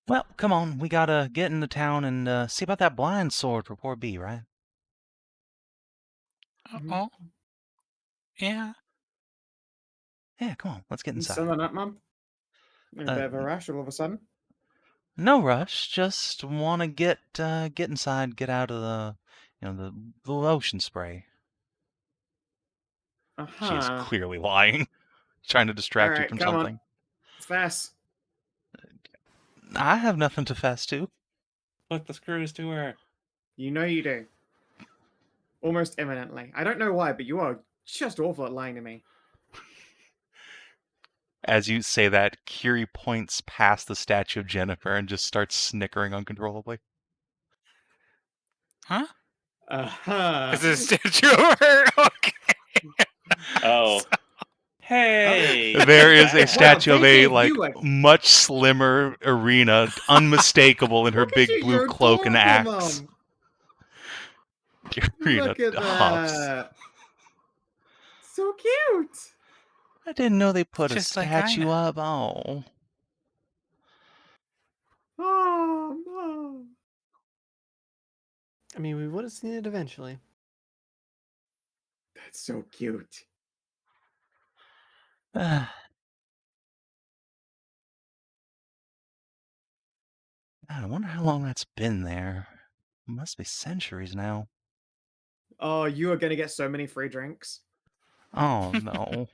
Well, come on, we gotta get into town and see about that blind sword for poor B, right? Oh. Yeah. Yeah, come on, let's get You inside. summon up, Mum? A bit of a rush all of a sudden. No rush, just want to get inside, get out of the ocean spray. She is clearly lying, trying to distract you Alright, from come on. something. Fast. I have nothing to fess to. Put the screws to her. You know you do. Almost imminently. I don't know why, but you are just awful at lying to me. As you say that, Kiri points past the statue of Jennifer and just starts snickering uncontrollably. Huh? Uh-huh. Is this a statue of her? Okay. Oh. So- Hey! There is a Wow, statue of they a gave you a- much slimmer Irina, unmistakable in her Look at big you, blue you're cloak and adorable, axe. Mum. Irina Look at huffs. that. So cute. I didn't know they put a Just like statue Inah. up. Oh. Oh, Mom. I mean, we would have seen it eventually. That's so cute. I wonder how long that's been there. It must be centuries now. Oh, you are gonna get so many free drinks. Oh no.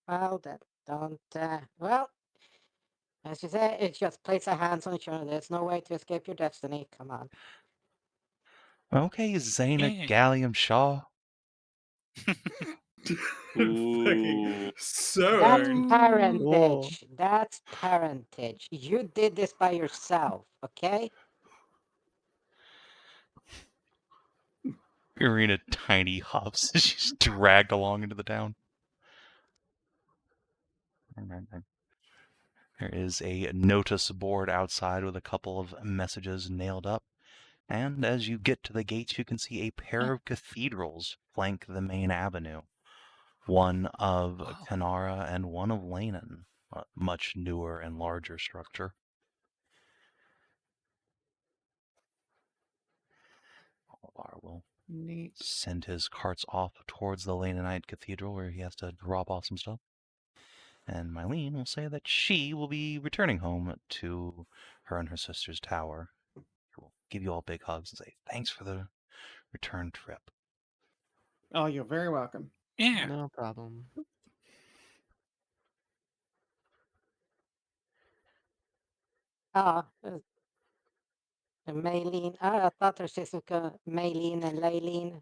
Well, that don't. Well, as you say, it just place our hands on each other. There's no way to escape your destiny. Come on. Okay, Zana Yeah. Gallium Shaw. Ooh. So That's earned. parentage. That's parentage. You did this by yourself, okay? Irina tiny hops as she's dragged along into the town. There is a notice board outside with a couple of messages nailed up. And as you get to the gates, you can see a pair of cathedrals flank the main avenue. One of Whoa. Kanara and one of Lanen, a much newer and larger structure. Alvar will Neat. send his carts off towards the Lanenite Cathedral where he has to drop off some stuff. And Mylene will say that she will be returning home to her and her sister's tower. She will give you all big hugs and say, thanks for the return trip. Oh, you're very welcome. Yeah. No problem. Ah, Maylene. I thought her sister was Maylene and Laylene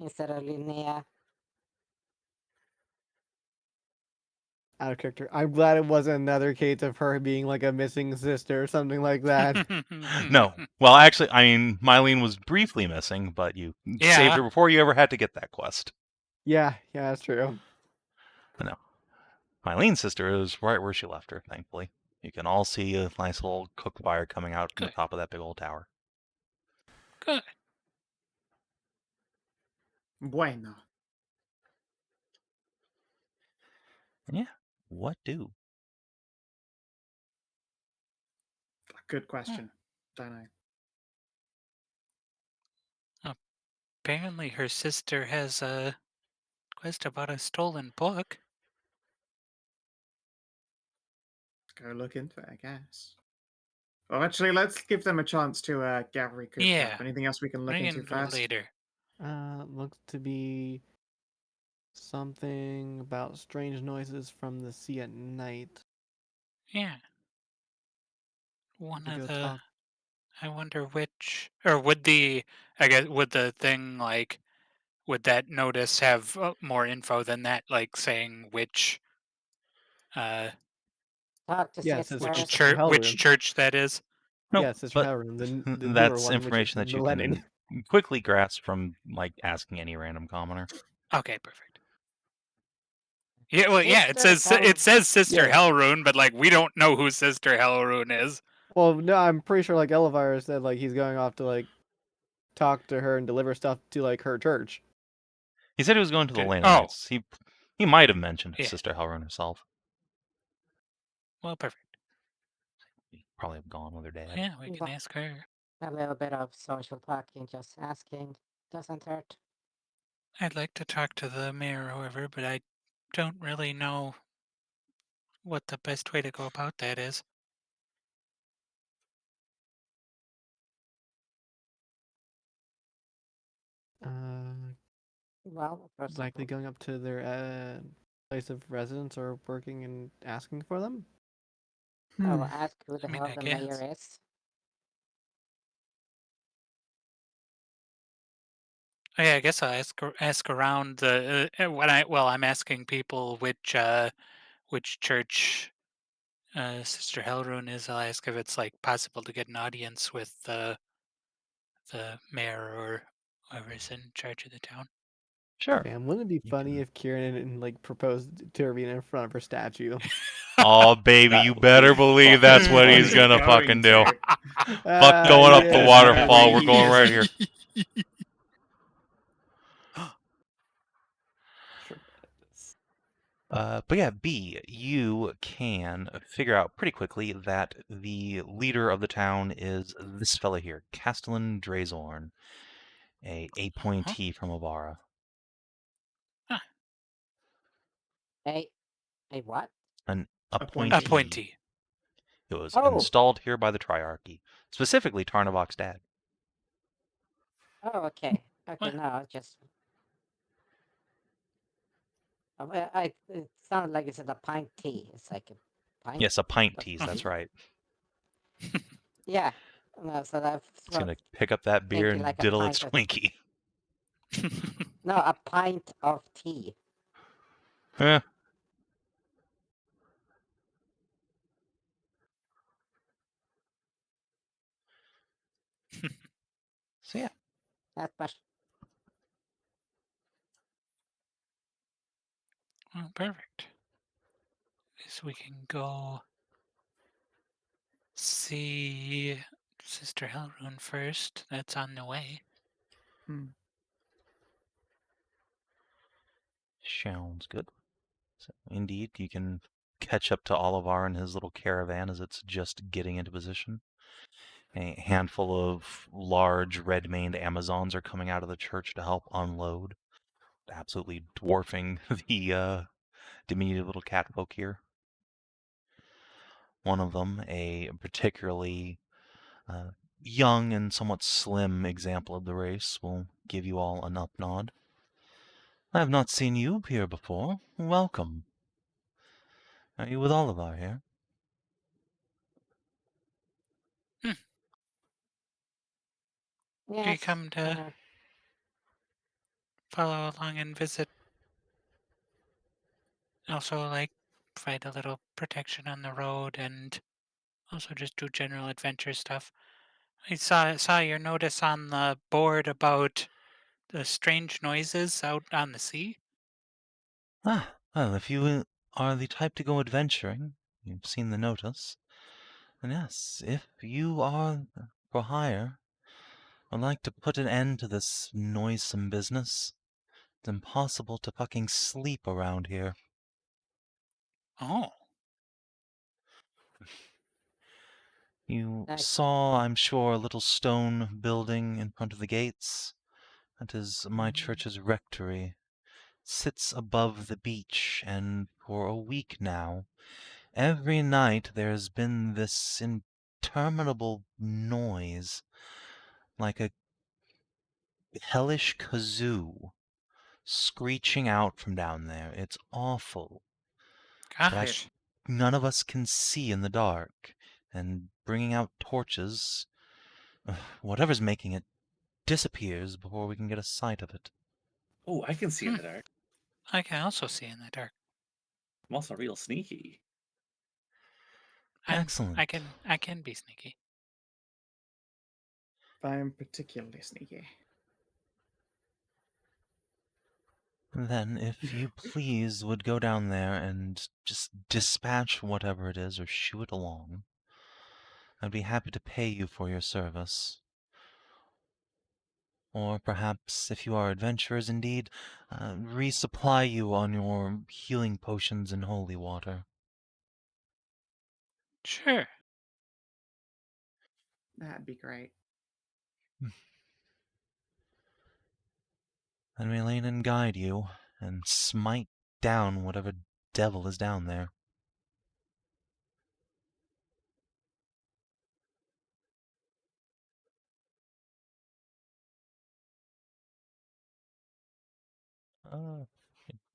instead of Linnea. Out of character. I'm glad it wasn't another case of her being like a missing sister or something like that. No. Well, actually, I mean, Mylene was briefly missing, but you saved her before you ever had to get that quest. Yeah, that's true. No. Mylene's sister is right where she left her, thankfully. You can all see a nice little cook fire coming out from the Good. top of that big old tower. Good. Bueno. Yeah. What do? Good question. Don't know. Apparently, her sister has a quest about a stolen book. Go look into it, I guess. Well, actually, let's give them a chance to get recouped Yeah. up. Anything else we can look We into can do it first? later. Looks to be something about strange noises from the sea at night. Yeah. One To of go the. talk. I wonder which. Or would the. I guess, would the thing, like. Would that notice have more info than that, like saying which. Talk to Yes, it's sister. Sister Which Hellroom. church that is? Nope, Yeah, Sister but Hellroom, the newer that's one, which is information that the you Lenin. can quickly grasp from like asking any random commoner. Okay, perfect. Yeah, well, yeah, it Sister says Sister Yeah. Hellrune, but like we don't know who Sister Hellrune is. Well, no, I'm pretty sure like Elevire said like he's going off to like talk to her and deliver stuff to like her church. He said he was going to the Did- Lanenites. He might have mentioned Yeah. Sister Hellrun herself. Well, perfect. He'd probably have gone with her dad. Yeah, we can Well- ask her. A little bit of social talking, just asking, doesn't hurt. I'd like to talk to the mayor, however, but I don't really know what the best way to go about that is. Well, first of Likely all, going up to their place of residence or working and asking for them. I'll ask who the I mean, hell I the guess. mayor is. Oh, yeah, I guess I'll ask around the I'm asking people which church Sister Hellrune is. I'll ask if it's like possible to get an audience with the mayor or whoever's in charge of the town. Sure. Man, wouldn't it be You funny can- if Kieran like proposed to her being in front of her statue? Oh, baby, That you would better be believe that's fucking what he's funny. gonna fucking do. Fuck Ah, going up the yes. waterfall. We're going right here. But yeah, B, you can figure out pretty quickly that the leader of the town is this fella here, Castellan Drazorn, a appointee from Amara. A what? An Appointee. Appointee. It was Oh. installed here by the Triarchy, specifically Tarnavok's dad. Oh, okay. Okay, What? no, just. It sounded like it's a pint tea. It's like a pint. Yes, a pint tease, that's right. Yeah. No, so that's It's gonna pick up that beer thinking and like a diddle pint its of- Twinkie. No, a pint of tea. Eh. So yeah, That much. Well, perfect. Guess we can go see Sister Hellrune first. That's on the way. sounds good. So indeed, you can catch up to Olivar and his little caravan as it's just getting into position. A handful of large red-maned Amazons are coming out of the church to help unload, absolutely dwarfing the diminutive little catfolk here. One of them, a particularly young and somewhat slim example of the race, will give you all an up nod. I have not seen you here before. Welcome. Are you with Oliver here? Do you Yes. come to follow along and visit? Also, like, provide a little protection on the road and also just do general adventure stuff. I saw your notice on the board about the strange noises out on the sea. Ah, well, if you are the type to go adventuring, you've seen the notice. And yes, if you are for hire, I'd like to put an end to this noisome business. It's impossible to fucking sleep around here. Oh, You Nice. saw, I'm sure, a little stone building in front of the gates. That is my church's rectory. Sits above the beach, and for a week now, every night there's been this interminable noise, like a hellish kazoo, screeching out from down there. It's awful. gosh. None of us can see in the dark, and bringing out torches, whatever's making it, disappears before we can get a sight of it. Oh, I can see in the dark. I can also see in the dark. I'm also real sneaky. Excellent. I can be sneaky. I am particularly sneaky. Then, if you please would go down there and just dispatch whatever it is or shoo it along, I'd be happy to pay you for your service. Or perhaps, if you are adventurers indeed, resupply you on your healing potions and holy water. Sure. That'd be great. And may Lanin guide you and smite down whatever devil is down there.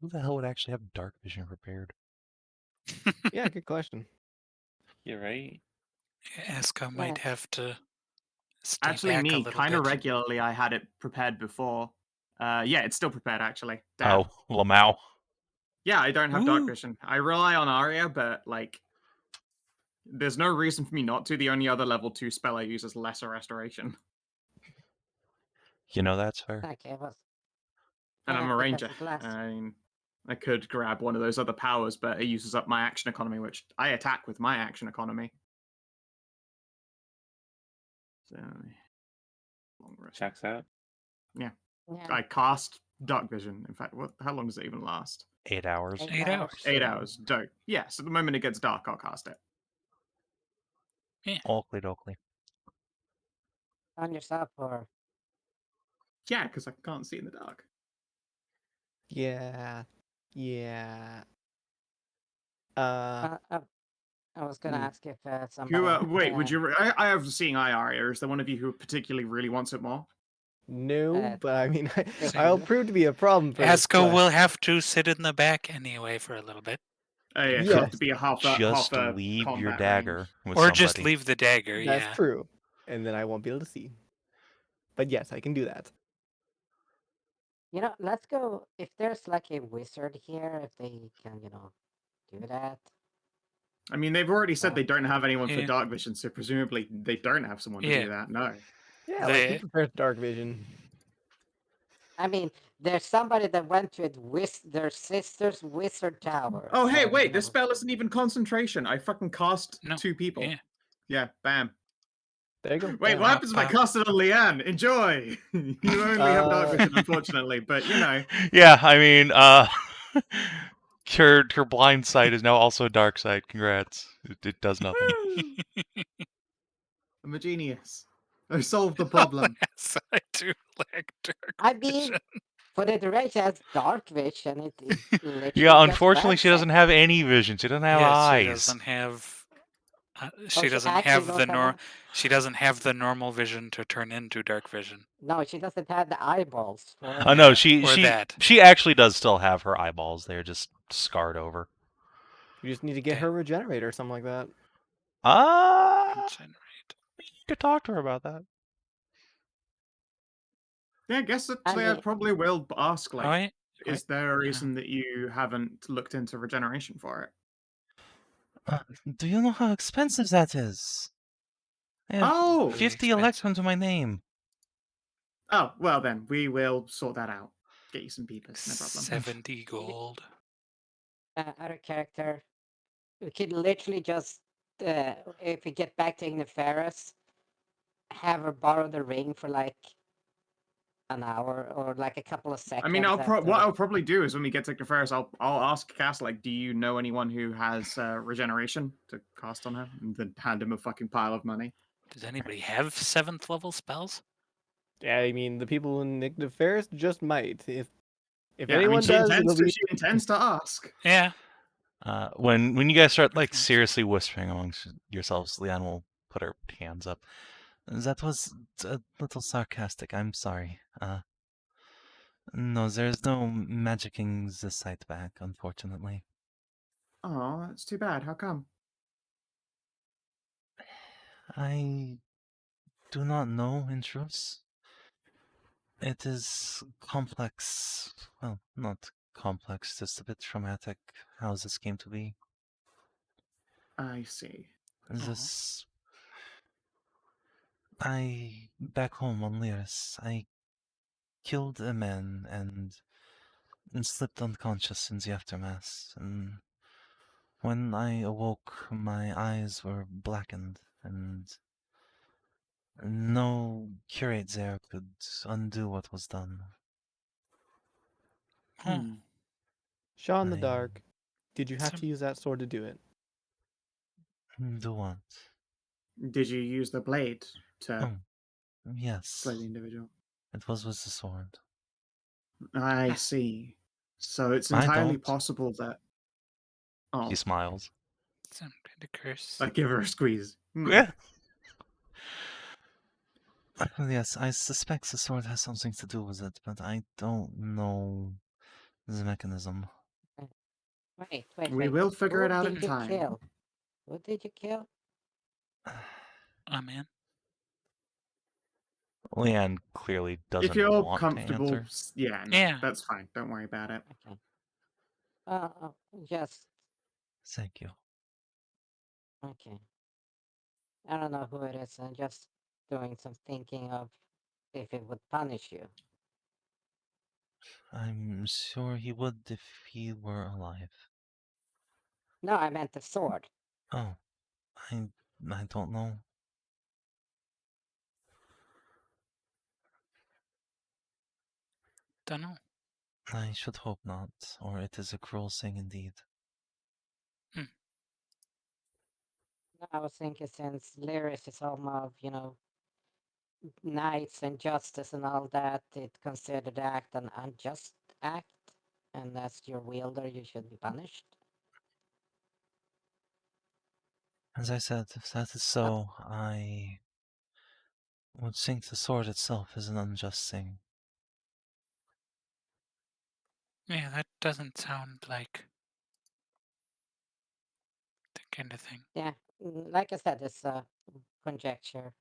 Who the hell would actually have dark vision prepared? Yeah, good question. You're right. Aska might Yes. have to stay Actually, back a me, little kind of bit. regularly, I had it prepared before. Yeah, it's still prepared, actually. Damn. Oh, Lamau. Yeah, I don't have dark Ooh. vision. I rely on Arya, but, like, there's no reason for me not to. The only other level 2 spell I use is Lesser Restoration. You know that's fair. Okay, was. And I'm a Because ranger. it lasts. I mean, I could grab one of those other powers, but it uses up my action economy, which I attack with my action economy. So, long rest. Checks out. Yeah. I cast dark vision. In fact, how long does it even last? 8 hours. 8 hours. 8 hours. Dope. Yeah, so the moment it gets dark, I'll cast it. Oakley dokley. On yourself or. Yeah, because I can't see in the dark. Yeah. Yeah. I was gonna Hmm. ask if somebody. Wait, would you? I have seeing eye Arya. Is there one of you who particularly really wants it more? No, but I mean, Same. I'll prove to be a problem for this Aska quest. will have to sit in the back anyway for a little bit. Yeah, it'd Yes. have to be a half Just a leave your combat dagger range. with Or somebody. just leave the dagger, That's yeah. true. And then I won't be able to see. But yes, I can do that. Let's go. If there's like a wizard here, if they can, do that. I mean, they've already said Well, they don't have anyone for yeah. dark vision, so presumably they don't have someone to Yeah. do that. No. Yeah, like who They- prepares dark vision? I mean, there's somebody that went to their sister's wizard tower. Oh, hey, so, wait! This spell isn't even concentration. I fucking cast No, 2 people. yeah. Yeah, bam. There you go. Wait, bam. what happens if I cast it on Leanne? Enjoy. You only have dark vision, unfortunately, but Yeah, I mean, her blind side is now also dark side. Congrats. It does nothing. Woo! I'm a genius. I solved the problem. Yes, I do like dark I mean, vision. for the duration has dark vision. It literally Yeah, gets unfortunately, she doesn't 5 have any vision. She doesn't have Yes, eyes. she doesn't have. she She doesn't actually have don't the have eye- She doesn't have the normal vision to turn into dark vision. No, she doesn't have the eyeballs for Oh no, Yeah, she or that. she actually does still have her eyeballs. They're just scarred over. You just need to get Okay. her regenerator or something like that. Generate. You could talk to her about that. Yeah, I guess actually I mean- probably will ask, like, Alright. is there a reason that you haven't looked into regeneration for it? Do you know how expensive that is? I have Oh! 50 expensive. electrum to my name. Oh, well then, we will sort that out. Get you some peepers, no problem. 70 gold. other character. We could literally just, if we get back to Igniferous, have her borrow the ring for like an hour or like a couple of seconds. I mean, what after- I'll probably do is when we get to Ferris, I'll ask Cass, like, do you know anyone who has regeneration to cast on her, and then hand him a fucking pile of money. Does anybody have 7th level spells? Yeah, I mean the people in Kinathis just might. If Yeah, I mean, anyone does, it'll be she intends to ask. Yeah. When you guys start like Okay. seriously whispering amongst yourselves, Leanne will put her hands up. That was a little sarcastic. I'm sorry. No, there's no magicking the site back, unfortunately. Oh, that's too bad. How come? I do not know, in truth. It is complex. Well, not complex, just a bit traumatic how this came to be. I see. This. Back home on Lyris, I killed a man and slipped unconscious in the aftermath. And when I awoke, my eyes were blackened, and no curate there could undo what was done. Hmm. Shaw in the I- dark. Did you have Some- to use that sword to do it? Do what? Did you use the blade to Oh, yes. slay the individual? It was with the sword. I see. So it's I entirely don't. possible that. Oh, He smiles. Some kind of curse. I give her a squeeze. Hmm. Yeah. Yes, I suspect the sword has something to do with it, but I don't know the mechanism. Wait. We will figure Who it out did in you time. Kill? Who did you kill? Oh man. Leanne clearly doesn't If you're want comfortable, to answer. yeah, no, Yeah. that's fine. Don't worry about it. Okay. Just Thank you. okay. I don't know who it is. I'm just doing some thinking of if it would punish you. I'm sure he would if he were alive. No, I meant the sword. Oh, I don't know. Don't know. I should hope not, or it is a cruel thing indeed. I was thinking since Lyris is home of, knights and justice and all that, it considered act an unjust act, and as your wielder, you should be punished. As I said, if that is so, I would think the sword itself is an unjust thing. Yeah, that doesn't sound like the kind of thing. Yeah, like I said, it's a conjecture.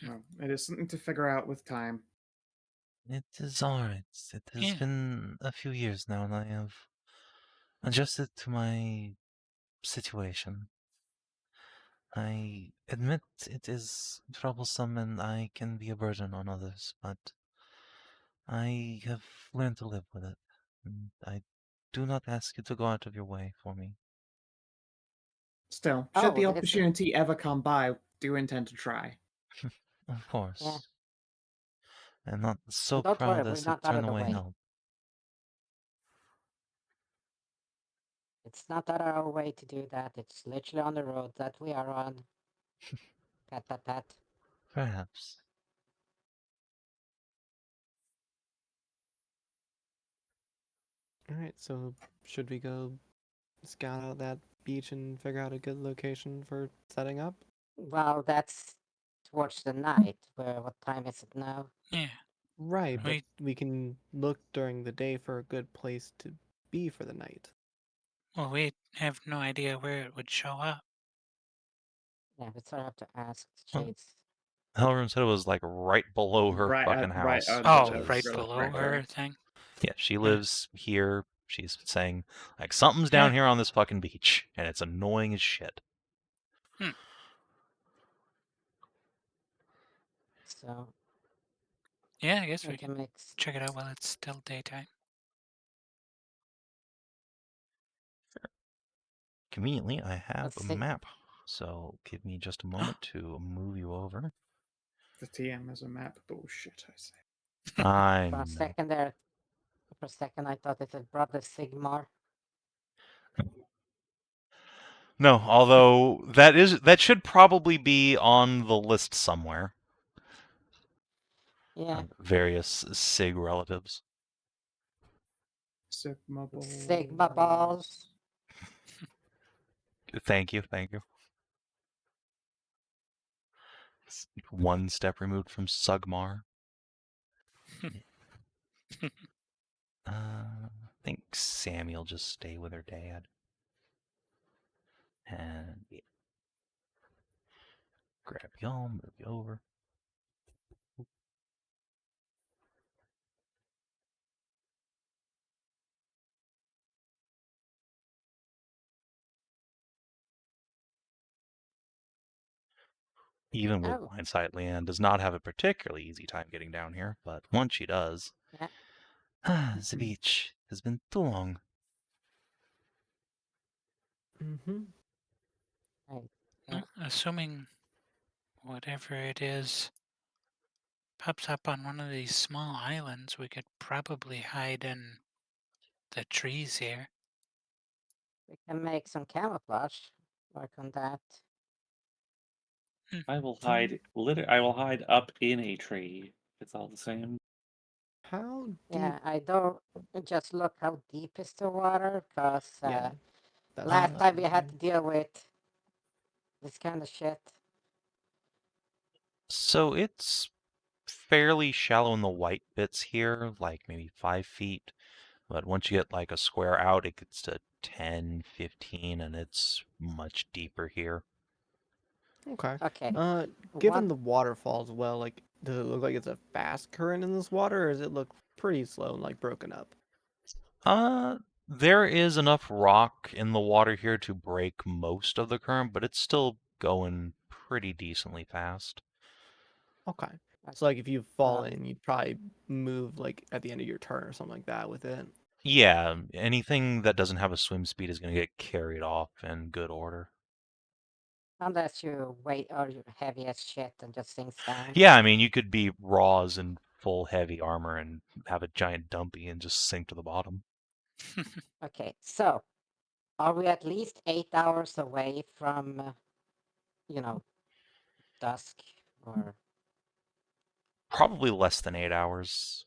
Well, it is something to figure out with time. It is alright. It has Yeah. been a few years now, and I have adjusted to my situation. I admit it is troublesome and I can be a burden on others, but I have learned to live with it. And I do not ask you to go out of your way for me. Still, should Oh, the it's opportunity ever come by, do you intend to try? Of course. Yeah. I'm not so Don't worry, proud we're as to not out turn of the away way. help. It's not our way to do that. It's literally on the road that we are on. Pat, pat, pat. Perhaps. All right, so should we go scout out that beach and figure out a good location for setting up? Well, that's towards the night. What time is it now? Yeah. Right, but We we can look during the day for a good place to be for the night. well, we have no idea where it would show up. Yeah, we sort of have to ask Well, Chase. Hellroom said it was like right below her fucking house. Oh, which right is- below her thing. Yeah, she Yeah. lives here. She's saying, like, something's Yeah. down here on this fucking beach, and it's annoying as shit. So Yeah, I guess we we can can make. check it out while it's still daytime. Conveniently, I have Let's a see. map, so give me just a moment to move you over. The TM is a map bullshit, I say. I For a know. second there, for a second I thought it was Brother Sigmar. No, although that should probably be on the list somewhere. Yeah, Various Sig relatives. Sigma balls. Sigma balls. Thank you, thank you. It's one step removed from Sugmar. I think Sammy will just stay with her dad. And yeah. Grab y'all, move you over. Even with Oh. Blindsight, Leanne does not have a particularly easy time getting down here, but once she does, Yeah. the beach has been too long. Mm-hmm. Right. Well, assuming whatever it is pops up on one of these small islands, we could probably hide in the trees here. We can make some camouflage. Work on that. I will hide. I will hide up in a tree. It's all the same. How deep? Yeah, I don't just look how deep is the water, because Yeah, that's last what time we I'm had to thinking. deal with this kind of shit. So it's fairly shallow in the white bits here, like maybe 5 feet. But once you get like a square out, it gets to 10, 15, and it's much deeper here. Okay. Okay. Given the waterfall as well, like, does it look like it's a fast current in this water, or does it look pretty slow and like broken up? There is enough rock in the water here to break most of the current, but it's still going pretty decently fast. Okay. So like if you fall Uh, in, you'd probably move like at the end of your turn or something like that with it. Yeah, anything that doesn't have a swim speed is going to get carried off in good order. Unless you weight or you're heavy as shit and just sinks down. Yeah, I mean, you could be Raws in full heavy armor and have a giant dumpy and just sink to the bottom. Okay, so are we at least 8 hours away from, dusk? Or Probably less than 8 hours.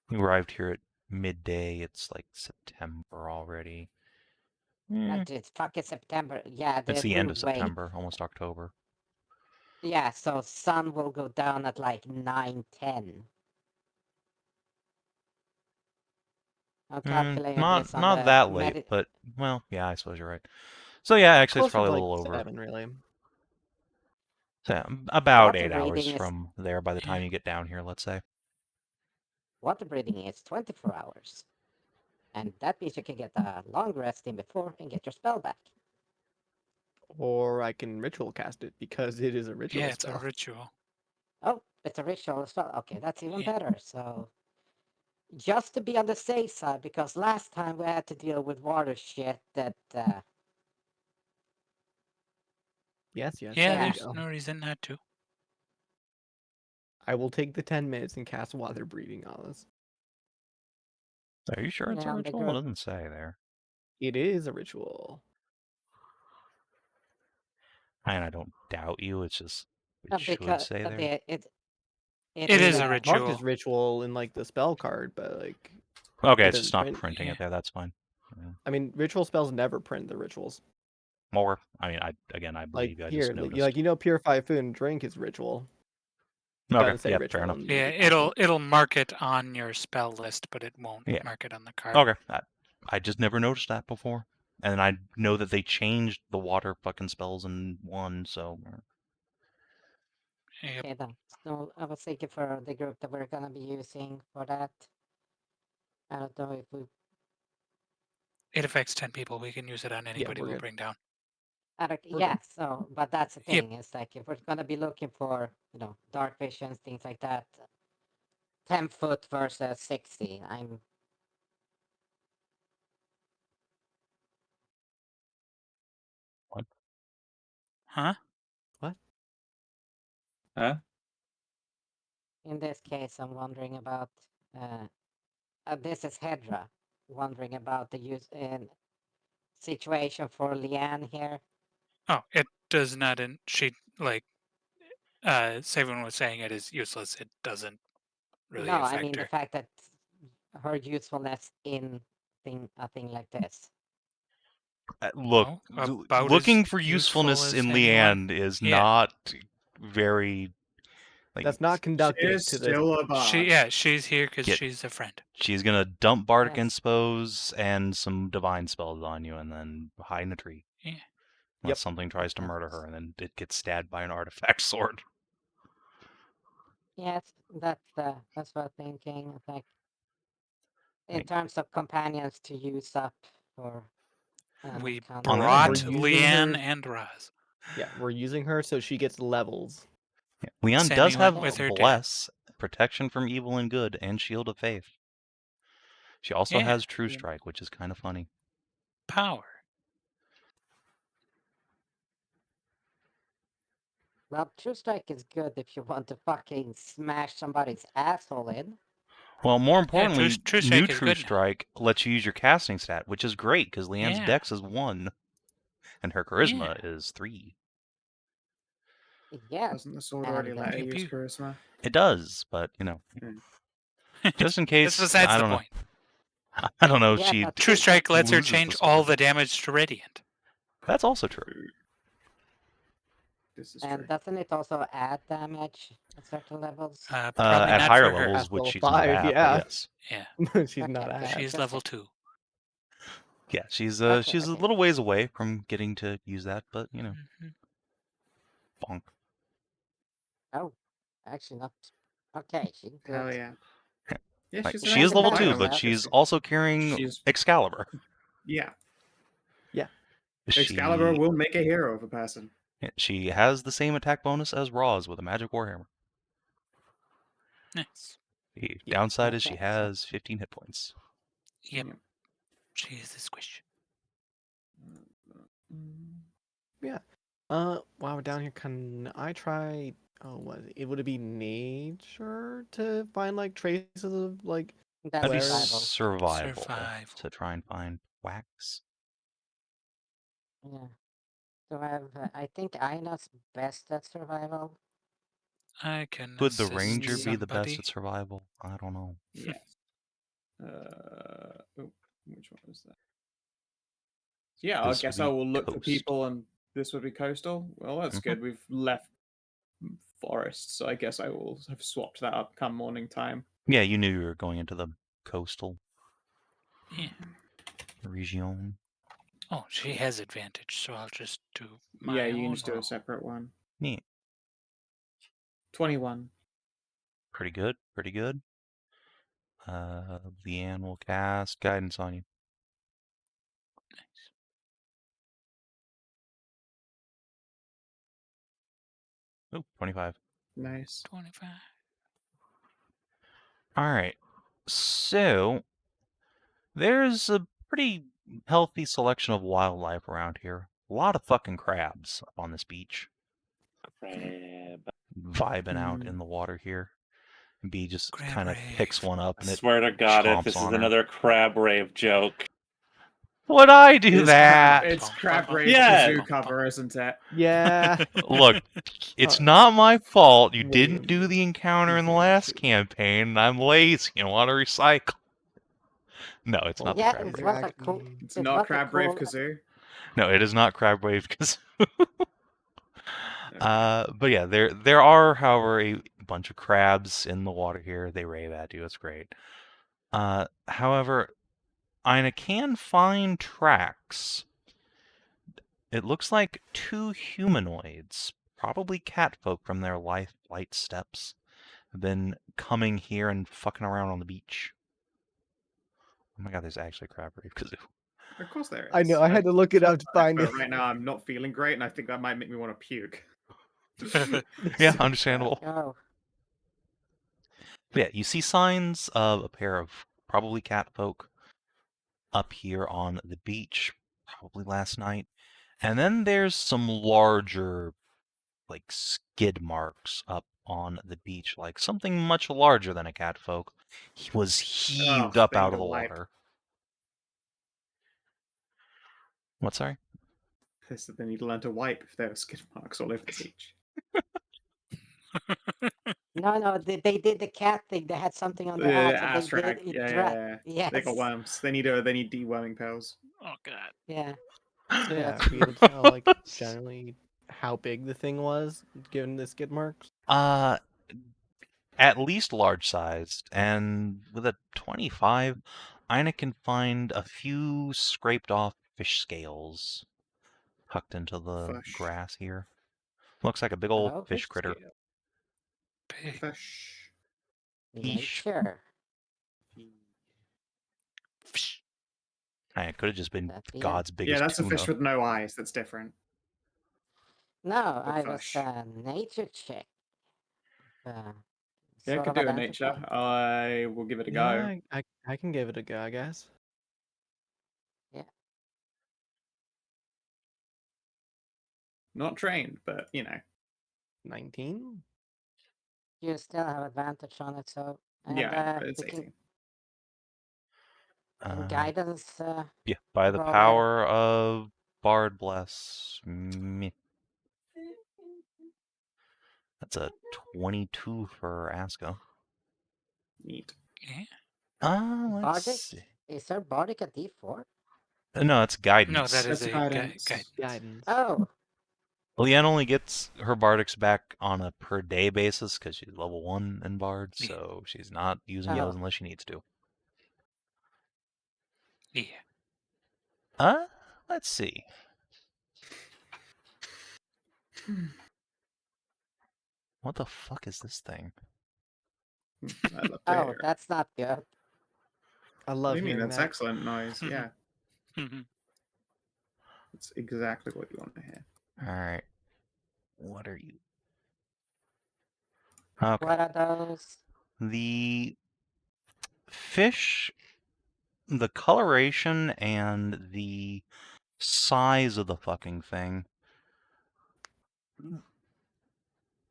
We arrived here at midday. It's like September already. it's fucking September. Yeah, It's the end we'll of wait. September, almost October. Yeah, so sun will go down at like 9:10. I'm calculating this on Not the that late, but well, yeah, I suppose you're right. So yeah, actually, it's Closer probably to a like little over. 7, really. So, about Water 8 hours breathing is from there by the time Yeah. you get down here, let's say. water breathing is 24 hours, and that means you can get a long rest in before and get your spell back. Or I can ritual cast it because it is a ritual Yeah, it's a spell. ritual. Oh, it's a ritual as well. Okay, that's even Yeah. better. So, just to be on the safe side, because last time we had to deal with water shit that. Yes, Yeah, there you there's go. no reason not to. I will take the 10 minutes and cast water breathing on us. Are you sure it's a Yeah, the ritual? It group. doesn't say there. It is a ritual. And I don't doubt you, it's just, it should Because say there. it It I mean, is a it's marked ritual. as ritual in like the spell card, but like Okay, it it's just doesn't not print. printing Yeah. it there, that's fine. Yeah. I mean, ritual spells never print the rituals. More. I mean, I Like believe you, I here, just noticed. purify food and drink is ritual. Okay, Doesn't say yeah, ritual. fair enough. in Yeah, the casting. it'll mark it on your spell list, but it won't Yeah. mark it on the card. Okay, I just never noticed that before. And I know that they changed the water fucking spells in 1, so... Yep. Okay, then. So I was thinking for the group that we're gonna be using for that. I don't know if we. It affects 10 people. We can use it on anybody we're we'll good. bring down. We're Yeah. good. So, but that's the Yep. thing. It's like if we're gonna be looking for dark visions, things like that. 10-foot versus 60. Huh? What? Huh? In this case, I'm wondering about. This is Hedrah. Wondering about the use in situation for Leanne here. Oh, it does not. She like. Savin was saying it is useless. It doesn't really No, affect I mean the her. fact that her usefulness in a thing like this. Look, Well, about looking as for useful usefulness as in anyone. Leanne is Yeah. not very... Like, That's not She conductive is to the. still a bard. She's here because Get- she's a friend. she's gonna dump Bardic Yes. Inspose and some Divine Spells on you, and then hide in a tree. Yeah. Unless Yep. something tries to Okay. murder her, and then it gets stabbed by an artifact sword. Yes, that's what I'm thinking. Like in Like- terms of companions to use up for. We encounter. On the other brought hand- We're using Leanne her- and Raz. Yeah, we're using her so she gets levels. Yeah. Leon Sammy does went have with her dad. Bless, Protection from Evil and Good, and Shield of Faith. She also Yeah. has True Yeah. Strike, which is kind of funny. Power. Well, True Strike is good if you want to fucking smash somebody's asshole in. Well, more Yeah, importantly, True new Strike is True good now. Strike lets you use your casting stat, which is great because Leanne's Yeah. dex is 1, and her charisma is 3. Yeah. Doesn't the sword And, already let her Pew, use pew. charisma? It does, but just in case, That's besides I the don't know. point. I don't know. Yeah, She but True Strike lets her loses the change all sword. the damage to Radiant. That's also true. This is and true. doesn't it also add damage at certain levels? Probably At not higher for her. levels, At which level she's 5, not at, yeah. but yes. Yeah. She's Okay, not okay. at. She's just level it. 2. Yeah, she's Okay, a okay. little ways away from getting to use that, but Mhm. bonk. Oh, actually not. Okay, she's good. Hell yeah. Yeah, Like, she's she is an level excellent 2, fighter, but yeah. she's also carrying She's- Excalibur. Yeah. She, Excalibur will make a hero of a person. she has the same attack bonus as Roz with a magic warhammer. Nice. The Yeah, downside is she okay, so- has 15 hit points. Yep. Yeah. She is the squish. While we're down here, can I try? Oh, would it be nature to find like traces of like? That's That'd be survival. survival to try and find wax. Yeah. So I think Ina's best at survival. I can Could the assist ranger be the best somebody. at survival? I don't know. Yes. Which one is that? Yeah, This I guess would I be will look for coast. people, and this would be coastal. Well, that's Mhm. good. We've left forest, so I guess I will have swapped that up come morning time. Yeah, you knew you were going into the coastal Yeah. region. Oh, she has advantage, so I'll just do my Yeah, you can own just do roll. a separate one. Yeah. 21. Pretty good, pretty good. Leanne will cast guidance on you. Oh, 25. Nice. 25. All right. So there's a pretty healthy selection of wildlife around here. A lot of fucking crabs up on this beach, Crab. vibing out in the water here. B just Crab kind of picks rave. one up I and it swear to God, if chomps this is on her. another crab rave joke. Would I do It's that? It's Crab Rave Yeah. Kazoo cover, isn't it? Yeah. Look, it's Uh, not my fault. You William didn't do the encounter in the Kazoo last too. campaign, and I'm lazy and want to recycle. No, it's not the Yeah, crab it rave. was a cool. It's It not was a Crab Rave cool. Kazoo. No, it is not crab wave because. Okay. But yeah, there are, however, a bunch of crabs in the water here. They rave at you. It's great. However, Inah can find tracks. It looks like 2 humanoids, probably catfolk from their light steps, have been coming here and fucking around on the beach. Oh my god, there's actually a crab rave kazoo. Of course there is. I know. I had to look it up to find it. But right now I'm not feeling great, and I think that might make me want to puke. Yeah, understandable. Oh, But yeah, you see signs of a pair of probably catfolk up here on the beach, probably last night. And then there's some larger, like, skid marks up on the beach, like something much larger than a catfolk was heaved up they out need of a the wipe. water. What, sorry? They said they need to learn to wipe if there are skid marks all over the beach. no, they did the cat thing. They had something on their ass, and they Ass did rag. it. Yeah. They got Yes. worms. They need deworming pills. Oh god. Yeah. So yeah, That's be able to tell like generally how big the thing was, given the skid marks. At least large-sized, and with a 25, Inah can find a few scraped-off fish scales tucked into the Fish. grass here. Looks like a big old Oh, fish critter. Scale. Pig. Fish. Yeesh. nature. It could have just been That'd be it. God's biggest Yeah, that's tuna. a fish with no eyes. That's different. No, The I was fish. a nature check. Yeah, I Sort could of do a identify. nature. I will give it a go. Yeah, I can give it a go, I guess. Not trained, but you know. 19. You still have advantage on it, so and Yeah, but it's we can 18. and guidance. Yeah, by the roll power of Bard Bless me. That's a 22 for Aska. Neat. Yeah. Let's Bardic? see. Is there Bardic a D4? No, it's guidance. No, that is That's a guidance. guidance. Oh, Leanne only gets her Bardics back on a per day basis because she's level 1 in Bard, Yeah. so she's not using Oh. yells unless she needs to. Yeah. Let's see. What the fuck is this thing? I'd love to oh, hear it. that's not good. I What love do you mean? hearing That's that. excellent noise. Yeah, it's exactly what you want to hear. Alright. What are you? Okay. What are those? The fish, the coloration and the size of the fucking thing,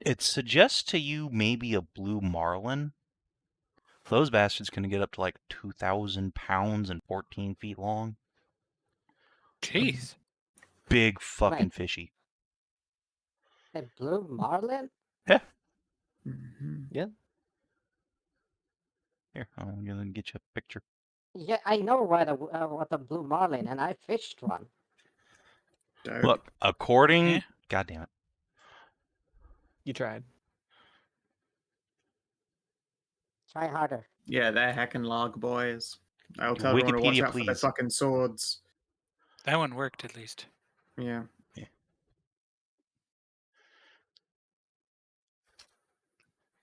it suggests to you maybe a blue marlin. Those bastards can get up to like 2,000 pounds and 14 feet long. Jeez. Big fucking Wait. fishy. A blue marlin? Yeah. Mm-hmm. Here, I'm gonna get you a picture. Yeah, I know what a blue marlin, and I fished one. Dope. Look, according... Yeah. God damn it. You tried. Try harder. Yeah, they're heckin' log boys. I'll tell everyone to watch Wikipedia, out for their please. fucking swords. That one worked at least. Yeah.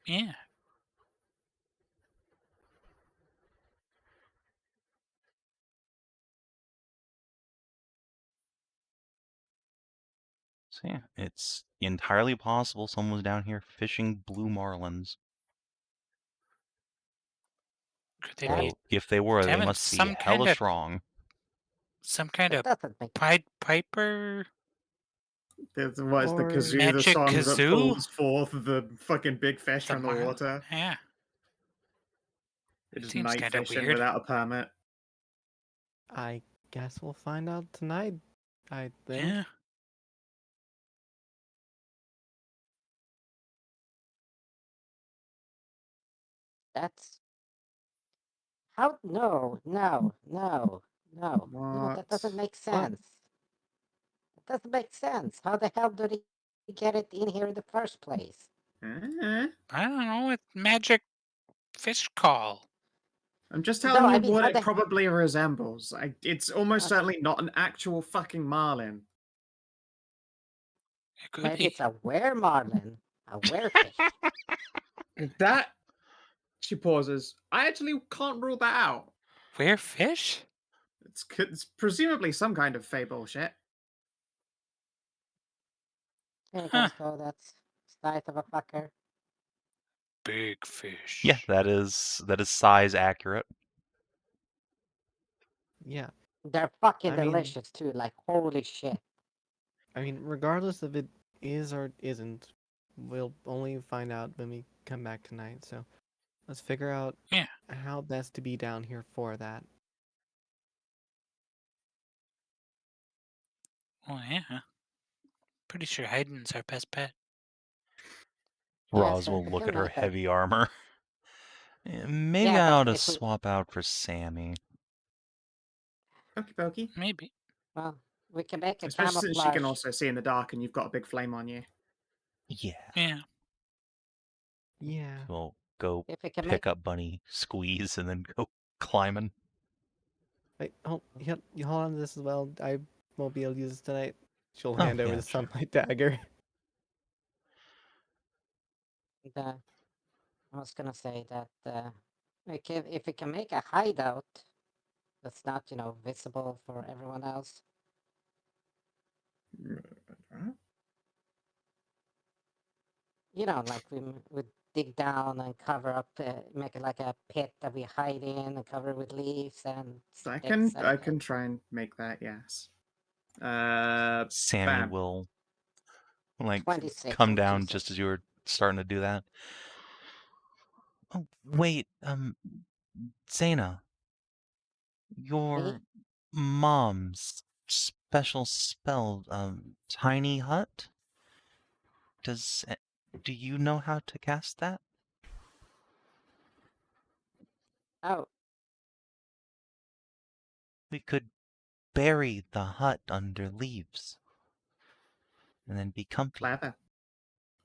Yeah. So yeah, it's entirely possible someone was down here fishing blue marlins. Could they That be So if they were, they having must be some kind hella of strong. that doesn't make Piper What is the Or- kazoo, the Magic song that kazoo? pulls forth the fucking big fish the from the marlin? water? Yeah. It is Seems night kinda fishing weird. without a permit. I guess we'll find out tonight. I think. Yeah. that's how no. That doesn't What? make sense. It doesn't make sense. How the hell did he get it in here in the first place? Eh? I don't know. It's magic fish call. I'm just No, telling I you mean, what how it the probably resembles. It's almost Uh, certainly not an actual fucking marlin. It could maybe be. it's a weremarlin, a werefish. That, she pauses. I actually can't rule that out. Where fish? It's presumably some kind of fey bullshit. There you Huh. go, that's size of a fucker. Big fish. Yeah, that is size accurate. Yeah. They're fucking I mean- delicious too, like holy shit. I mean, regardless if it is or isn't, we'll only find out when we come back tonight. So let's figure out Yeah. how best to be down here for that. Well, yeah. Pretty sure hiding's our best bet. Yeah, Roz so will we look can at her make a- heavy armor. Maybe Yeah, I but ought to if we- swap out for Sammy. Okie dokie. Maybe. Well, we can make a Especially since she camouflage. can also see in the dark and you've got a big flame on you. Yeah. Yeah. Yeah. We'll go If we can pick make up Bunny, squeeze, and then go climbing. Wait, hold on to this as well. I won't be able to use this tonight. She'll Oh, hand over yeah, the sure. sunlight dagger. I was gonna say that if we can make a hideout that's not, visible for everyone else. Like we would dig down and cover up, make it like a pit that we hide in and cover with leaves and I sticks. can try and make that, yes. Sammy Bam. will like 26 come or down 26. just as you were starting to do that. Oh wait, Zana, your mom's special spell, tiny hut. Do you know how to cast that? Oh, We could bury the hut under leaves and then be comfy. Clever.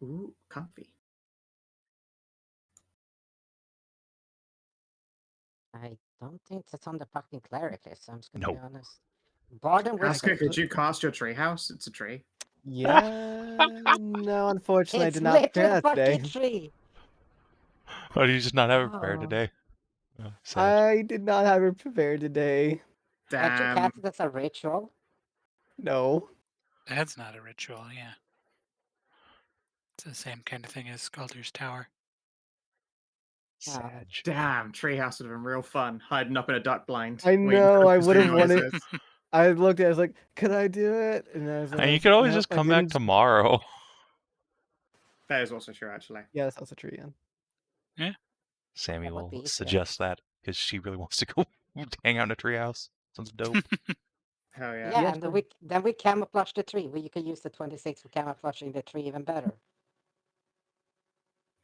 Ooh, comfy. I don't think that's on the fucking cleric list. I'm just gonna No. be honest. Bard and Aska, wizard. could you cast your treehouse? It's a tree. Yeah. No, unfortunately, I It's did not prepare literally a that today. fucking tree. Why do you just not have it prepared Oh. today? Sag. I did not have it prepared today. Can't you Damn. cast it as a ritual? No. That's not a ritual, yeah. It's the same kind of thing as Scalder's Tower. Sag. Damn, treehouse would have been real fun. Hiding up in a duck blind. I waiting know, for I the would have kazoo wanted- noises. I looked at it, I was like, could I do it? And I was like, And you could always nope, just I come back didn't. tomorrow. That is also true, actually. Yeah, that's also true, yeah. Sammy That would will be easier. suggest that because she really wants to go hang out in a treehouse. Sounds dope. Hell yeah. Yeah, Yeah, and sure. then we camouflage the tree. You can use the 26 for camouflaging the tree even better.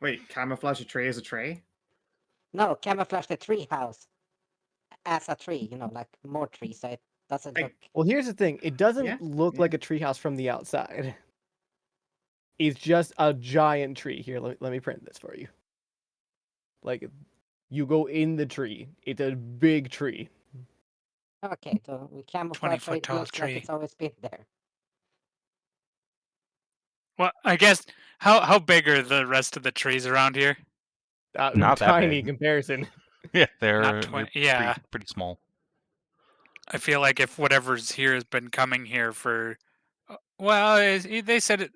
Wait, camouflage a tree as a tree? No, camouflage the tree house as a tree. Like more trees, so it doesn't Hey, look. Well, here's the thing. It doesn't Yeah, look like a treehouse from the outside. It's just a giant tree. Here, let me print this for you. Like, you go in the tree. It's a big tree. Okay, so we camouflage so 20-foot it tall looks like tree. it's always been there. Well, I guess how big are the rest of the trees around here? Not that tiny big. comparison. Yeah, they're yeah. pretty small. I feel like if whatever's here has been coming here for, well, they said it.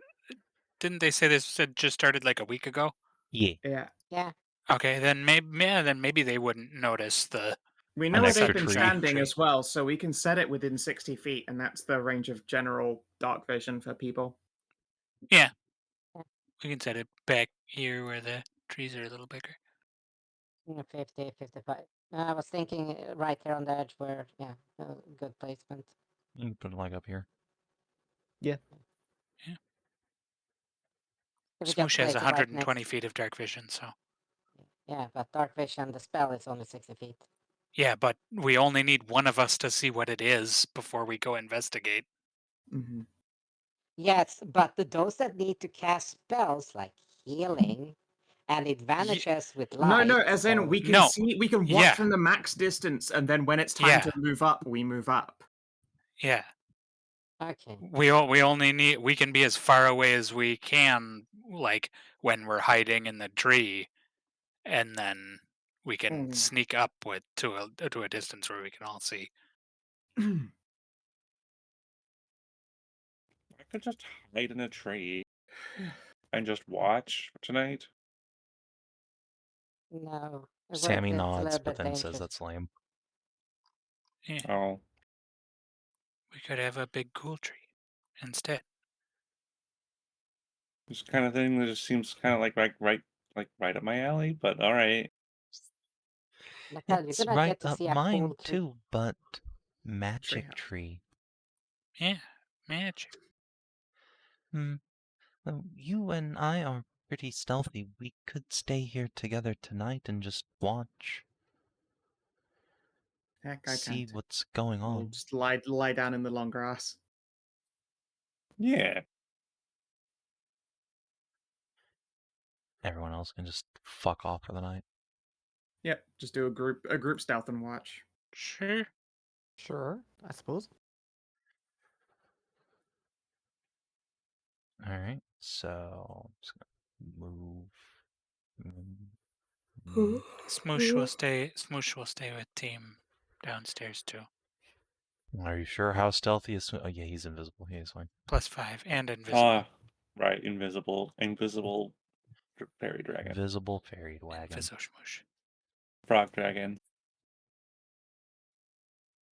Didn't they say this had just started like a week ago? Yeah. Yeah. Yeah. Okay, then maybe they wouldn't notice the. We An know where extra they've been tree. standing as well, so we can set it within 60 feet, and that's the range of general dark vision for people. Yeah, we can set it back here where the trees are a little bigger. 50, 55. I was thinking right here on the edge where, yeah, good placement. You can put it like up here. Yeah. Yeah. If we just Smoosh has place it right 120 next. feet of dark vision, so. Yeah, but dark vision, the spell is only 60 feet. Yeah, but we only need one of us to see what it is before we go investigate. Mm-hmm. Yes, but those that need to cast spells like healing, and it vanishes with light. No, as in so- we can No. see, we can watch from the max distance, and then when it's time to move up, we move up. Yeah. Okay. We only need, we can be as far away as we can, like when we're hiding in the tree, and then we can sneak up to a distance where we can all see. I could just hide in a tree and just watch tonight. No. Sammy it's a nods, little but bit then dangerous. says that's lame. Yeah. Oh, We could have a big cool tree instead. this kind of thing that just seems kind of like right up my alley. But all right. Natal, It's you're gonna right get to up see a mine cool tree. too, but magic Treehouse. tree. Yeah, magic. You and I are pretty stealthy. We could stay here together tonight and just watch. Heck, I See can't. what's going I'll on. just lie down in the long grass. Yeah. Everyone else can just fuck off for the night. Yep, just do a group stealth and watch. Sure. Sure, I suppose. Alright, so I'm just gonna move. Smoosh will stay. Smoosh will stay with team downstairs too. Are you sure how stealthy is? Oh yeah, he's invisible. He's fine. +5 and invisible. Right. Invisible fairy dragon, Invisible fairy wagon. Invisible smoosh. frog dragon.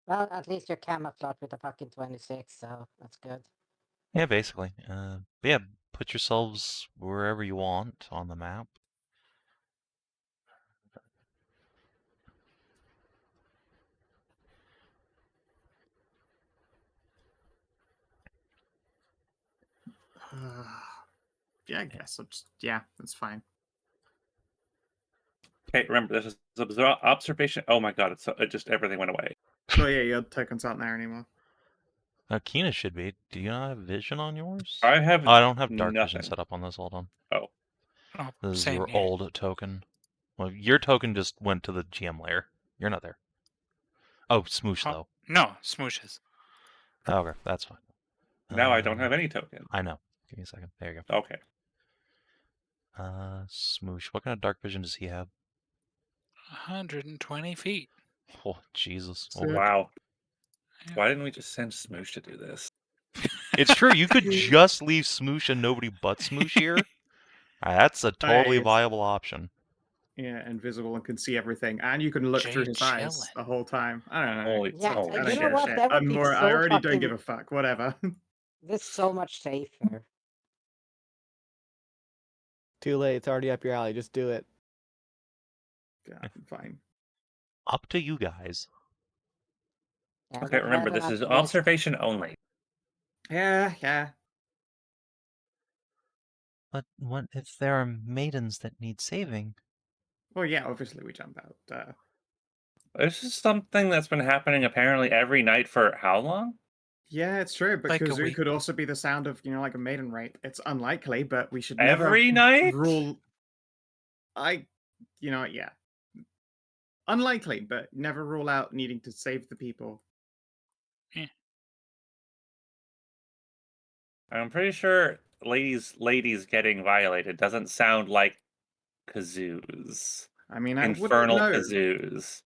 Well, at least you're camouflaged with a fucking 26, so that's good. Yeah, basically. But yeah, put yourselves wherever you want on the map. Yeah, I guess. That's fine. Okay, remember this is observation. Oh my god, it just everything went away. Oh yeah, your tokens aren't there anymore. Kina should be. Do you not have vision on yours? I have. Oh, I don't have dark nothing. vision set up on this. Hold on. Oh, This is same your here. old token. Well, your token just went to the GM layer. You're not there. Oh, Smoosh though. No, smooshes. Okay, that's fine. now I don't have any token. I know. Give me a second. There you go. Okay. Smoosh. What kind of dark vision does he have? 120 feet. Oh, Jesus. Sick. Wow. Yeah. Why didn't we just send Smoosh to do this? It's true. You could just leave Smoosh and nobody but Smoosh here. That's a totally Nice. viable option. Yeah, invisible and can see everything, and you can look through his eyes chillin'. the whole time. I don't know. Holy, Yeah, holy I you don't know give a what? shit. That would I'm be more. so I already don't fucking- give a fuck. Whatever. This is so much safer. Too late. It's already up your alley. Just do it. Yeah, fine. Up to you guys. Yeah, Okay, would remember rather this not is waste- observation only. Yeah. But what if there are maidens that need saving? Well, yeah. Obviously, we jump out. This is something that's been happening apparently every night for how long? Yeah, it's true, but Like a kazoo week. could also be the sound of, like a maiden rape. It's unlikely, but we should never Every night? rule. Yeah. Unlikely, but never rule out needing to save the people. I'm pretty sure ladies getting violated doesn't sound like kazoos. I mean, I wouldn't Infernal know. kazoos.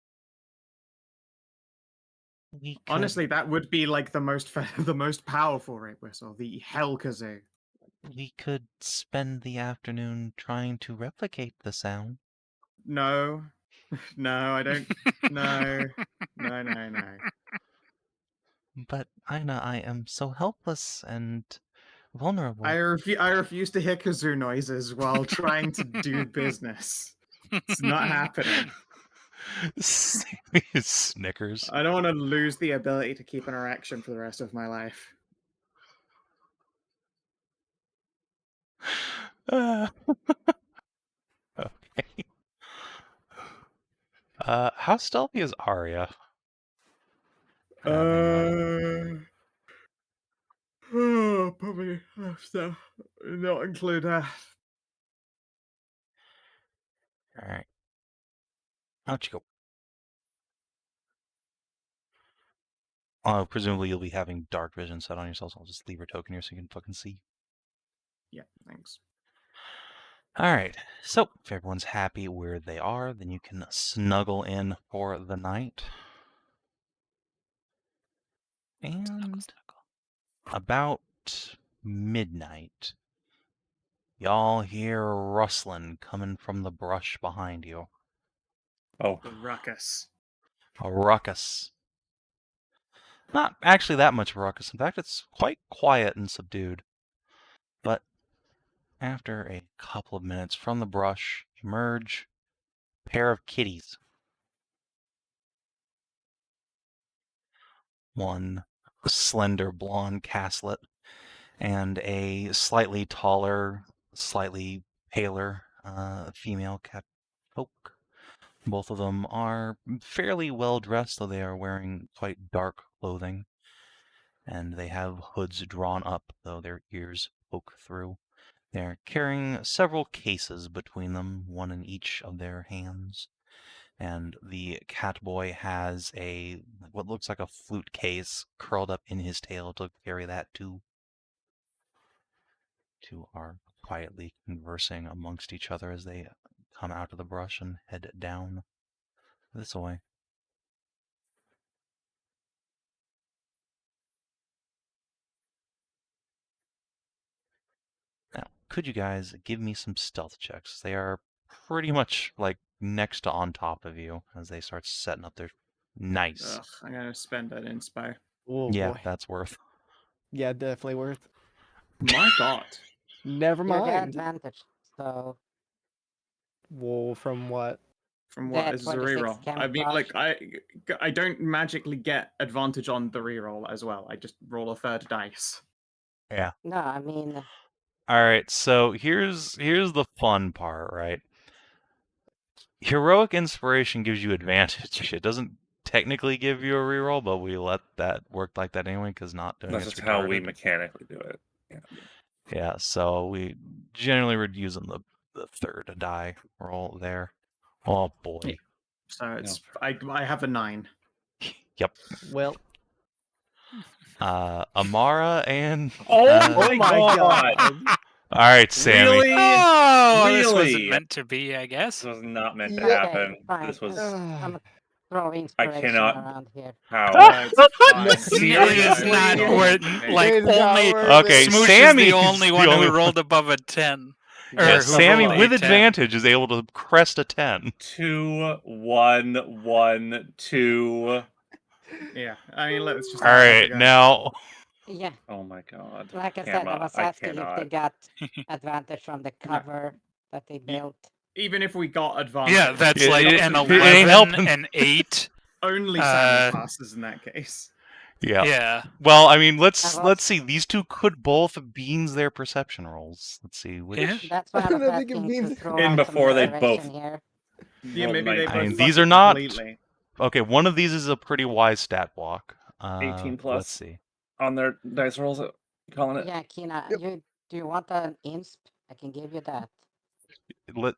We could, Honestly, that would be like the most the most powerful rape whistle, the Hell Kazoo. we could spend the afternoon trying to replicate the sound. No, no, I don't. No, no. But Inah, I am so helpless and vulnerable. I refuse to hear kazoo noises while trying to do business. It's not happening. Sammy snickers. I don't want to lose the ability to keep an erection for the rest of my life. Okay. How stealthy is Arya? Probably have to not include that. Alright. Out you go. Presumably you'll be having dark vision set on yourself, so I'll just leave her token here so you can fucking see. Yeah, thanks. Alright, so if everyone's happy where they are, then you can snuggle in for the night. And about midnight, y'all hear rustling coming from the brush behind you. Oh, The ruckus. A ruckus. Not actually that much of a ruckus. In fact, it's quite quiet and subdued. But after a couple of minutes from the brush emerge a pair of kitties. One slender blonde castlet and a slightly taller, slightly paler female cat folk. Both of them are fairly well dressed, though they are wearing quite dark clothing. And they have hoods drawn up, though their ears poke through. They're carrying several cases between them, one in each of their hands. And the cat boy has what looks like a flute case curled up in his tail to carry that too. Two are quietly conversing amongst each other as they come out of the brush and head down this way. Now, could you guys give me some stealth checks? They are pretty much like next to on top of you as they start setting up their nice. Ugh, I'm gonna spend that inspo. Oh Yeah, boy. that's worth. Yeah, definitely worth. My God. Never You get mind. advantage, so Whoa, from what? From what That is a 26 reroll? I mean, camouflage. like I don't magically get advantage on the reroll as well. I just roll a third dice. Yeah. no, I mean, All right, so here's the fun part, right? Heroic inspiration gives you advantage. It doesn't technically give you a reroll, but we let that work like that anyway, because not doing that's it's just how we retarded. mechanically do it. Yeah. Yeah, so we generally were using the third die roll there. Oh boy. So it's I have a 9. Yep. Well, Amara and oh my god. all right, Sammy. Really? Oh, this Really? wasn't meant to be, I guess. This was not meant to Yeah. happen. fine. This was I'm throwing I inspiration cannot- around here. how. It's fine. No, Seriously, it's Seriously? not Yeah. worth. Like It's not only worth Okay, it. Smoosh Sammy is the is only the one only who one. rolled above a 10. Or Yeah, who Sammy rolled a with 10. advantage is able to crest a 10. 2, 1, 1, 2. Yeah, I mean, let's just. All right, now Yeah, Oh my god. like I said, I was I asking if they cannot. got advantage from the cover that they built. Even if we got advantage. Yeah, that's Yeah, like it- an it ain't 11, helping. an 8. only Simon uh, passes in that case. yeah. Yeah. Well, I mean, let's I was- see. These two could both beans their perception rolls. Let's see which. Yeah. That's why I was I think it asking to means- throw In out before some they inspiration both- here. Yeah, Rolled maybe my- they I both. mean, fucked these it are not- completely. Okay, one of these is a pretty wise stat block. 18 Let's plus. see. On their dice rolls, calling it. Yeah, Kina, Yep. do you want an insp? I can give you that.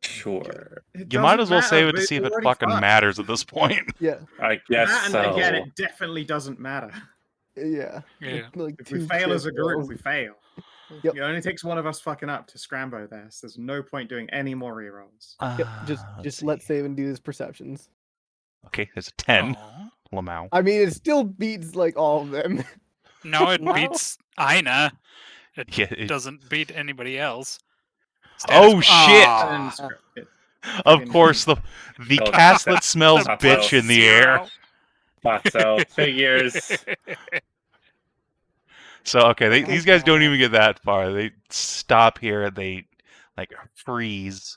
Sure. It You might doesn't as well matter, save it to it's see if it already fucking fucked. matters at this point. Yeah, I guess That, and so. again, it definitely doesn't matter. yeah. Yeah. Like If we two fail as a crit group, rolls. we fail. Yep. It only takes one of us fucking up to scrambo this. There's no point doing any more rerolls. Yep. let's Just let see. Savin do his perceptions. Okay, there's a 10. Oh. Lamau. I mean, it still beats like all of them. No, it No. beats Inah. It Yeah, it- doesn't beat anybody else. Oh, shit! Aw. Of course, the Oh, cast that smells the bitch in the air. Thought so. Figures. So, okay, Oh my these guys don't God. even get that far. They stop here. They, like, freeze.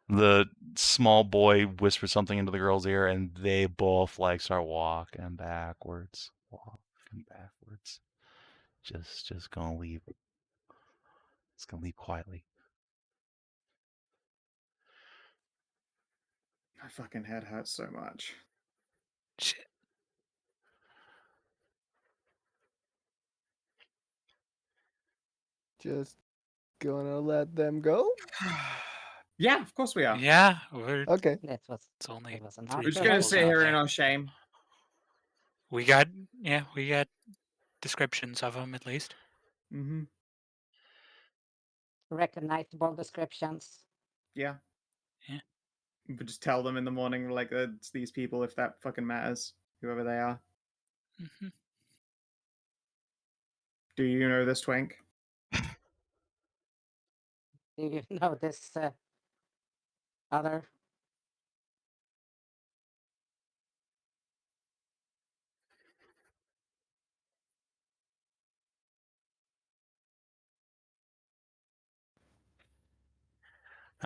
The small boy whispers something into the girl's ear, and they both, like, start walking backwards. Walking backwards. Just gonna leave. Just gonna leave quietly. My fucking head hurts so much. Shit. Just gonna let them go. Yeah, of course we are. Yeah, Okay. That was it's only that was an three We're just option. gonna people's sit out here in there. our shame. We got descriptions of them at least. Mm-hmm. recognizable descriptions. Yeah. Yeah. We could just tell them in the morning, like, it's these people, if that fucking matters, whoever they are. Hmm. Do you know this twink? Do you know this other?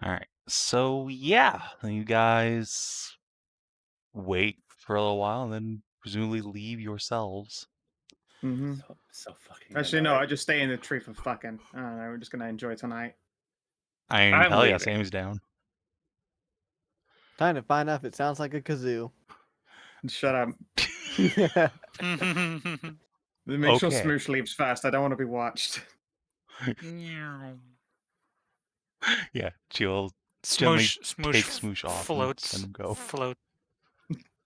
All right. So, yeah, you guys wait for a little while and then presumably leave yourselves. Mm-hmm. So fucking. Actually, no, annoyed. I just stay in the tree for fucking. I don't know, we're just gonna enjoy tonight. I mean, I'm hell yeah, leaving. Sammy's down. Time to find out if it sounds like a kazoo. Shut up. Make sure Okay. Smoosh leaves first. I don't want to be watched. Yeah, she'll gently Smoosh take Smoosh off and floats. send him go. Float.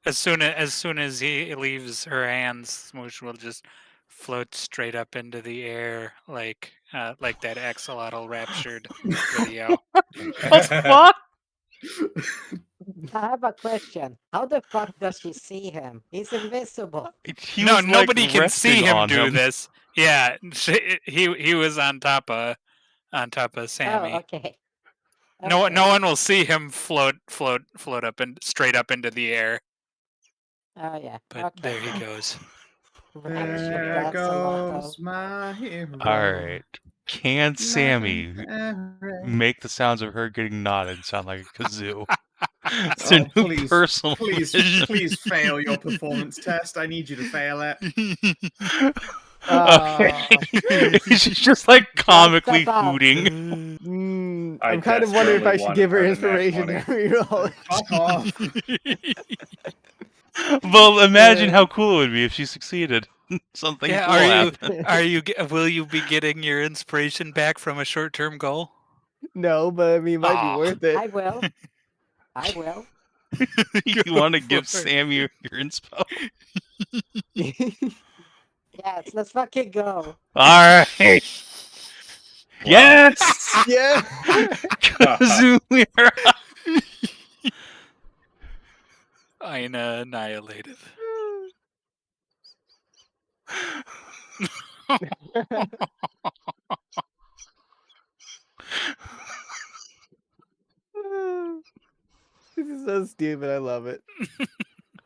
As soon as he leaves her hands, Smoosh will just float straight up into the air like that axolotl raptured video. What the fuck? I have a question. How the fuck does she see him? He's invisible. He No, was, like, nobody can see resting him on do him. this. Yeah, he was on top of Sammy. Oh, okay. No Okay. one will see him float up and straight up into the air. Oh yeah. But Okay. there he goes. Raptured There axolotl. goes my hero. Alright. Can Sammy Nothing make the sounds of her getting knotted sound like a kazoo? It's a Oh, new please, personal please, mission. please fail your performance test. I need you to fail it. Okay. She's just like comically about? hooting. I'm kind of wondering if I should give her inspiration to reroll. Fuck off. Well, imagine how cool it would be if she succeeded. Something Yeah, cool happened. will you be getting your inspiration back from a short-term goal? No, but I mean, it might be Aw. worth it. I will. I will. You want to Go give for it. Sammy your inspo? Yes, let's fucking go. Alright. Yes! Yeah. Kazoo, we are up. Inah annihilated. This is so stupid. I love it.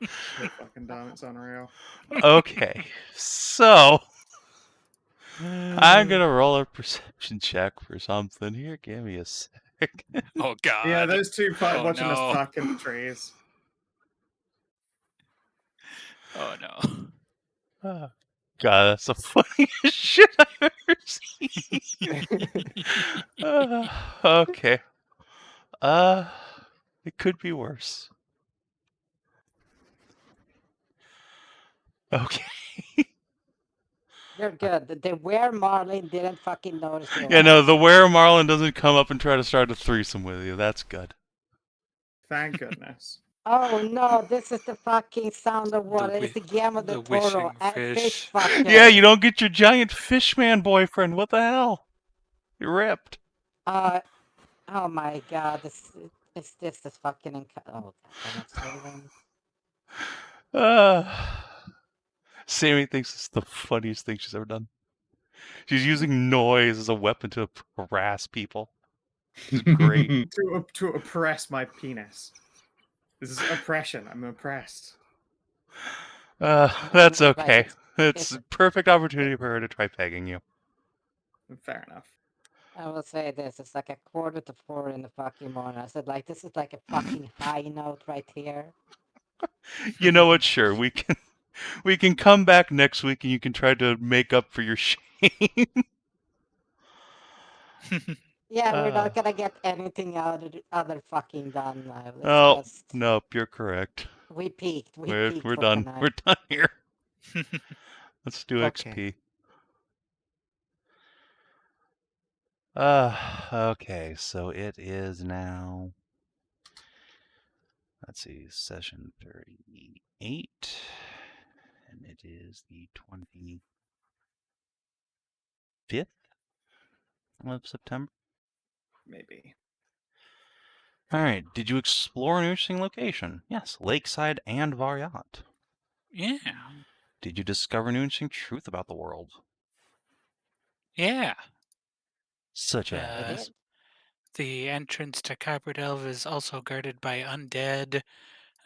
So fucking dumb. It's unreal. Okay, so I'm gonna roll a perception check for something here. Give me a sec. Oh God. Yeah, those two Oh, watching no. us fuck in the trees. Oh no. Oh, God, that's the funniest shit I've ever seen. Okay. It could be worse. Okay. You're good. The were Marlin didn't fucking notice you. Yeah, no, the were Marlin doesn't come up and try to start a threesome with you. That's good. Thank goodness. Oh no, this is the fucking sound of water. It's the Guillermo the del Toro. wishing And fish. fish fucker. Yeah, you don't get your giant fish man boyfriend. What the hell? You're ripped. Oh my god, this is fucking oh god damn it, Savin. Sammy thinks it's the funniest thing she's ever done. She's using noise as a weapon to harass people. It's great. To oppress my penis. This is oppression. I'm oppressed. That's Right, okay. It's a it's- perfect opportunity for her to try pegging you. Fair enough. I will say this, it's like 3:45 in the fucking morning. I said like this is like a fucking high note right here. You know what? Sure, we can come back next week and you can try to make up for your shame. Yeah, we're not gonna get anything other fucking done now. Let's Oh, just nope, you're correct. we peaked. We We're peaked we're for done. tonight. We're done here. Let's do Okay. XP. Okay, so it is now. Let's see, session 38, and it is the 25th of September. Maybe. All right. Did you explore an interesting location? Yes, Lakeside and Variat. Yeah. Did you discover an interesting truth about the world? Yeah. Such We as. did. The entrance to Copper Delve is also guarded by undead.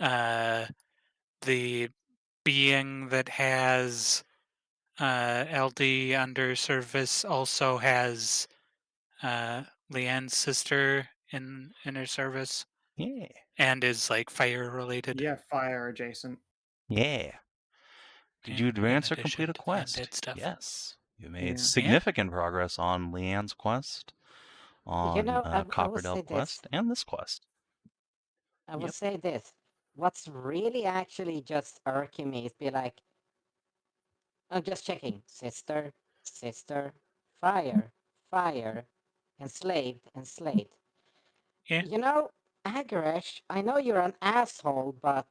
The being that has LD under service also has Leanne's sister in her service Yeah. and is like fire related. Yeah, fire adjacent. Yeah. Did you in advance or addition complete a to the quest? undead stuff. Yes. You made Yeah. significant progress on Leanne's quest, on know, I will Copper say Delve this. quest, and this quest. I will Yep. say this. What's really actually just irking me is be like, I'm just checking. Sister, fire, enslaved. Yeah. You know, Agaresh, I know you're an asshole, but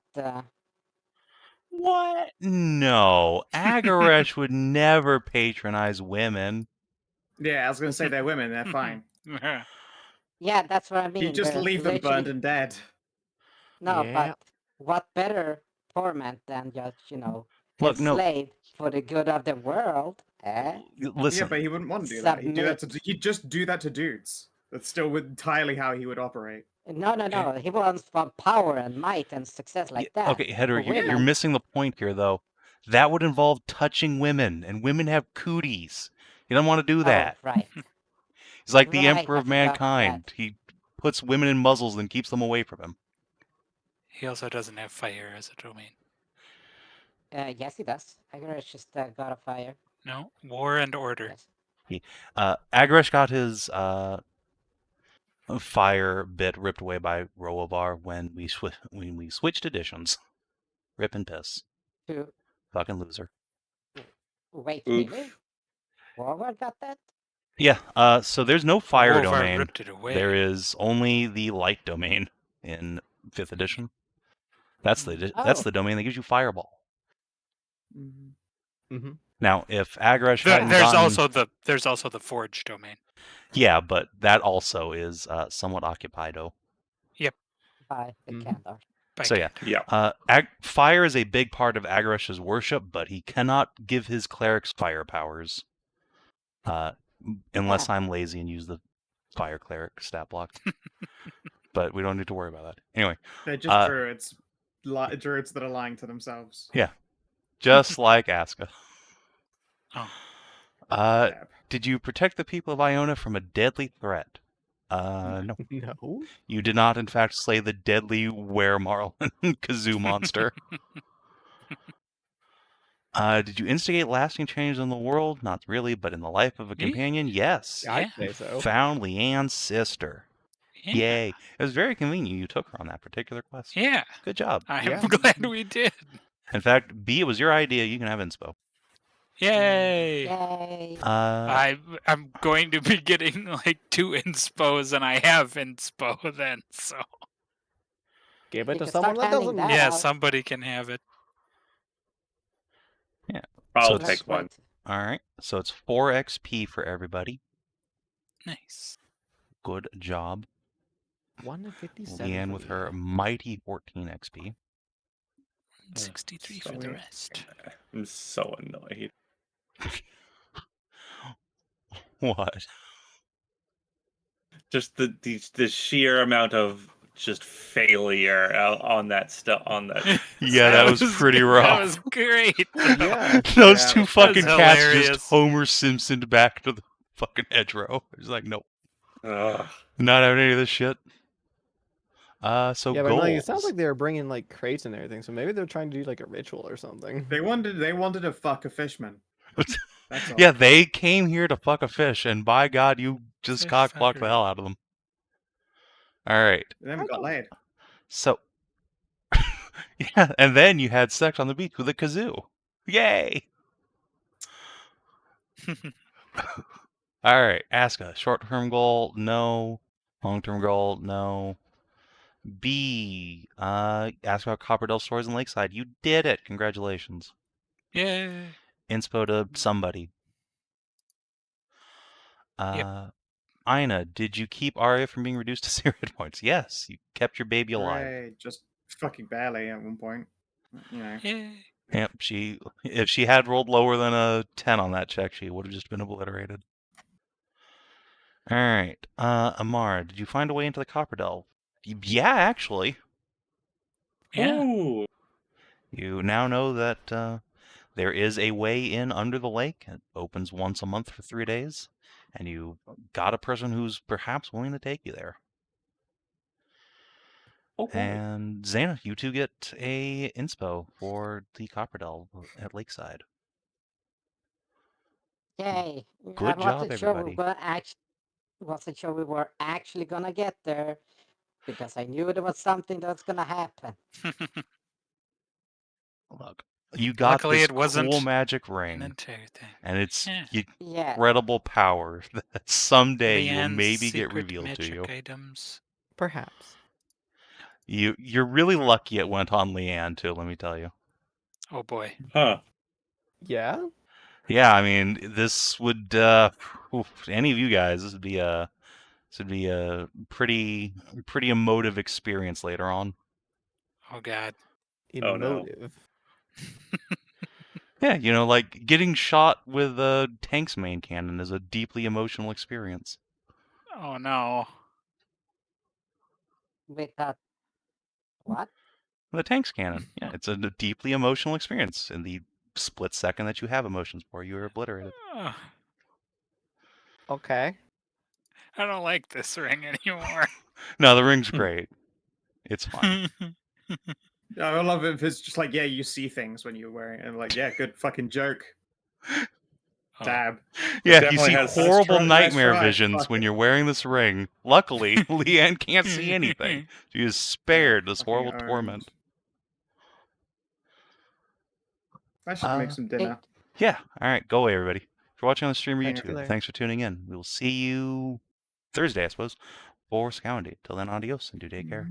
What? No. Agaresh would never patronize women. Yeah, I was gonna say they're women. They're fine. yeah, that's what I mean. You just They're leave them literally- burned and dead. No, Yeah. but what better torment than just, Look, no. enslaved for the good of the world, eh? Listen. Yeah, but he wouldn't want to do that. He'd do that Submit. he'd just do that to dudes. That's still entirely how he would operate. No. He wants from power and might and success like that. Okay, Hedrah, For you're women. missing the point here, though. That would involve touching women, and women have cooties. You don't want to do that. Oh, right. He's like the Right, Emperor I of forgot mankind. that. He puts women in muzzles and keeps them away from him. He also doesn't have fire as a domain. Yes, he does. Agaresh is the god of fire. No, war and order. Yes. Agaresh got his fire bit ripped away by Roavar when we switched editions. Rip and piss. To Fucking loser. wait, Oof. really? Warward got that? Yeah, so there's no fire Wolvar domain. ripped it away. There is only the light domain in 5th edition. That's the domain that gives you Fireball. Mm-hmm. Now, if Agaresh hadn't There's also the forge domain. Yeah, but that also is somewhat occupied. By the Kandar. So yeah, Yeah. fire is a big part of Agaresh's worship, but he cannot give his clerics fire powers, unless I'm lazy and use the fire cleric stat block. But we don't need to worry about that. Anyway, They're just druids. Druids that are lying to themselves. Yeah, just like Aska. Oh. Did you protect the people of Iona from a deadly threat? No. No. You did not, in fact, slay the deadly Weremarl Kazoo monster. Did you instigate lasting changes in the world? Not really, but in the life of a companion? Yes. I'd say so. Found Leanne's sister. Yeah. Yay. It was very convenient you took her on that particular quest. Yeah. Good job. I'm glad we did. In fact, B, it was your idea. You can have inspo. Yay. Yay. I'm going to be getting like 2 inspos, and I have inspo then, so. Give it You to can someone start that handing doesn't. that Yeah, out. somebody can have it. I'll it's- take one. All right. So it's 4 XP for everybody. Nice. Good job. 157. Leanne for with me. her mighty 14 XP. 63 for the rest. I'm so annoyed. What? Just the sheer amount of just failure on that stuff on that. Yeah, that was pretty rough. That was great. Yeah. Those Yeah, two that's fucking cats hilarious. just Homer Simpsoned back to the fucking Hedrah. It's like, nope, Ugh. not having any of this shit. So Yeah, but goals. like, it sounds like they were bringing like crates and everything, so maybe they're trying to do like a ritual or something. They wanted to fuck a fishman. That's all. Yeah, they came here to fuck a fish, and by God, you just Fish cock-blocked the fuckery. hell out of them. All right. They never got laid. So, yeah, and then you had sex on the beach with a kazoo. Yay! All right, Aska. Short-term goal, no. Long-term goal, no. B. Ask about Copperdale stores in Lakeside. You did it. Congratulations. Yay. Inspo to somebody. Inah, did you keep Arya from being reduced to 0 hit points? Yes, you kept your baby alive. Hooray, just fucking barely at one point. You know. Yay. Yep, if she had rolled lower than a 10 on that check, she would have just been obliterated. All right, Amara, did you find a way into the Copperdale? Yeah, actually. Yeah. Ooh. You now know that there is a way in under the lake. It opens once a month for 3 days, and you got a person who's perhaps willing to take you there. Okay. And Zana, you two get a inspo for the Copperdale at Lakeside. Yay! Good I job, wasn't sure everybody. wasn't sure we were actually gonna get there because I knew there was something that's gonna happen. Look, you got Luckily, this it wasn't cool magic An ring, entire thing. and it's Yeah. Yeah. incredible power that someday you will Leanne's maybe get secret revealed to magic you. items. Perhaps. You're really lucky it went on Leanne too. Let me tell you. Oh boy. Huh. Yeah. Yeah, I mean, this would any of you guys. This would be a pretty emotive experience later on. Oh god. Oh, no. Emotive. Yeah, you know, like getting shot with a tank's main cannon is a deeply emotional experience. Oh no. With that. What? The tank's cannon. Yeah, it's a deeply emotional experience. In the split second that you have emotions for, you are obliterated. Ugh. Okay. I don't like this ring anymore. No, the ring's great. It's fine. I love it if it's just like, yeah, you see things when you're wearing it. And like, yeah, good fucking joke. Oh. Dab. Yeah, you definitely see has- horrible Nice nightmare try, visions fuck when it. you're wearing this ring. Luckily, Leanne can't see anything. She is spared this Fucking horrible owned. torment. I should make some dinner. Yeah, alright, go away, everybody. If you're watching on the stream or Hang on. YouTube, There. thanks for tuning in. We will see you Thursday, I suppose, for Sav&D. Till then, adios and do take care.